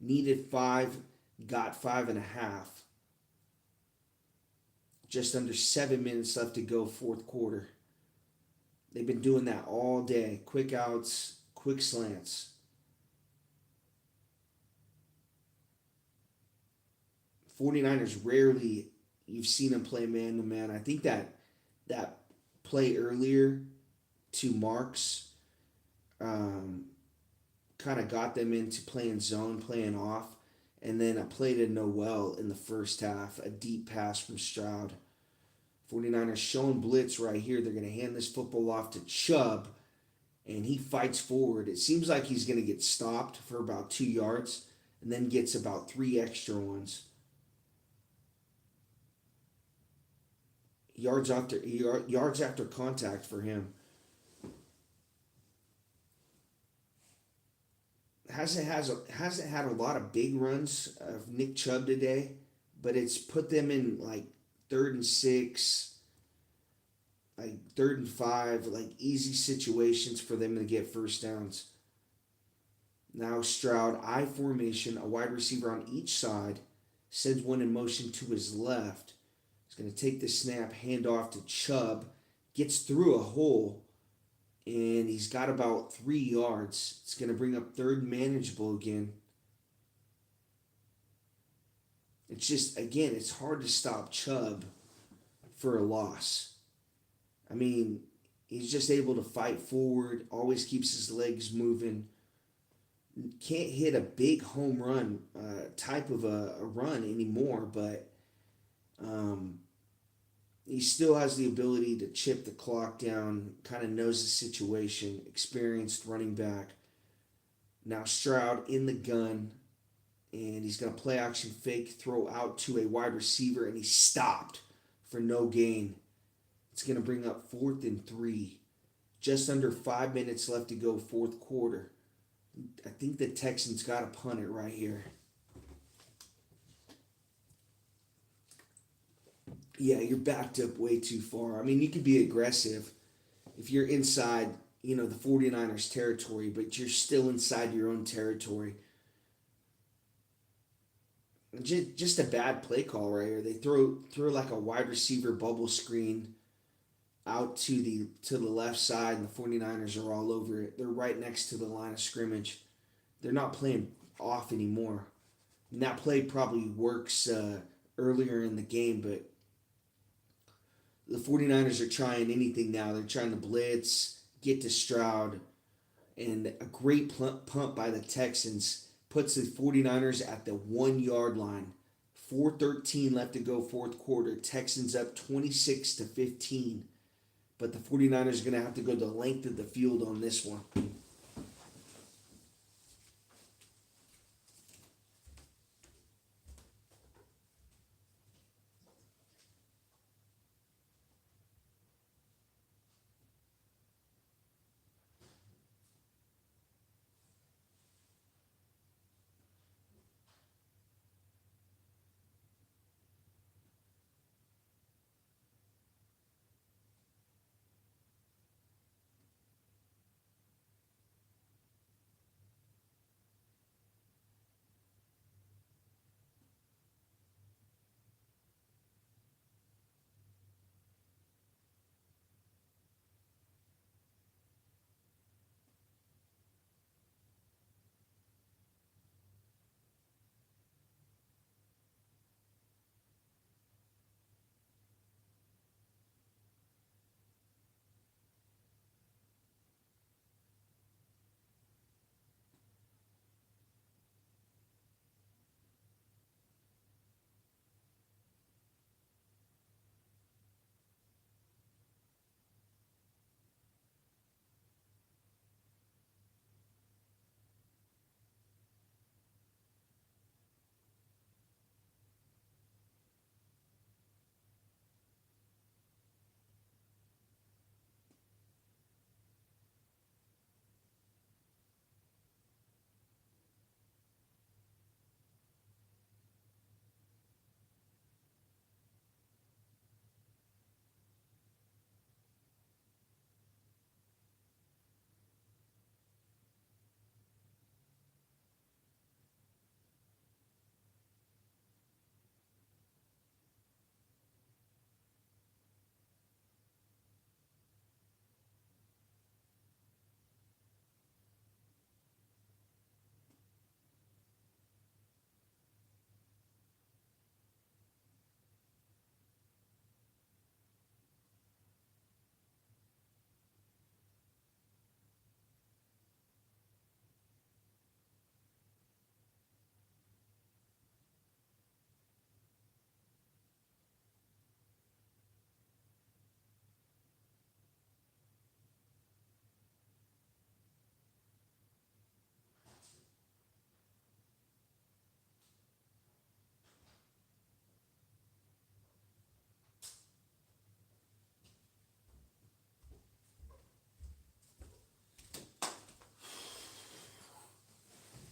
Needed 5, got 5.5. Just under 7 minutes left to go, fourth quarter. They've been doing that all day. Quick outs, quick slants. 49ers rarely you've seen them play man to man. I think that play earlier to Marks kind of got them into playing zone, playing off, and then a play to Noel in the first half, a deep pass from Stroud. 49ers showing blitz right here. They're going to hand this football off to Chubb, and he fights forward. It seems like he's going to get stopped for about 2 yards and then gets about 3 extra ones. Yards after contact for him. Hasn't had a lot of big runs of Nick Chubb today, but it's put them in like 3rd and 6, like 3rd and 5, like easy situations for them to get first downs. Now Stroud, I formation, a wide receiver on each side, sends one in motion to his left. He's going to take the snap, hand off to Chubb, gets through a hole, and he's got about 3 yards. It's going to bring up 3rd manageable again. It's just, again, it's hard to stop Chubb for a loss. I mean, he's just able to fight forward, always keeps his legs moving. Can't hit a big home run type of a run anymore, but he still has the ability to chip the clock down, kind of knows the situation, experienced running back. Now Stroud in the gun, and he's going to play action fake, throw out to a wide receiver, and he's stopped for no gain. It's going to bring up 4th and 3. Just under 5 minutes left to go, fourth quarter. I think the Texans got to punt it right here. Yeah, you're backed up way too far. I mean, you could be aggressive if you're inside, the 49ers territory, but you're still inside your own territory. Just a bad play call right here. They throw like a wide receiver bubble screen out to the left side, and the 49ers are all over it. They're right next to the line of scrimmage. They're not playing off anymore. And that play probably works earlier in the game, but the 49ers are trying anything now. They're trying to blitz, get to Stroud, and a great punt by the Texans puts the 49ers at the 1 yard line. 4:13 left to go, fourth quarter. Texans up 26-15. But the 49ers are going to have to go the length of the field on this one.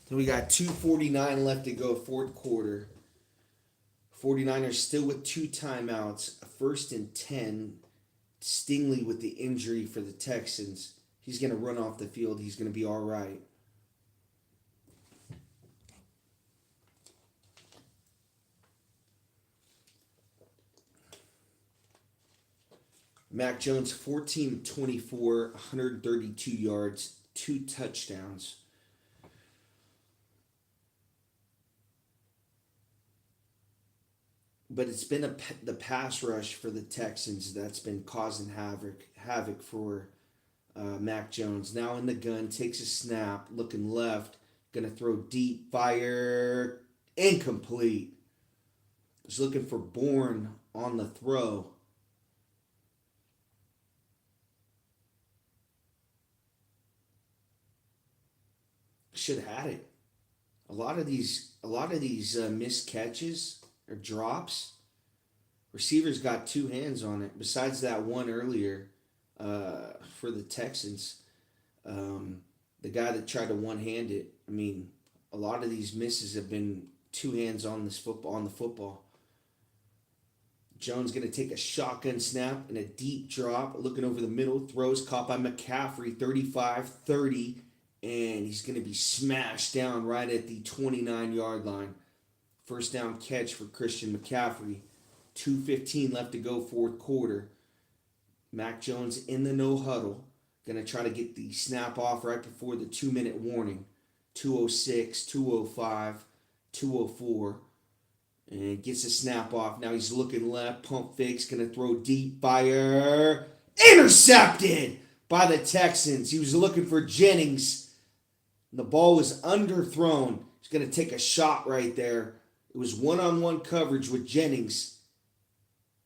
So we got 2:49 left to go, fourth quarter. 49ers still with two timeouts, a first and 10. Stingley with the injury for the Texans. He's going to run off the field. He's going to be all right. Mac Jones, 14-24, 132 yards, two touchdowns. But it's been the pass rush for the Texans that's been causing havoc for Mac Jones. Now in the gun, takes a snap, looking left, gonna throw deep, fire, incomplete. He's looking for Bourne on the throw. Should have had it. A lot of these missed catches or drops. Receivers got two hands on it. Besides that one earlier for the Texans, the guy that tried to one hand it. I mean, a lot of these misses have been two hands on the football. Jones going to take a shotgun snap and a deep drop, looking over the middle, throws caught by McCaffrey, 35-30, and he's going to be smashed down right at the 29-yard line. First down catch for Christian McCaffrey. 2:15 left to go, fourth quarter. Mac Jones in the no huddle. Going to try to get the snap off right before the 2-minute warning. 2:06, 2:05, 2:04. And gets the snap off. Now he's looking left. Pump fakes. Going to throw deep. Fire. Intercepted by the Texans. He was looking for Jennings. The ball was underthrown. He's going to take a shot right there. It was one-on-one coverage with Jennings.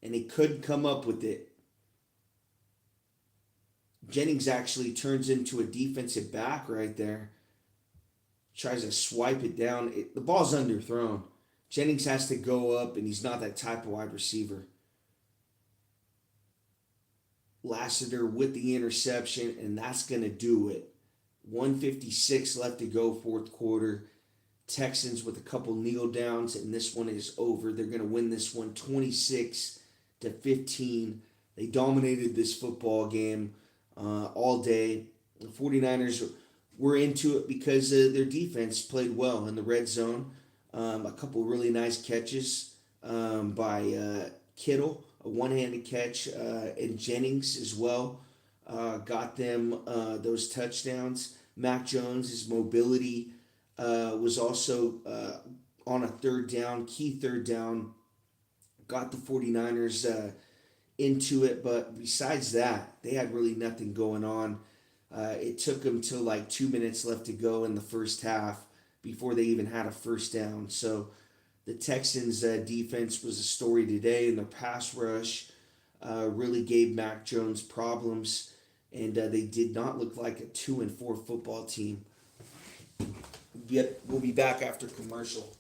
And he couldn't come up with it. Jennings actually turns into a defensive back right there. Tries to swipe it down. The ball's underthrown. Jennings has to go up, and he's not that type of wide receiver. Lassiter with the interception, and that's going to do it. 1:56 left to go, fourth quarter. Texans with a couple kneel downs, and this one is over. They're going to win this one 26-15. They dominated this football game all day. The 49ers were into it because their defense played well in the red zone. A couple really nice catches by Kittle, a one-handed catch, and Jennings as well. Got them those touchdowns. Mac Jones, his mobility was also on a third down, key third down. Got the 49ers into it, but besides that, they had really nothing going on. It took them till like 2 minutes left to go in the first half before they even had a first down. So the Texans' defense was a story today, and their pass rush really gave Mac Jones problems, and they did not look like a 2-4 football team. Yet we'll be back after commercial.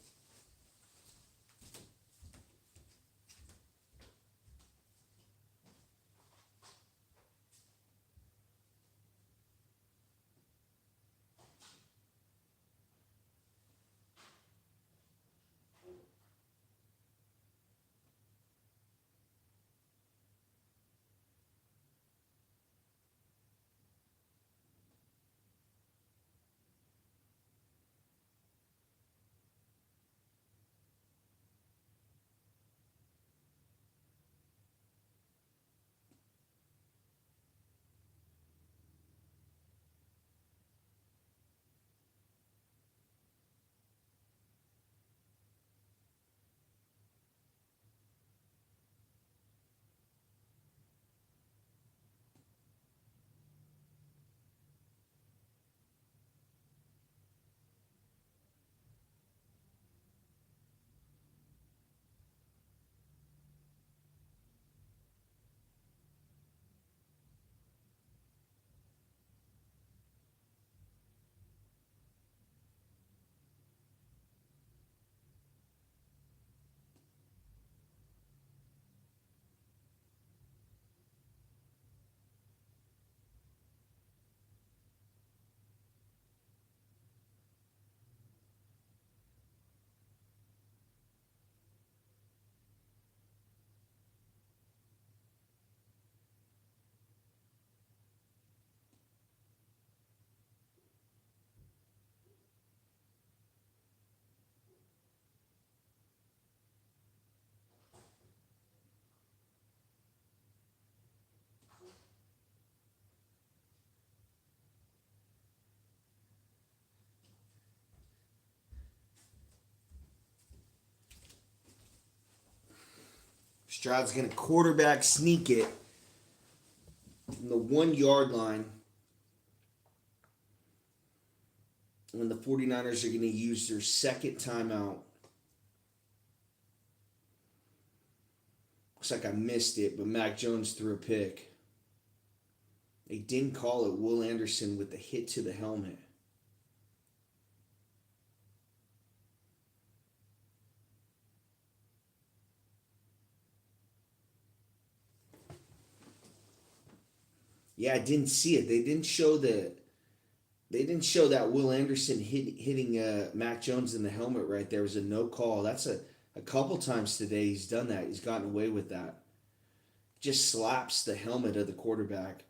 Stroud's going to quarterback sneak it from the 1 yard line. And the 49ers are going to use their second timeout. Looks like I missed it, but Mac Jones threw a pick. They didn't call it. Will Anderson with the hit to the helmet. Yeah, I didn't see it. They didn't show that Will Anderson hitting Mac Jones in the helmet right there. It was a no call. That's a couple times today he's done that. He's gotten away with that. Just slaps the helmet of the quarterback.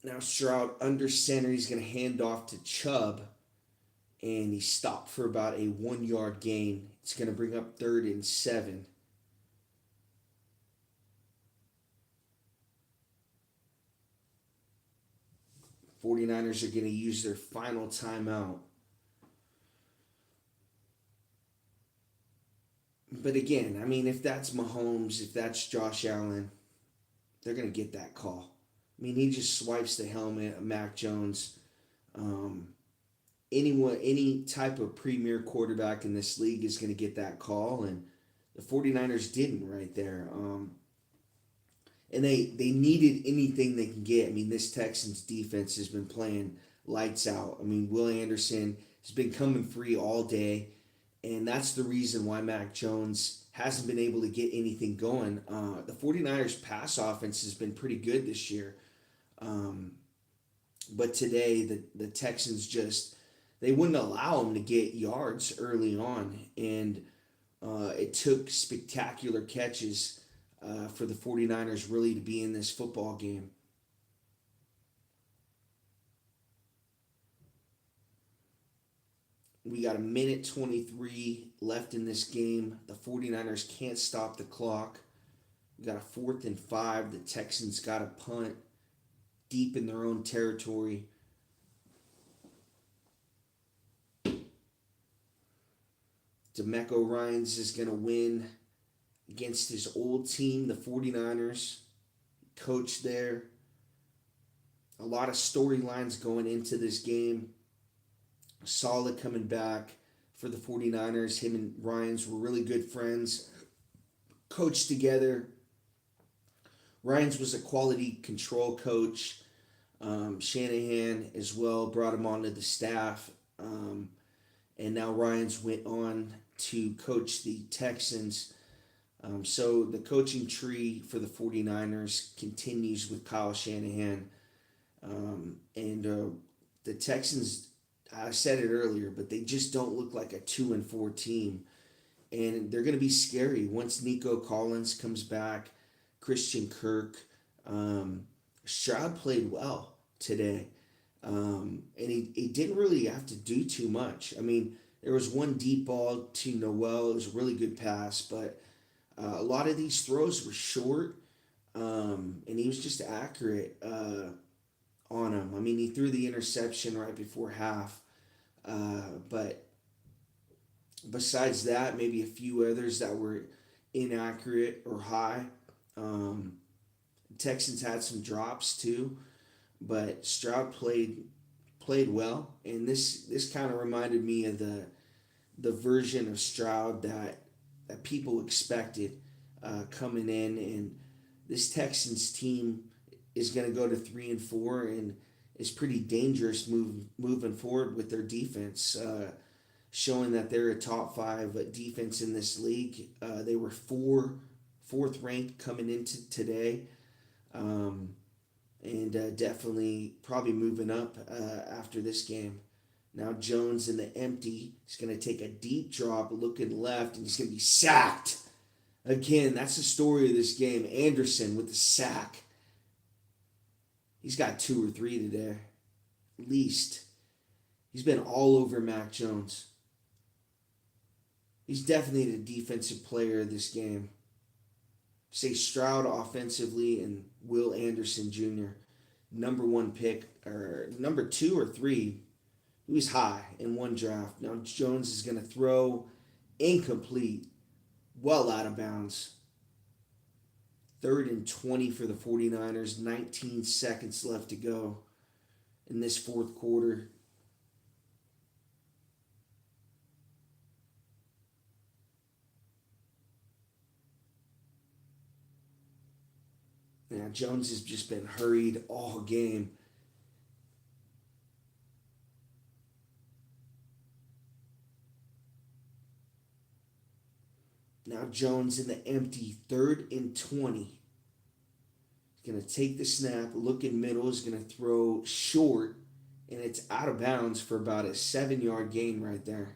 Now Stroud under center. He's going to hand off to Chubb. And he stopped for about a 1 yard gain. It's going to bring up 3rd and 7. '49ers are going to use their final timeout. But again, I mean, if that's Mahomes, if that's Josh Allen, they're going to get that call. I mean, he just swipes the helmet of Mac Jones. Any type of premier quarterback in this league is going to get that call, and the 49ers didn't right there. And they needed anything they can get. I mean, this Texans defense has been playing lights out. I mean, Will Anderson has been coming free all day, and that's the reason why Mac Jones hasn't been able to get anything going. The 49ers pass offense has been pretty good this year. But today, the Texans they wouldn't allow him to get yards early on, and it took spectacular catches for the 49ers really to be in this football game. We got 1:23 left in this game. The 49ers can't stop the clock. We got a 4th and 5. The Texans got a punt deep in their own territory. DeMeco Ryans is going to win against his old team, the 49ers. Coach there. A lot of storylines going into this game. Solid coming back for the 49ers. Him and Ryans were really good friends. Coached together. Ryans was a quality control coach. Shanahan as well brought him onto the staff. And now Ryans went on to coach the Texans. So the coaching tree for the 49ers continues with Kyle Shanahan. The Texans, I said it earlier, but they just don't look like a 2-4 team. And they're going to be scary once Nico Collins comes back, Christian Kirk. Stroud played well today. And he didn't really have to do too much. I mean, there was one deep ball to Noel. It was a really good pass, but a lot of these throws were short, and he was just accurate on them. I mean, he threw the interception right before half, but besides that, maybe a few others that were inaccurate or high. Texans had some drops too, but Stroud played well, and this kind of reminded me of the version of Stroud that people expected coming in, and this Texans team is going to go to 3-4 and is pretty dangerous moving forward with their defense, showing that they're a top 5 defense in this league. They were fourth ranked coming into today. And definitely probably moving up after this game. Now Jones in the empty. He's going to take a deep drop, looking left, and he's going to be sacked. Again, that's the story of this game. Anderson with the sack. He's got 2 or 3 today, at least. He's been all over Mac Jones. He's definitely the defensive player of this game. Say Stroud offensively and Will Anderson Jr. Number 1 pick, or number 2 or 3. He was high in one draft. Now Jones is going to throw Incomplete. Well out of bounds. 3rd and 20 for the 49ers. 19 seconds left to go in this fourth quarter. Now, Jones has just been hurried all game. Now Jones in the empty 3rd and 20. He's going to take the snap, look in middle, is going to throw short, and it's out of bounds for about a 7-yard gain right there.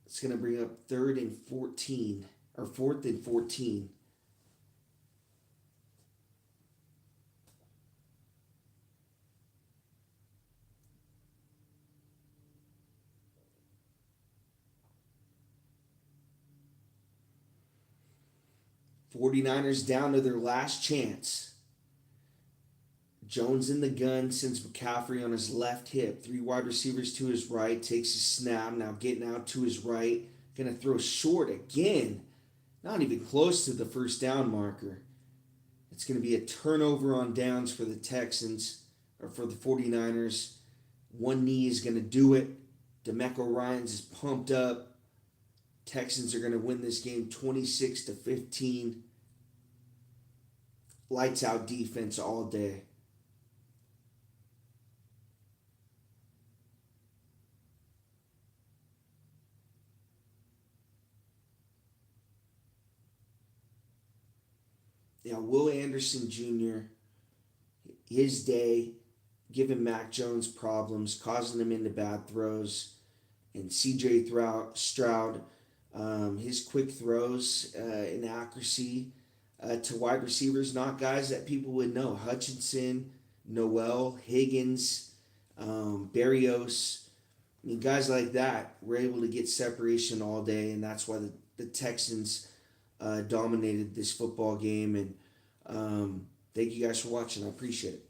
It's going to bring up 3rd and 14, or 4th and 14. '49ers down to their last chance. Jones in the gun, sends McCaffrey on his left hip. 3 wide receivers to his right. Takes a snap. Now getting out to his right. Going to throw short again. Not even close to the first down marker. It's going to be a turnover on downs for the Texans, or for the 49ers. One knee is going to do it. DeMeco Ryans is pumped up. Texans are going to win this game 26-15. Lights out defense all day. Now, Will Anderson Jr., his day, giving Mac Jones problems, causing him into bad throws. And CJ Stroud, his quick throws and accuracy to wide receivers, not guys that people would know. Hutchinson, Noel, Higgins, Berrios. I mean, guys like that were able to get separation all day, and that's why the Texans dominated this football game. And thank you guys for watching. I appreciate it.